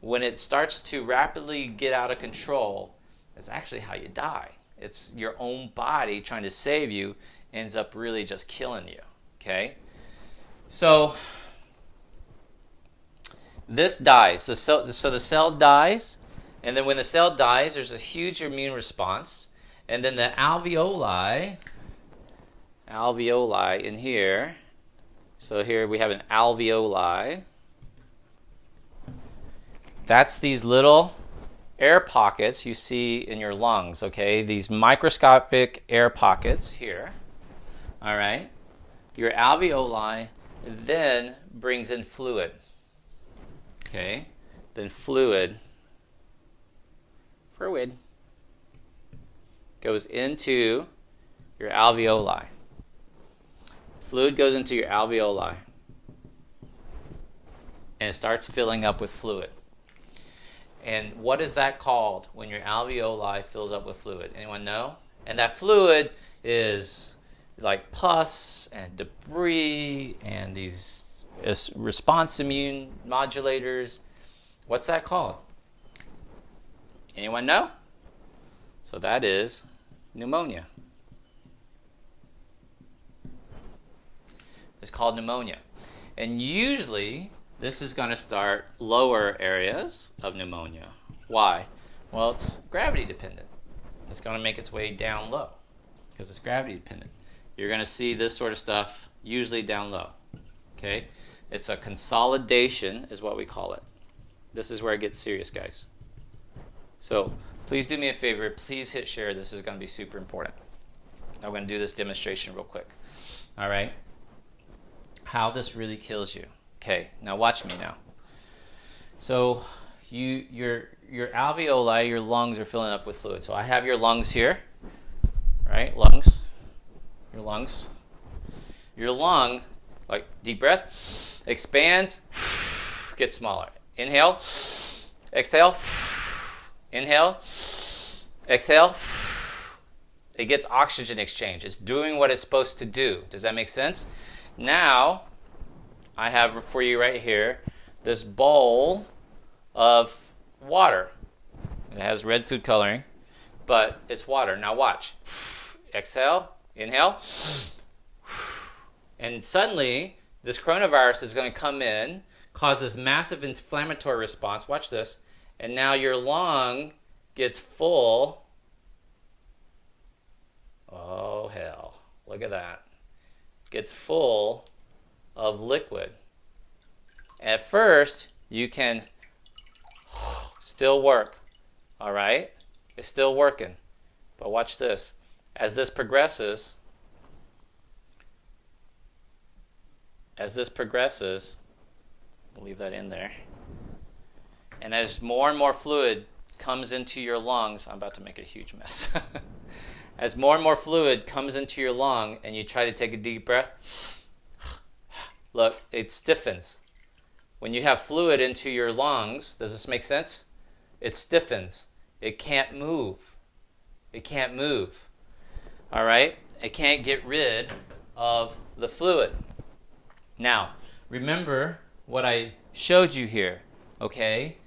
when it starts to rapidly get out of control, is actually how you die. It's your own body trying to save you, ends up really just killing you. Okay? So this dies. So the cell dies, and then when the cell dies, there's a huge immune response, and then the alveoli in here. So here we have an alveoli. That's these little air pockets you see in your lungs, okay? These microscopic air pockets here, all right? Your alveoli then brings in fluid, okay? Then fluid goes into your alveoli. Fluid goes into your alveoli and it starts filling up with fluid. And what is that called when your alveoli fills up with fluid? Anyone know? And that fluid is like pus and debris and these response immune modulators. What's that called? Anyone know? So that is pneumonia. It's called pneumonia. And usually this is going to start lower areas of pneumonia. Why? Well, it's gravity dependent. It's going to make its way down low because it's gravity dependent. You're going to see this sort of stuff usually down low. Okay? It's a consolidation is what we call it. This is where it gets serious, guys. So please do me a favor. Please hit share. This is going to be super important. I'm going to do this demonstration real quick. All right? How this really kills you. Okay, now watch me now. So your alveoli, your lungs are filling up with fluid. So I have your lungs here, right? Lungs. Your lungs. Your lung, like deep breath, expands, gets smaller. Inhale, exhale, inhale, exhale. It gets oxygen exchange. It's doing what it's supposed to do. Does that make sense? Now, I have for you right here this bowl of water. It has red food coloring, but it's water. Now watch. Exhale, inhale. And suddenly, this coronavirus is going to come in, cause this massive inflammatory response. Watch this. And now your lung gets full. Oh, hell. Look at that. Gets full of liquid. At first, you can still work. All right? It's still working. But watch this. As this progresses, we'll leave that in there. And as more and more fluid comes into your lungs, I'm about to make a huge mess. As more and more fluid comes into your lung and you try to take a deep breath, look, it stiffens. When you have fluid into your lungs, does this make sense? It stiffens. It can't move. It can't move. All right? It can't get rid of the fluid. Now, remember what I showed you here, okay?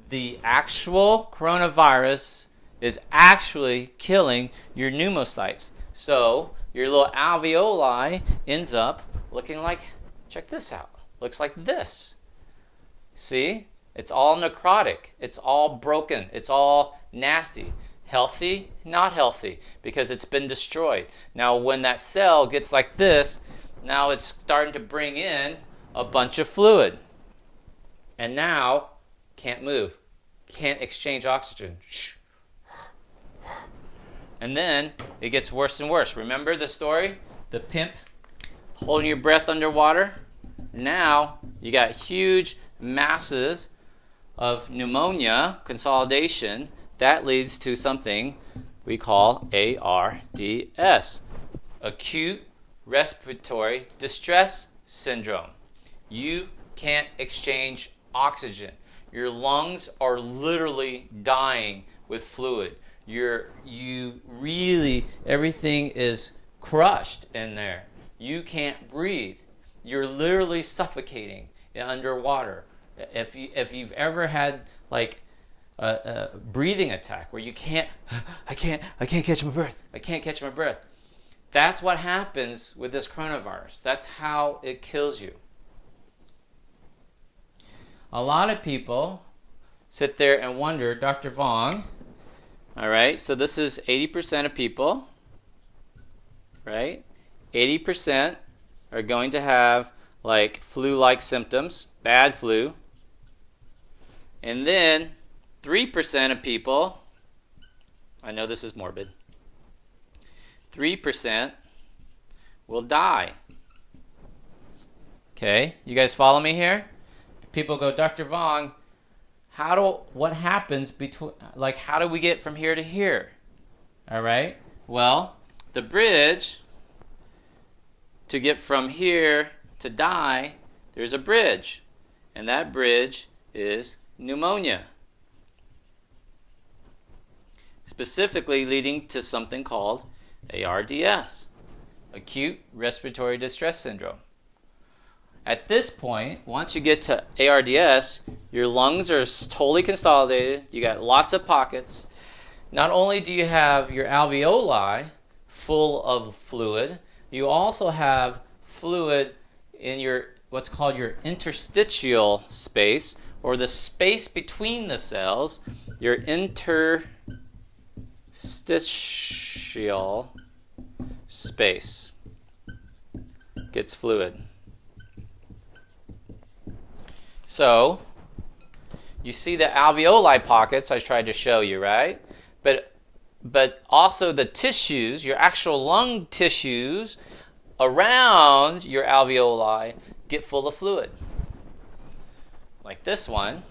The actual coronavirus is actually killing your pneumocytes. So, your little alveoli ends up looking like, check this out, looks like this. See? It's all necrotic. It's all broken. It's all nasty. Healthy? Not healthy, because it's been destroyed. Now, when that cell gets like this, now it's starting to bring in a bunch of fluid. And now, can't move. Can't exchange oxygen. And then, it gets worse and worse. Remember the story? The pimp holding your breath underwater? Now, you got huge masses of pneumonia, consolidation. That leads to something we call ARDS. Acute Respiratory Distress Syndrome. You can't exchange oxygen. Your lungs are literally dying with fluid. Everything is crushed in there. You can't breathe. You're literally suffocating underwater. If you've ever had like a breathing attack where you I can't catch my breath. I can't catch my breath. That's what happens with this coronavirus. That's how it kills you. A lot of people sit there and wonder, Dr. Vong, all right, so this is 80% of people, right? 80% are going to have like flu-like symptoms, bad flu. And then 3% of people, I know this is morbid, 3% will die. Okay, you guys follow me here? People go, Dr. Vong, what happens between, like, how do we get from here to here? All right, well, the bridge to get from here to die, there's a bridge, and that bridge is pneumonia. Specifically leading to something called ARDS, Acute Respiratory Distress Syndrome. At this point, once you get to ARDS, your lungs are totally consolidated. You got lots of pockets. Not only do you have your alveoli full of fluid, you also have fluid in your what's called your interstitial space, or the space between the cells. Your interstitial space gets fluid. So, You see the alveoli pockets I tried to show you, right? But also the tissues, your actual lung tissues around your alveoli get full of fluid. Like this one,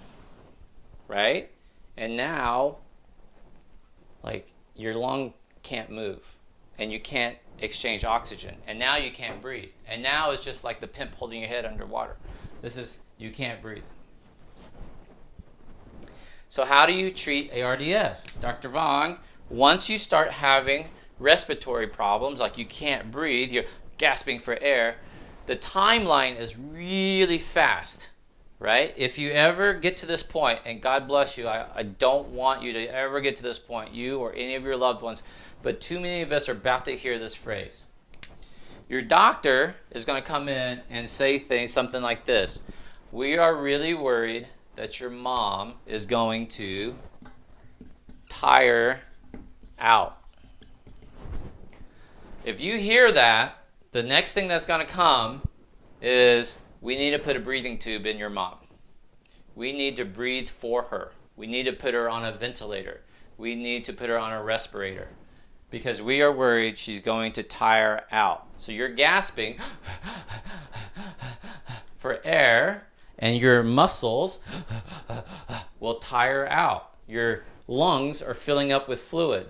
right? And now, like, your lung can't move, and you can't exchange oxygen, and now you can't breathe. And now it's just like the pimp holding your head underwater. This is, you can't breathe. So how do you treat ARDS? Dr. Vong, once you start having respiratory problems, like you can't breathe, you're gasping for air, the timeline is really fast, right? If you ever get to this point, and God bless you, I don't want you to ever get to this point, you or any of your loved ones, but too many of us are about to hear this phrase. Your doctor is going to come in and say something like this: we are really worried that your mom is going to tire out. If you hear that, the next thing that's going to come is, we need to put a breathing tube in your mom. We need to breathe for her. We need to put her on a ventilator. We need to put her on a respirator, because we are worried she's going to tire out. So you're gasping for air, and your muscles will tire out. Your lungs are filling up with fluid,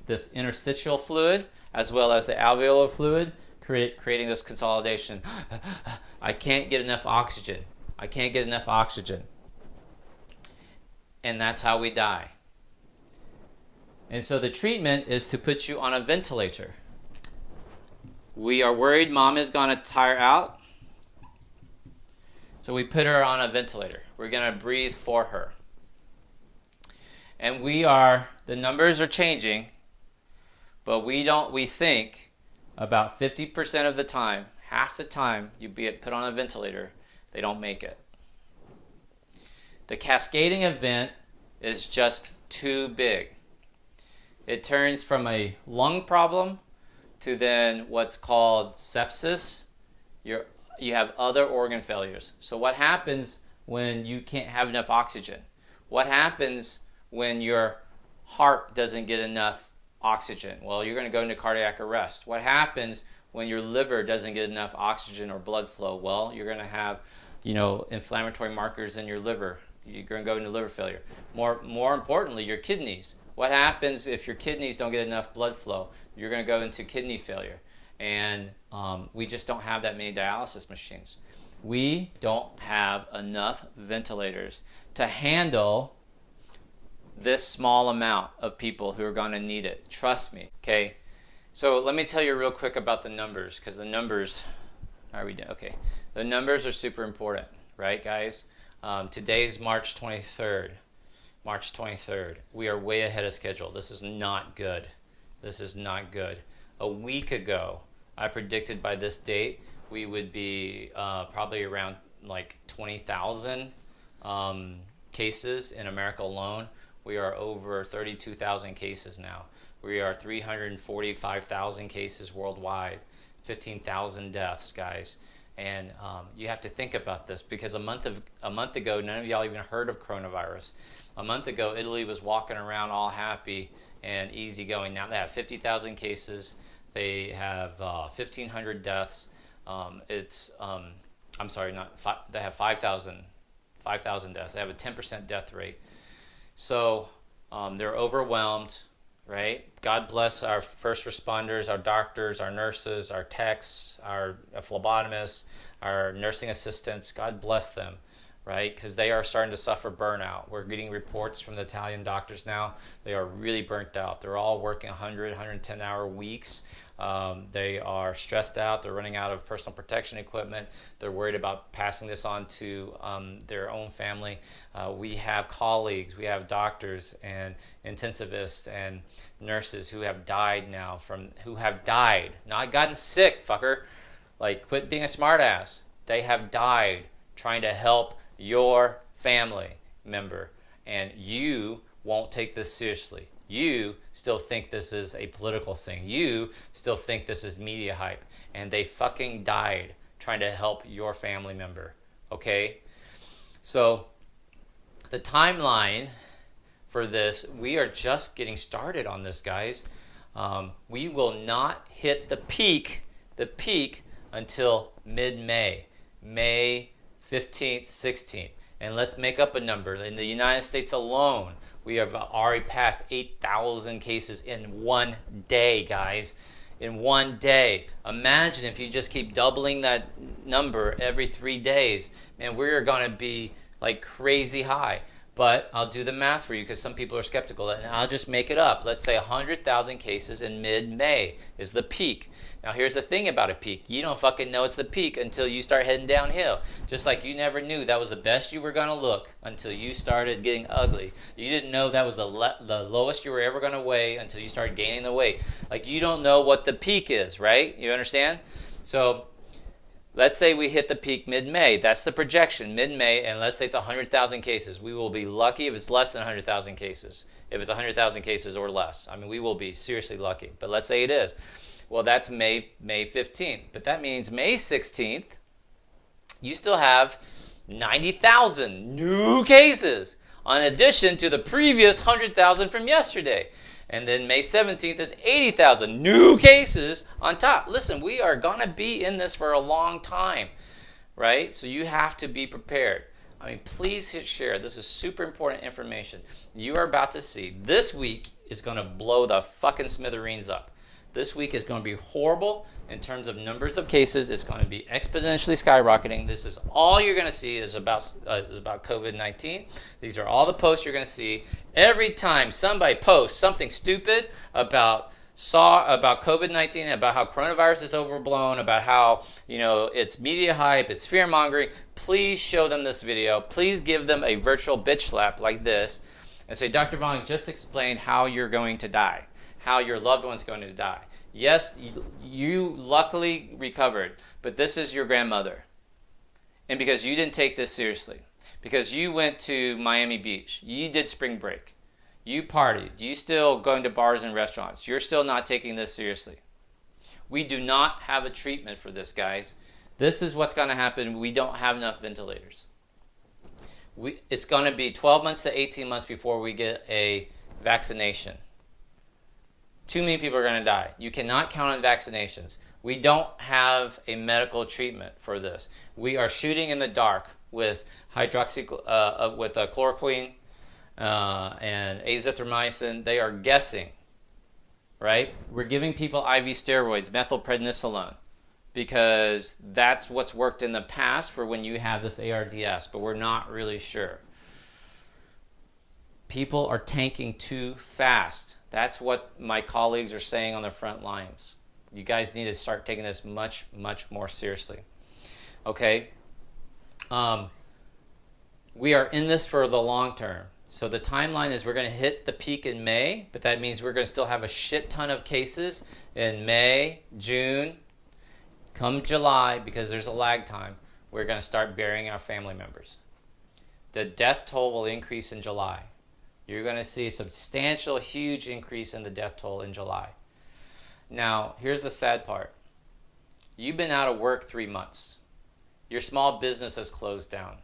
this interstitial fluid as well as the alveolar fluid, creating this consolidation. I can't get enough oxygen. I can't get enough oxygen. And that's how we die. And so the treatment is to put you on a ventilator. We are worried mom is going to tire out, so we put her on a ventilator. We're going to breathe for her. And the numbers are changing, but we think about 50% of the time, half the time you get put on a ventilator, they don't make it. The cascading event is just too big. It turns from a lung problem to then what's called sepsis. You have other organ failures. So what happens when you can't have enough oxygen? What happens when your heart doesn't get enough oxygen? Well, you're going to go into cardiac arrest. What happens when your liver doesn't get enough oxygen or blood flow? Well, you're going to have, inflammatory markers in your liver. You're going to go into liver failure. More importantly, your kidneys. What happens if your kidneys don't get enough blood flow? You're going to go into kidney failure. And we just don't have that many dialysis machines. We don't have enough ventilators to handle this small amount of people who are going to need it. Trust me, okay? So let me tell you real quick about the numbers, because the numbers, how are we doing? Okay, the numbers are super important, right, guys? Today's March 23rd. March 23rd. We are way ahead of schedule. This is not good. This is not good. A week ago, I predicted by this date we would be probably around like 20,000 cases in America alone. We are over 32,000 cases now. We are 345,000 cases worldwide, 15,000 deaths, guys. And you have to think about this, because a month ago, none of y'all even heard of coronavirus. A month ago, Italy was walking around all happy and easygoing. Now they have 50,000 cases. They have 1,500 deaths. They have 5,000 deaths. They have a 10% death rate. So they're overwhelmed, right? God bless our first responders, our doctors, our nurses, our techs, our phlebotomists, our nursing assistants. God bless them, right? Because they are starting to suffer burnout. We're getting reports from the Italian doctors now. They are really burnt out. They're all working 100, 110-hour weeks. They are stressed out. They're running out of personal protection equipment. They're worried about passing this on to their own family. We have colleagues, we have doctors and intensivists and nurses who have died now not gotten sick, fucker. Like, quit being a smartass. They have died trying to help your family member, and you won't take this seriously. You still think this is a political thing. You still think this is media hype. And they fucking died trying to help your family member. Okay? So the timeline for this, we are just getting started on this, guys. We will not hit the peak until mid-May, May 15th, 16th. And let's make up a number. In the United States alone, we have already passed 8,000 cases in one day, guys. In one day. Imagine if you just keep doubling that number every 3 days. Man, we're going to be like crazy high. But I'll do the math for you because some people are skeptical. And I'll just make it up. Let's say 100,000 cases in mid-May is the peak. Now, here's the thing about a peak. You don't fucking know it's the peak until you start heading downhill. Just like you never knew that was the best you were going to look until you started getting ugly. You didn't know that was the lowest you were ever going to weigh until you started gaining the weight. Like, you don't know what the peak is, right? You understand? So, let's say we hit the peak mid-May. That's the projection, mid-May, and let's say it's 100,000 cases. We will be lucky if it's less than 100,000 cases. If it's 100,000 cases or less. I mean, we will be seriously lucky. But let's say it is. Well, that's May 15th. But that means May 16th, you still have 90,000 new cases in addition to the previous 100,000 from yesterday. And then May 17th is 80,000 new cases on top. Listen, we are going to be in this for a long time, right? So you have to be prepared. I mean, please hit share. This is super important information. You are about to see. This week is going to blow the fucking smithereens up. This week is going to be horrible in terms of numbers of cases. It's going to be exponentially skyrocketing. This is all you're going to see is about COVID-19. These are all the posts you're going to see. Every time somebody posts something stupid about COVID-19, about how coronavirus is overblown, about how, it's media hype, it's fear-mongering, please show them this video. Please give them a virtual bitch slap like this and say, Dr. Vong just explained how you're going to die, how your loved one's going to die. Yes, you luckily recovered, but this is your grandmother. And because you didn't take this seriously, because you went to Miami Beach, you did spring break, you partied, you still going to bars and restaurants, you're still not taking this seriously. We do not have a treatment for this, guys. This is what's going to happen. We don't have enough ventilators. It's going to be 12 months to 18 months before we get a vaccination. Too many people are going to die. You cannot count on vaccinations. We don't have a medical treatment for this. We are shooting in the dark with chloroquine and azithromycin. They are guessing, right? We're giving people IV steroids, methylprednisolone, because that's what's worked in the past for when you have this ARDS, but we're not really sure. People are tanking too fast. That's what my colleagues are saying on the front lines. You guys need to start taking this much, much more seriously. Okay? We are in this for the long term. So the timeline is we're going to hit the peak in May, but that means we're going to still have a shit ton of cases in May, June. Come July, because there's a lag time, we're going to start burying our family members. The death toll will increase in July. You're going to see a substantial, huge increase in the death toll in July. Now, here's the sad part. You've been out of work 3 months. Your small business has closed down.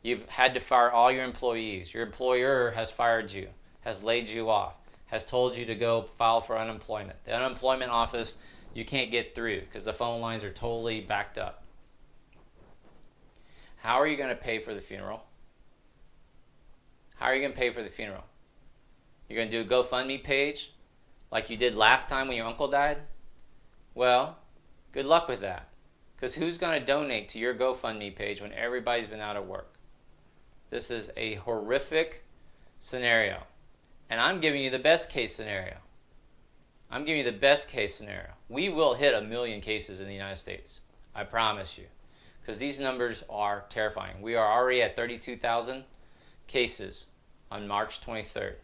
You've had to fire all your employees. Your employer has fired you, has laid you off, has told you to go file for unemployment. The unemployment office, you can't get through because the phone lines are totally backed up. How are you going to pay for the funeral? How are you going to pay for the funeral? You're going to do a GoFundMe page like you did last time when your uncle died? Well, good luck with that. Because who's going to donate to your GoFundMe page when everybody's been out of work? This is a horrific scenario. And I'm giving you the best case scenario. I'm giving you the best case scenario. We will hit 1 million cases in the United States. I promise you. Because these numbers are terrifying. We are already at 32,000 cases on March 23rd.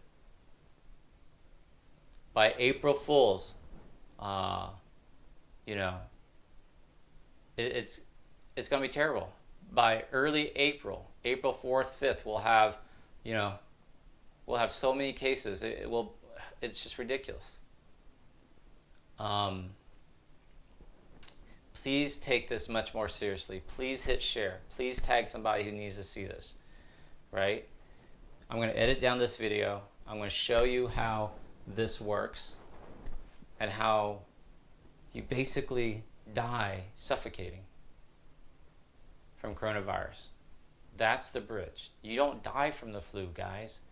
By April Fool's, it's going to be terrible. By early April 4th, 5th, we'll have so many cases. It's just ridiculous. Please take this much more seriously. Please hit share. Please tag somebody who needs to see this. Right? I'm going to edit down this video. I'm going to show you how this works and how you basically die suffocating from coronavirus. That's the bridge. You don't die from the flu, guys.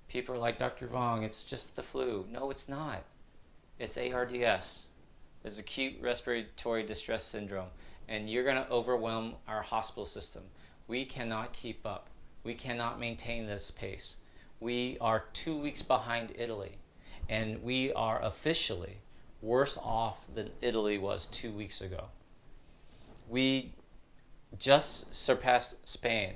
People are like, Dr. Vong, it's just the flu. No, it's not. It's ARDS. It's acute respiratory distress syndrome. And you're going to overwhelm our hospital system. We cannot keep up. We cannot maintain this pace. We are 2 weeks behind Italy. And we are officially worse off than Italy was 2 weeks ago. We just surpassed Spain.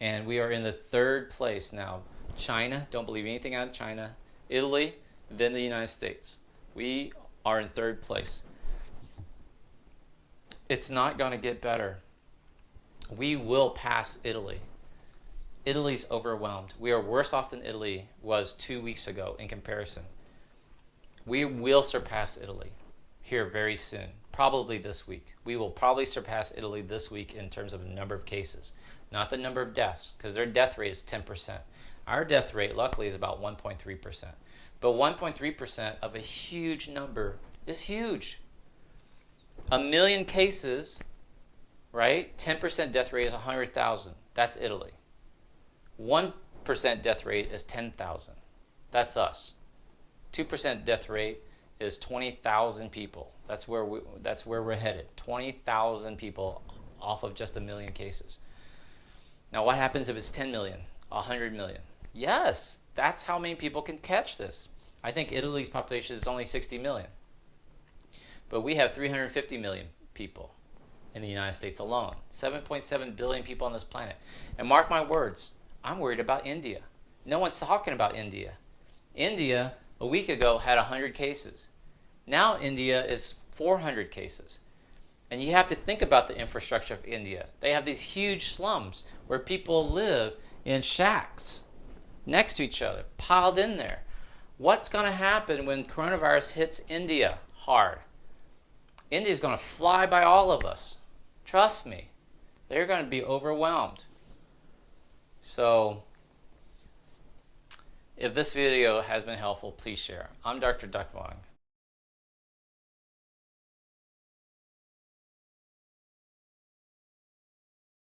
And we are in the third place now. China, don't believe anything out of China. Italy, then the United States. We are in third place. It's not going to get better. We will pass Italy. Italy's overwhelmed. We are worse off than Italy was 2 weeks ago in comparison. We will surpass Italy here very soon, probably this week. We will probably surpass Italy this week in terms of the number of cases, not the number of deaths, because their death rate is 10%. Our death rate, luckily, is about 1.3%. But 1.3% of a huge number is huge. 1 million cases, right? 10% death rate is 100,000. That's Italy. 1% death rate is 10,000. That's us. 2% death rate is 20,000 people. That's where we're headed. 20,000 people off of just 1 million cases. Now, what happens if it's 10 million, 100 million? Yes, that's how many people can catch this. I think Italy's population is only 60 million. But we have 350 million people in the United States alone. 7.7 billion people on this planet. And mark my words, I'm worried about India. No one's talking about India. India, a week ago, had 100 cases. Now India is 400 cases. And you have to think about the infrastructure of India. They have these huge slums where people live in shacks next to each other, piled in there. What's going to happen when coronavirus hits India hard? India's going to fly by all of us. Trust me. They're going to be overwhelmed. So, if this video has been helpful, please share. I'm Dr. Duck Vong.